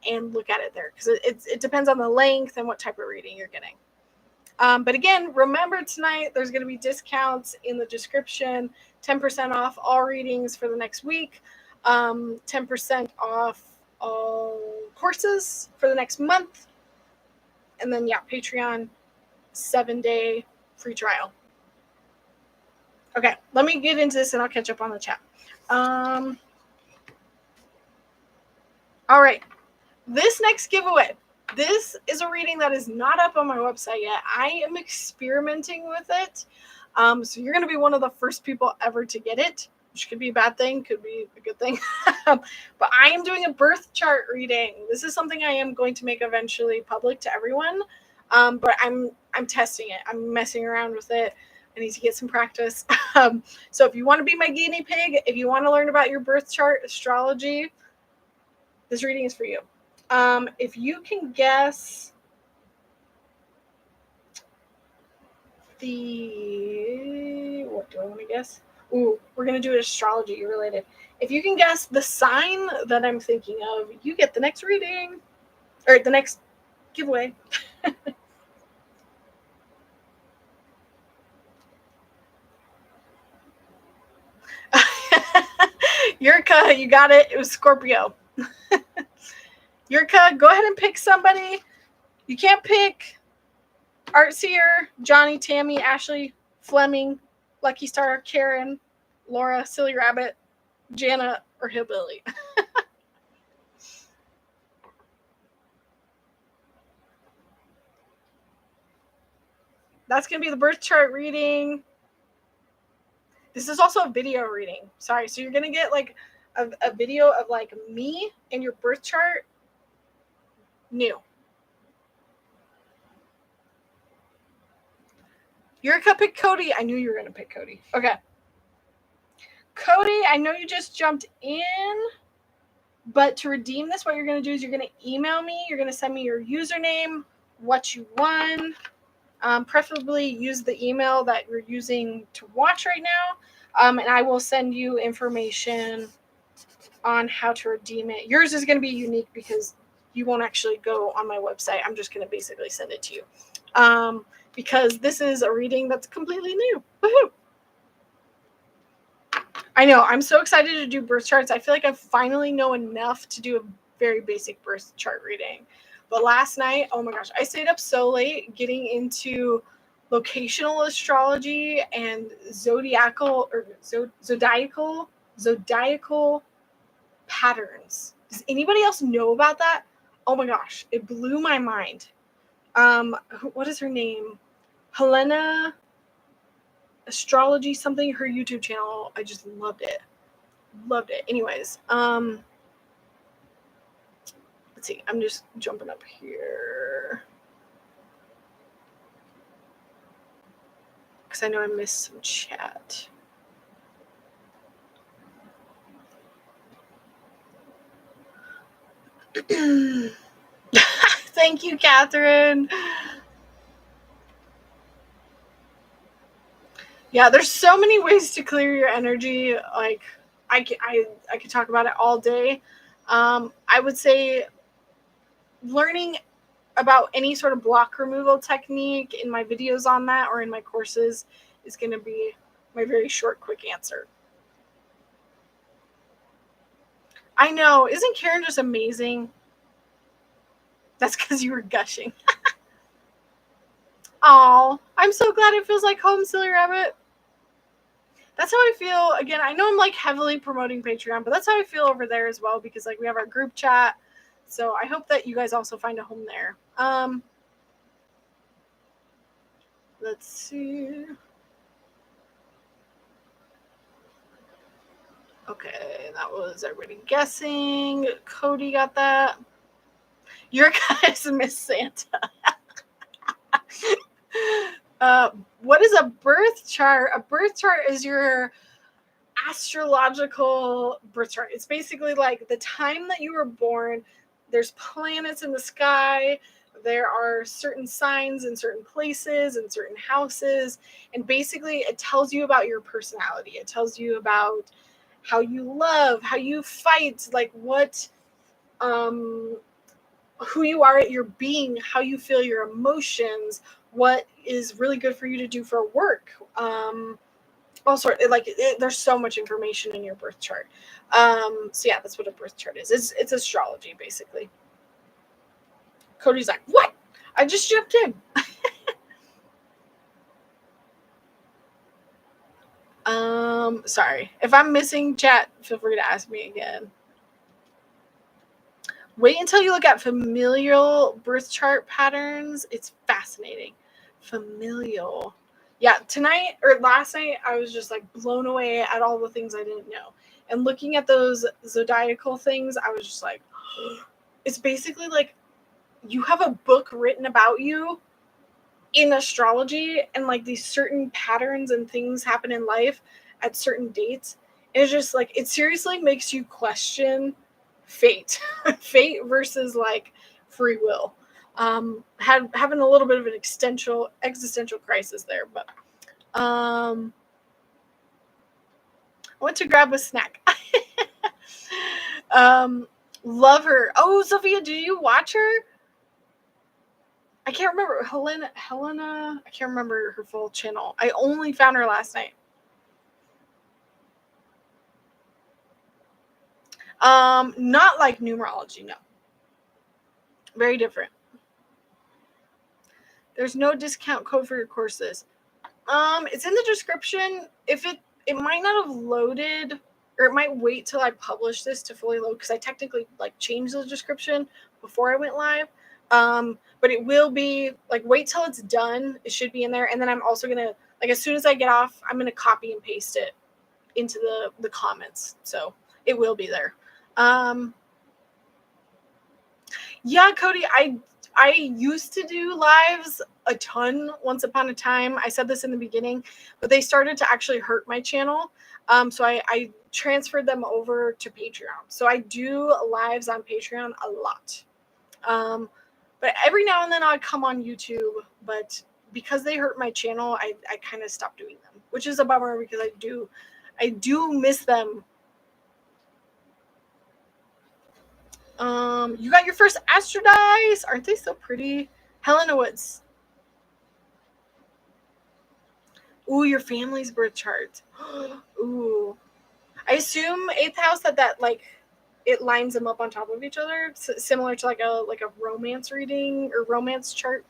and look at it there, because it depends on the length and what type of reading you're getting. But again, remember tonight, there's going to be discounts in the description, 10% off all readings for the next week, 10% off all courses for the next month. And then, yeah, Patreon, 7-day free trial. Okay, let me get into this and I'll catch up on the chat. All right, this next giveaway. This is a reading that is not up on my website yet. I am experimenting with it. So you're going to be one of the first people ever to get it, which could be a bad thing, could be a good thing. But I am doing a birth chart reading. This is something I am going to make eventually public to everyone. But I'm testing it. I'm messing around with it. I need to get some practice. So if you want to be my guinea pig, if you want to learn about your birth chart astrology, this reading is for you. If you can guess what do I want to guess? Ooh, we're going to do it astrology related. If you can guess the sign that I'm thinking of, you get the next reading, or the next giveaway. Yurka, you got it. It was Scorpio. Yurka, go ahead and pick somebody. You can't pick Artseer, Johnny, Tammy, Ashley, Fleming, Lucky Star, Karen, Laura, Silly Rabbit, Jana, or Hillbilly. That's going to be the birth chart reading. This is also a video reading. Sorry. So you're going to get like a video of like me and your birth chart new. Yurika picked Cody. I knew you were going to pick Cody. Okay. Cody, I know you just jumped in, but to redeem this, what you're going to do is you're going to email me. You're going to send me your username, what you won. Preferably use the email that you're using to watch right now. And I will send you information on how to redeem it. Yours is going to be unique because you won't actually go on my website. I'm just going to basically send it to you. Because this is a reading that's completely new. Woohoo! I know. I'm so excited to do birth charts. I feel like I finally know enough to do a very basic birth chart reading. But last night, oh my gosh, I stayed up so late getting into locational astrology and zodiacal patterns. Does anybody else know about that? Oh my gosh, it blew my mind. What is her name? Helena Astrology something, her YouTube channel. I just loved it. Anyways, let's see. I'm just jumping up here because I know I missed some chat. Thank you, Catherine. Yeah, there's so many ways to clear your energy. Like I could talk about it all day. I would say learning about any sort of block removal technique in my videos on that or in my courses is going to be my very short, quick answer. I know. Isn't Karen just amazing? That's because you were gushing. Oh, I'm so glad it feels like home, Silly Rabbit. That's how I feel. Again, I know I'm like heavily promoting Patreon, but that's how I feel over there as well because like we have our group chat. So I hope that you guys also find a home there. Let's see. Okay, that was everybody guessing. Cody got that. Your guys Miss Santa. What is a birth chart? A birth chart is your astrological birth chart. It's basically like the time that you were born. There's planets in the sky. There are certain signs in certain places and certain houses. And basically, it tells you about your personality. It tells you about how you love, how you fight, like what, who you are at your being, how you feel your emotions, what is really good for you to do for work. All sort there's so much information in your birth chart. So yeah, that's what a birth chart is. It's astrology basically. Cody's like, what? I just jumped in. Sorry. If I'm missing chat, feel free to ask me again. Wait until you look at familial birth chart patterns. It's fascinating. Familial. Yeah, tonight or last night, I was just like blown away at all the things I didn't know. And looking at those zodiacal things, I was just like, it's basically like you have a book written about you in astrology, and like these certain patterns and things happen in life at certain dates. And it's just like, it seriously makes you question fate, fate versus like free will. Having a little bit of an existential crisis there, but I went to grab a snack. Love her. Oh, Sophia, did you watch her? I can't remember. Helena, I can't remember her full channel. I only found her last night. Not like numerology, no. Very different. There's no discount code for your courses. It's in the description. If it might not have loaded, or it might wait till I publish this to fully load, because I technically like changed the description before I went live. But it will be like, wait till it's done. It should be in there. And then I'm also gonna, like, as soon as I get off, I'm gonna copy and paste it into the comments. So it will be there. Yeah, Cody, I used to do lives a ton once upon a time. I said this in the beginning, but they started to actually hurt my channel. So I transferred them over to Patreon. So I do lives on Patreon a lot. But every now and then I'd come on YouTube, but because they hurt my channel, I kind of stopped doing them, which is a bummer because I do miss them. You got your first Astro Dice. Aren't they so pretty? Helena Woods. Ooh, your family's birth chart. Ooh. I assume 8th house that like it lines them up on top of each other, similar to like a romance reading or romance chart.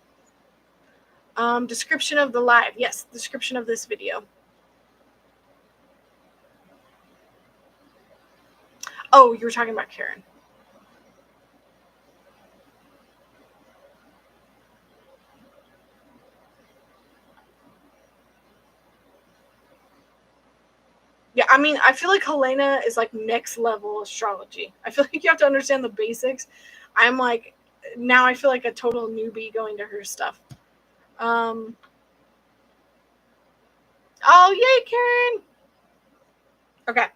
Description of the live. Yes, description of this video. Oh, you were talking about Karen. Yeah, I mean, I feel like Helena is like next level astrology. I feel like you have to understand the basics. I'm like, now I feel like a total newbie going to her stuff. Oh, yay, Karen. Okay.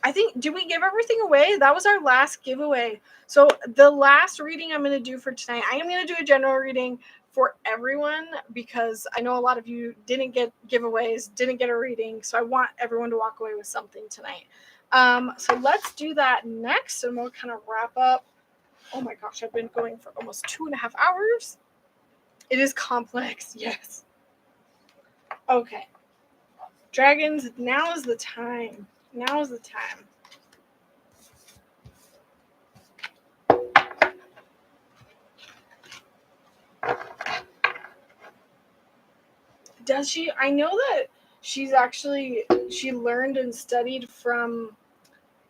I think, did we give everything away? That was our last giveaway. So the last reading I'm going to do for tonight, I am going to do a general reading for everyone because I know a lot of you didn't get giveaways, didn't get a reading. So I want everyone to walk away with something tonight. So let's do that next and we'll kind of wrap up. Oh my gosh, I've been going for almost 2.5 hours. It is complex. Yes. Okay. Dragons, now is the time. Now is the time. Does she? I know that she learned and studied from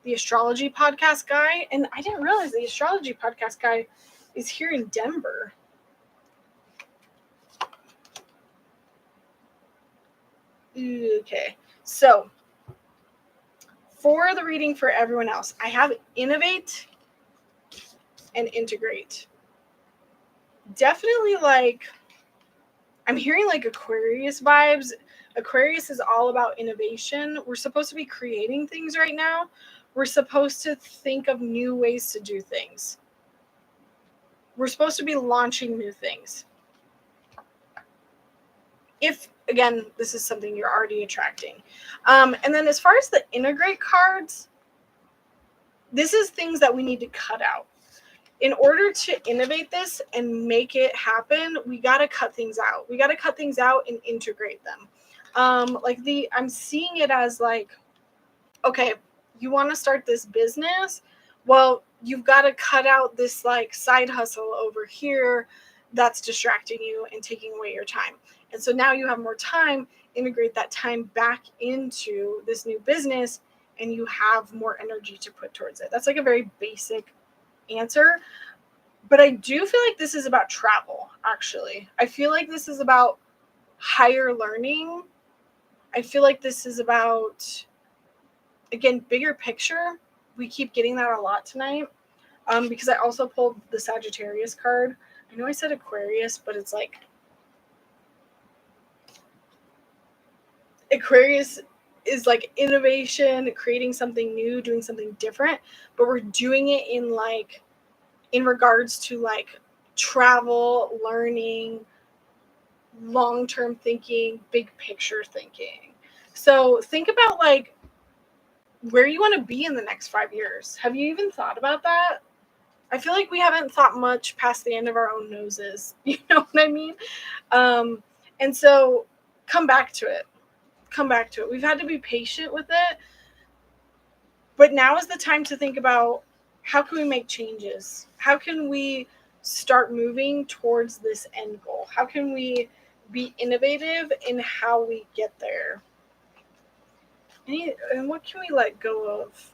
the astrology podcast guy, and I didn't realize the astrology podcast guy is here in Denver. Okay, so for the reading for everyone else, I have innovate and integrate. definitely like, I'm hearing like Aquarius vibes. Aquarius is all about innovation. We're supposed to be creating things right now. We're supposed to think of new ways to do things. We're supposed to be launching new things. If, again, this is something you're already attracting. And then as far as the integrate cards, this is things that we need to cut out. In order to innovate this and make it happen, we got to cut things out. We got to cut things out and integrate them. I'm seeing it as like, okay, you want to start this business? Well, you've got to cut out this like side hustle over here that's distracting you and taking away your time. And so now you have more time, integrate that time back into this new business, and you have more energy to put towards it. That's like a very basic answer. But I do feel like this is about travel, actually. I feel like this is about higher learning. I feel like this is about, again, bigger picture. We keep getting that a lot tonight, because I also pulled the Sagittarius card. I know I said Aquarius, but it's like Aquarius is like innovation, creating something new, doing something different, but we're doing it in regards to like travel, learning, long-term thinking, big picture thinking. So think about like where you want to be in the next 5 years. Have you even thought about that? I feel like we haven't thought much past the end of our own noses. You know what I mean? And so come back to it. Come back to it. We've had to be patient with it. But now is the time to think about, how can we make changes? How can we start moving towards this end goal? How can we be innovative in how we get there? And what can we let go of?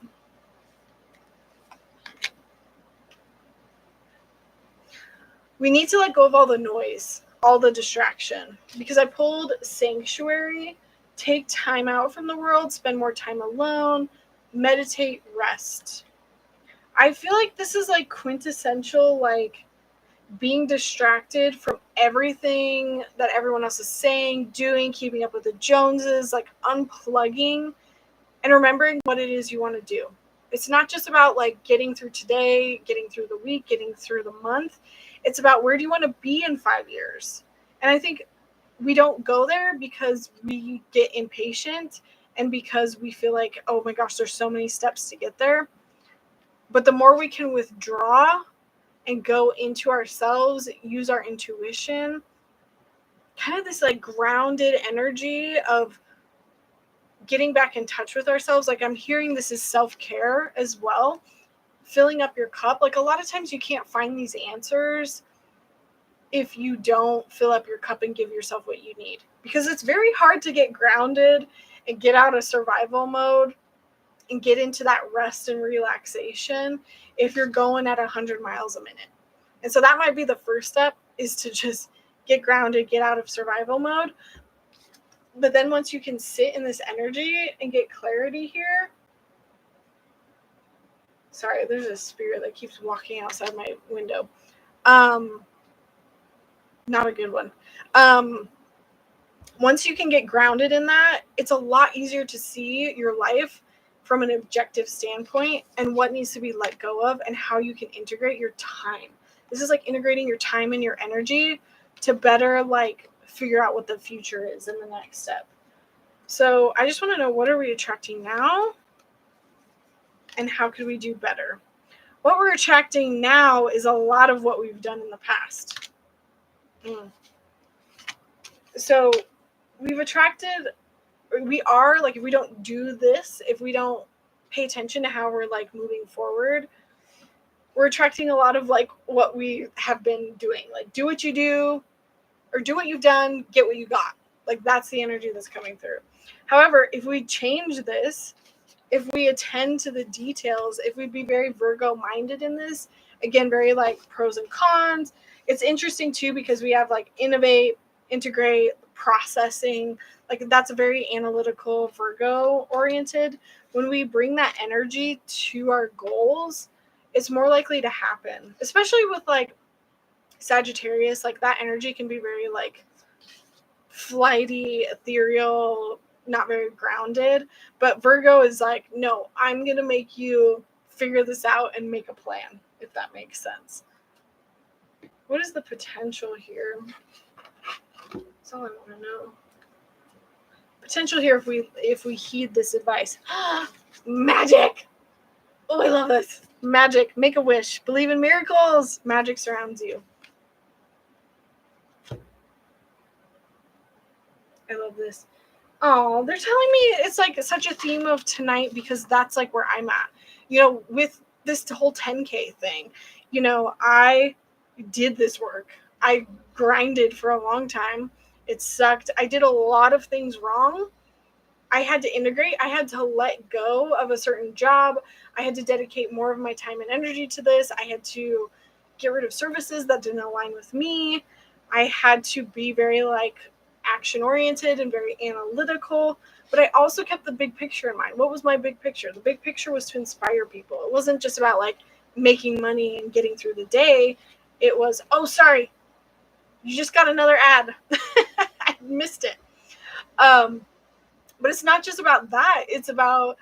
We need to let go of all the noise, all the distraction. Because I pulled sanctuary, take time out from the world, spend more time alone, meditate, rest. I feel like this is like quintessential, like being distracted from everything that everyone else is saying, doing, keeping up with the Joneses, like unplugging and remembering what it is you want to do. It's not just about like getting through today, getting through the week, getting through the month. It's about, where do you want to be in 5 years? And I think we don't go there because we get impatient and because we feel like, oh my gosh, there's so many steps to get there. But the more we can withdraw and go into ourselves, use our intuition, kind of this like grounded energy of getting back in touch with ourselves. Like, I'm hearing this is self-care as well, filling up your cup. Like, a lot of times you can't find these answers if you don't fill up your cup and give yourself what you need, because it's very hard to get grounded and get out of survival mode and get into that rest and relaxation if you're going at 100 miles a minute. And so that might be the first step, is to just get grounded, get out of survival mode. But then once you can sit in this energy and get clarity here. Sorry, there's a spirit that keeps walking outside my window. Not a good one. Once you can get grounded in that, it's a lot easier to see your life from an objective standpoint and what needs to be let go of and how you can integrate your time. This is like integrating your time and your energy to better like figure out what the future is in the next step. So I just want to know, what are we attracting now and how could we do better? What we're attracting now is a lot of what we've done in the past. So we've attracted, we are like, if we don't do this, if we don't pay attention to how we're like moving forward, we're attracting a lot of like what we have been doing. Like, do what you do, or do what you've done, get what you got. Like, that's the energy that's coming through. However, if we change this, if we attend to the details, if we be very Virgo minded in this, again, very like pros and cons. It's interesting too, because we have like innovate, integrate, processing. Like, that's a very analytical Virgo oriented. When we bring that energy to our goals, it's more likely to happen, especially with like Sagittarius, like that energy can be very like flighty, ethereal, not very grounded. But Virgo is like, no, I'm going to make you figure this out and make a plan, if that makes sense. What is the potential here? That's all I want to know. Potential here if we heed this advice. Magic! Oh, I love this. Magic. Make a wish. Believe in miracles. Magic surrounds you. I love this. Oh, they're telling me it's like such a theme of tonight because that's like where I'm at. You know, with this whole 10K thing, you know, I did this work. I grinded for a long time. It sucked. I did a lot of things wrong. I had to integrate. I had to let go of a certain job. I had to dedicate more of my time and energy to this. I had to get rid of services that didn't align with me. I had to be very like action oriented and very analytical, but I also kept the big picture in mind. What was my big picture? The big picture was to inspire people. It wasn't just about like making money and getting through the day. It was, oh, sorry, you just got another ad. I missed it. But it's not just about that. It's about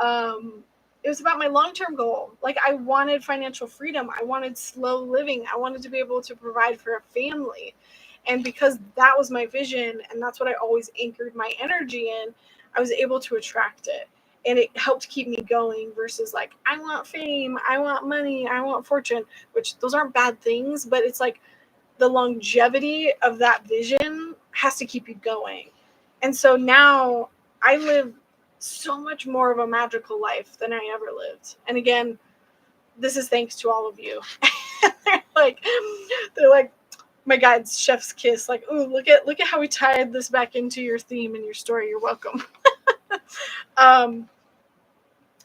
it was about my long-term goal. Like I wanted financial freedom. I wanted slow living. I wanted to be able to provide for a family. And because that was my vision and that's what I always anchored my energy in, I was able to attract it. And it helped keep me going versus like, I want fame, I want money, I want fortune, which those aren't bad things, but it's like the longevity of that vision has to keep you going. And so now I live so much more of a magical life than I ever lived. And again, this is thanks to all of you. they're like my guide's chef's kiss. Like, ooh, look at how we tied this back into your theme and your story. You're welcome.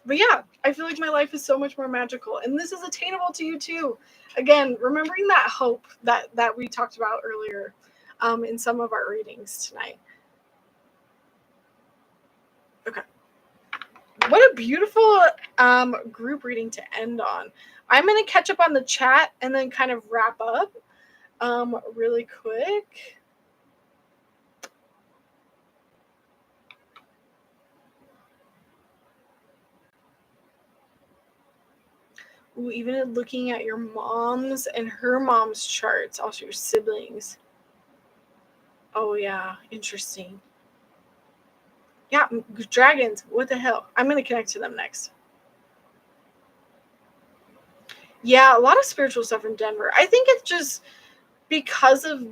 But yeah, I feel like my life is so much more magical, and this is attainable to you too. Again, remembering that hope that we talked about earlier in some of our readings tonight. Okay. What a beautiful group reading to end on. I'm going to catch up on the chat and then kind of wrap up really quick. Ooh, even looking at your mom's and her mom's charts, also your siblings. Oh, yeah. Interesting. Yeah, dragons. What the hell? I'm going to connect to them next. Yeah, a lot of spiritual stuff in Denver. I think it's just because of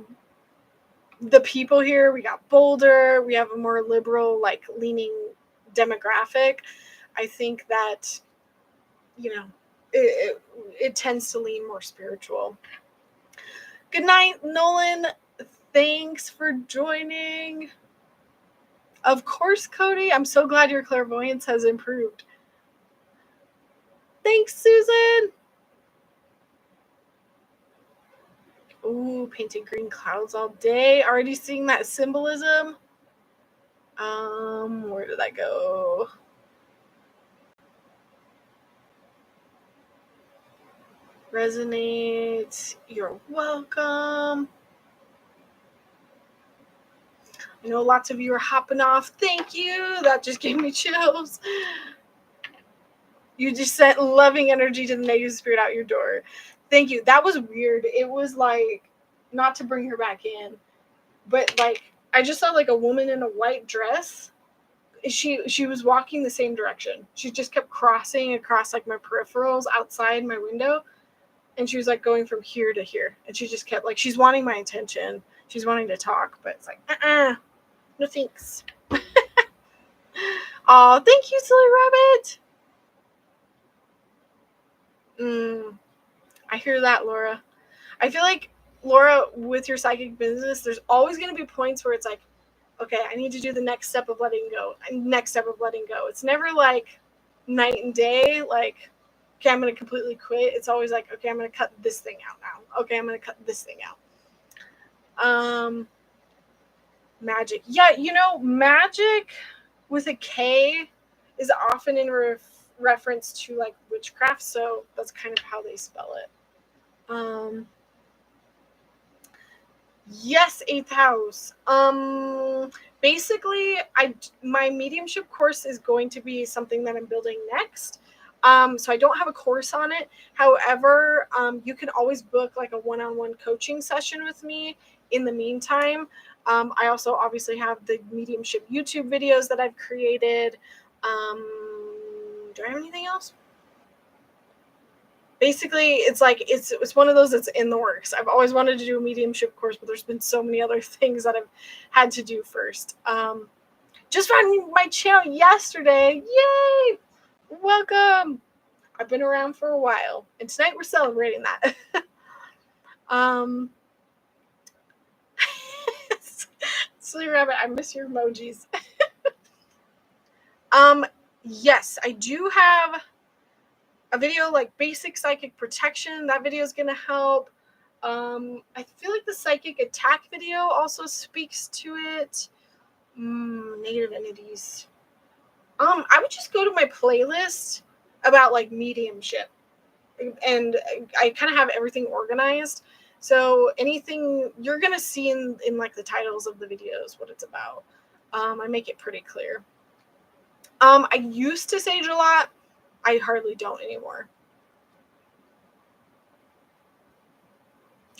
the people here. We got Boulder. We have a more liberal, like, leaning demographic. I think that, you know, it tends to lean more spiritual. Good night, Nolan. Thanks for joining. Of course, Cody. I'm so glad your clairvoyance has improved. Thanks, Susan. Ooh, painted green clouds all day. Already seeing that symbolism. Where did I go? Resonate. You're welcome. I know lots of you are hopping off. Thank you. That just gave me chills. You just sent loving energy to the negative spirit out your door. Thank you. That was weird. It was like, not to bring her back in, but like, I just saw like a woman in a white dress. She was walking the same direction. She just kept crossing across like my peripherals outside my window. And she was like going from here to here. And she just kept like, she's wanting my attention. She's wanting to talk, but it's like, no thanks. Oh, thank you, silly rabbit. I hear that, Laura. I feel like, Laura, with your psychic business, there's always going to be points where it's like, okay, I need to do the next step of letting go. It's never like night and day, like, okay, I'm going to completely quit. It's always like, okay, I'm going to cut this thing out now. Okay, I'm going to cut this thing out. Magic. Yeah, magic with a K is often in reference to like witchcraft, so that's kind of how they spell it. Yes, eighth house. Basically, my mediumship course is going to be something that I'm building next. So I don't have a course on it. However, you can always book like a one-on-one coaching session with me in the meantime. I also obviously have the mediumship YouTube videos that I've created. Do I have anything else? Basically, it's like it's one of those that's in the works. I've always wanted to do a mediumship course, but there's been so many other things that I've had to do first. Just found my channel yesterday. Yay! Welcome. I've been around for a while, and tonight we're celebrating that. um, Silly Rabbit, I miss your emojis. Yes, I do have a video like basic psychic protection. That video is going to help. I feel like the psychic attack video also speaks to it. Negative entities. I would just go to my playlist about like mediumship, and I kind of have everything organized. So anything you're gonna see in like the titles of the videos, what it's about. I make it pretty clear. I used to sage a lot. I hardly don't anymore.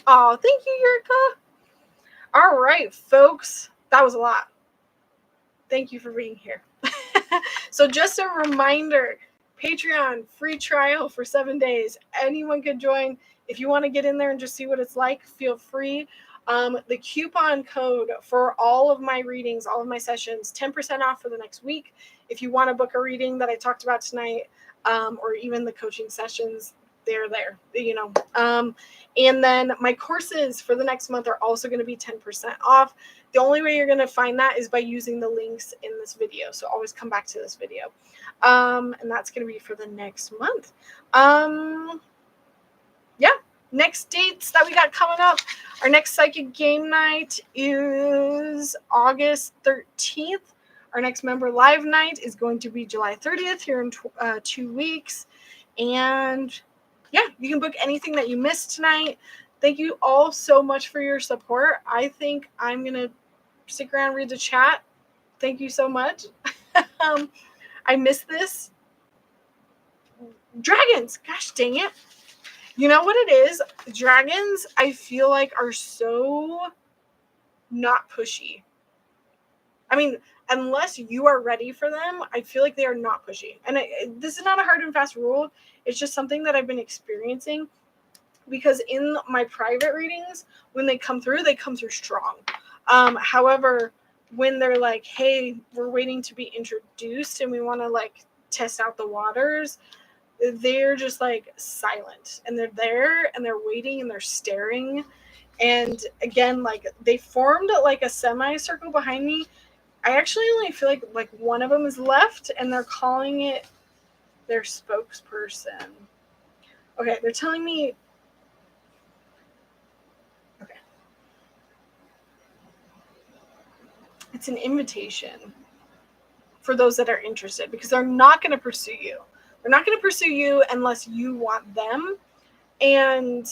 Oh, thank you, Yurika. All right, folks. That was a lot. Thank you for being here. So just a reminder, Patreon free trial for 7 days. Anyone could join. If you want to get in there and just see what it's like, feel free. The coupon code for all of my readings, all of my sessions, 10% off for the next week. If you want to book a reading that I talked about tonight, or even the coaching sessions, they're there, and then my courses for the next month are also going to be 10% off. The only way you're going to find that is by using the links in this video. So always come back to this video. And that's going to be for the next month. Yeah. Next dates that we got coming up. Our next psychic game night is August 13th. Our next member live night is going to be July 30th here in 2 weeks. And yeah, you can book anything that you missed tonight. Thank you all so much for your support. I think I'm going to stick around and read the chat. Thank you so much. I missed this. Dragons. Gosh dang it. You know what it is? Dragons, I feel like, are so not pushy. I mean, unless you are ready for them, I feel like they are not pushy. And this is not a hard and fast rule. It's just something that I've been experiencing. Because in my private readings, when they come through strong. However, when they're like, hey, we're waiting to be introduced and we want to like test out the waters, they're just like silent, and they're there and they're waiting and they're staring. And again, like they formed like a semicircle behind me. I actually only feel like one of them is left, and they're calling it their spokesperson. Okay, they're telling me. Okay. It's an invitation for those that are interested, because they're not going to pursue you. They're not going to pursue you unless you want them. And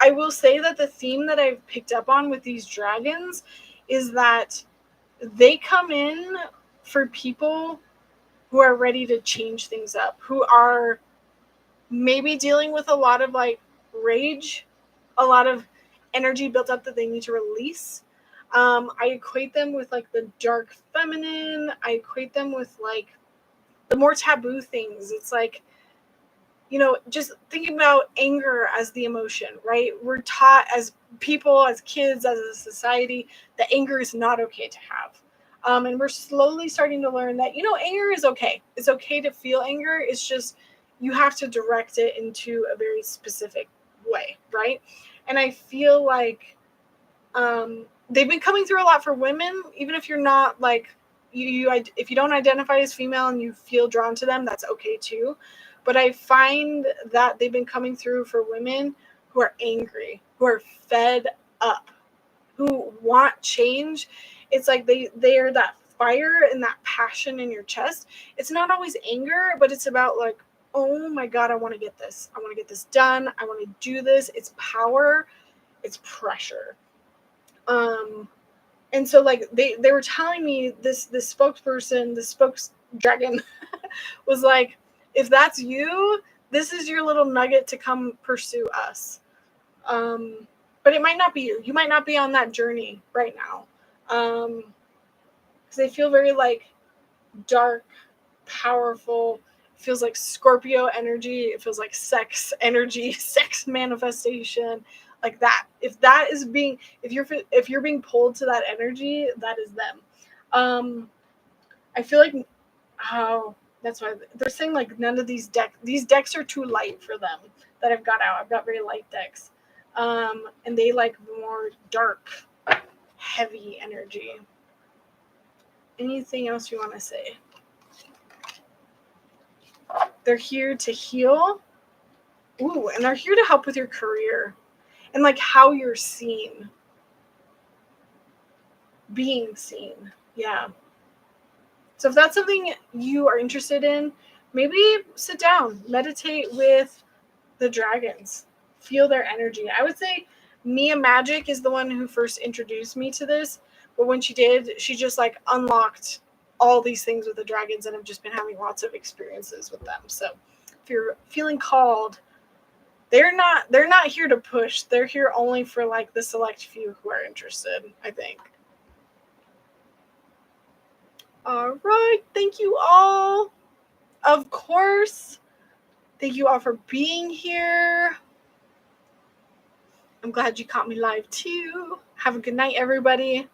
I will say that the theme that I've picked up on with these dragons is that they come in for people who are ready to change things up, who are maybe dealing with a lot of like rage, a lot of energy built up that they need to release. I equate them with like the dark feminine. I equate them with like the more taboo things. It's like, just thinking about anger as the emotion, right? We're taught as people, as kids, as a society, that anger is not okay to have. And we're slowly starting to learn that, anger is okay. It's okay to feel anger. It's just you have to direct it into a very specific way, right? And I feel like they've been coming through a lot for women, even if you're not like, if you don't identify as female and you feel drawn to them, that's okay too. But I find that they've been coming through for women who are angry, who are fed up, who want change. It's like they are that fire and that passion in your chest. It's not always anger, but it's about like, oh my God, I want to get this. I want to get this done. I want to do this. It's power. It's pressure. And so like they were telling me this spokesperson, the spokes dragon was like, if that's you, this is your little nugget to come pursue us. But it might not be you. You might not be on that journey right now. Because they feel very like dark, powerful. It feels like Scorpio energy. It feels like sex energy, sex manifestation, like that. If that is being, if you're being pulled to that energy, that is them. I feel like, oh, that's why they're saying like none of these decks are too light for them that I've got out. I've got very light decks, and they like more dark, heavy energy. Anything else you want to say? They're here to heal. Ooh, and they're here to help with your career and like how you're seen. Being seen. Yeah. So if that's something you are interested in, maybe sit down, meditate with the dragons, feel their energy. I would say Mia Magic is the one who first introduced me to this, but when she did, she just like unlocked all these things with the dragons, and I've just been having lots of experiences with them. So if you're feeling called, they're not here to push. They're here only for like the select few who are interested, I think. All right, thank you all. Of course. Thank you all for being here. I'm glad you caught me live too. Have a good night, everybody.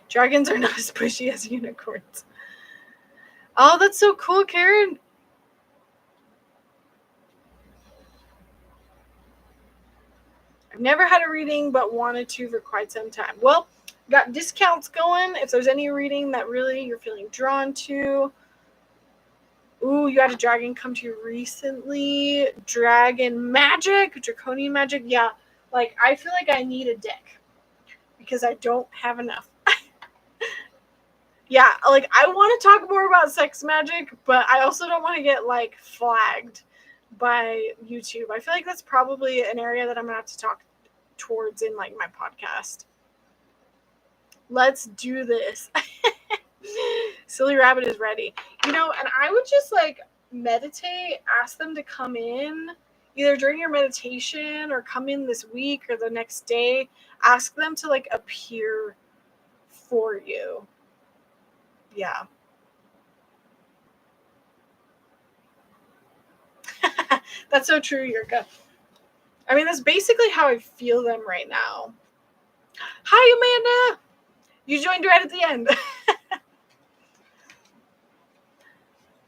Dragons are not as pushy as unicorns. Oh, that's so cool, Karen. I've never had a reading, but wanted to for quite some time. Well, got discounts going. If there's any reading that really you're feeling drawn to. Ooh, you had a dragon come to you recently. Dragon magic, draconian magic. Yeah, like I feel like I need a deck because I don't have enough. Yeah, like I want to talk more about sex magic, but I also don't want to get like flagged by YouTube. I feel like that's probably an area that I'm gonna have to talk towards in like my podcast. Let's do this. Silly Rabbit is ready. And I would just like meditate, ask them to come in either during your meditation or come in this week or the next day. Ask them to like appear for you. Yeah. That's so true, Yurka. I mean, that's basically how I feel them right now. Hi, Amanda. You joined right at the end.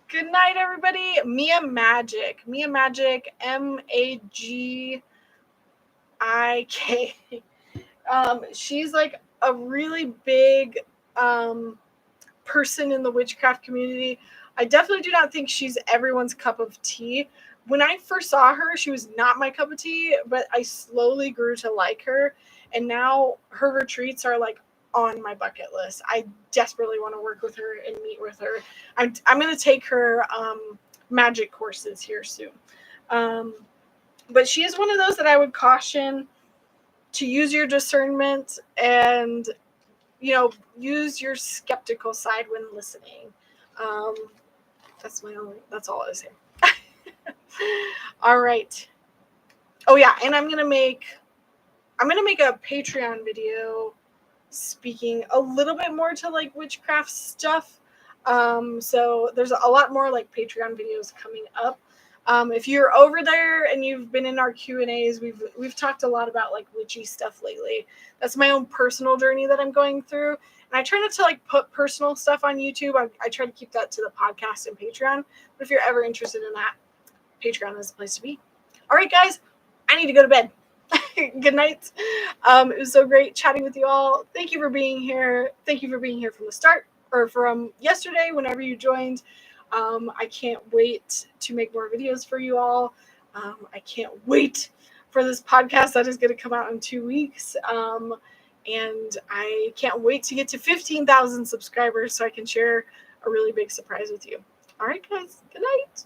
Good night, everybody. Mia Magic. Mia Magic, Magik. She's like a really big person in the witchcraft community. I definitely do not think she's everyone's cup of tea. When I first saw her, she was not my cup of tea, but I slowly grew to like her. And now her retreats are like on my bucket list. I desperately want to work with her and meet with her. I'm going to take her magic courses here soon. But she is one of those that I would caution to use your discernment and, use your skeptical side when listening. That's all I say. All right. Oh yeah, and I'm gonna make a Patreon video speaking a little bit more to like witchcraft stuff. So there's a lot more like Patreon videos coming up. If you're over there and you've been in our Q&As, we've talked a lot about like witchy stuff lately. That's my own personal journey that I'm going through. And I try not to like put personal stuff on YouTube. I try to keep that to the podcast and Patreon. But if you're ever interested in that, Patreon is the place to be. All right, guys, I need to go to bed. Good night. It was so great chatting with you all. Thank you for being here. Thank you for being here from the start or from yesterday, whenever you joined. I can't wait to make more videos for you all. I can't wait for this podcast that is going to come out in 2 weeks. And I can't wait to get to 15,000 subscribers so I can share a really big surprise with you. All right, guys. Good night.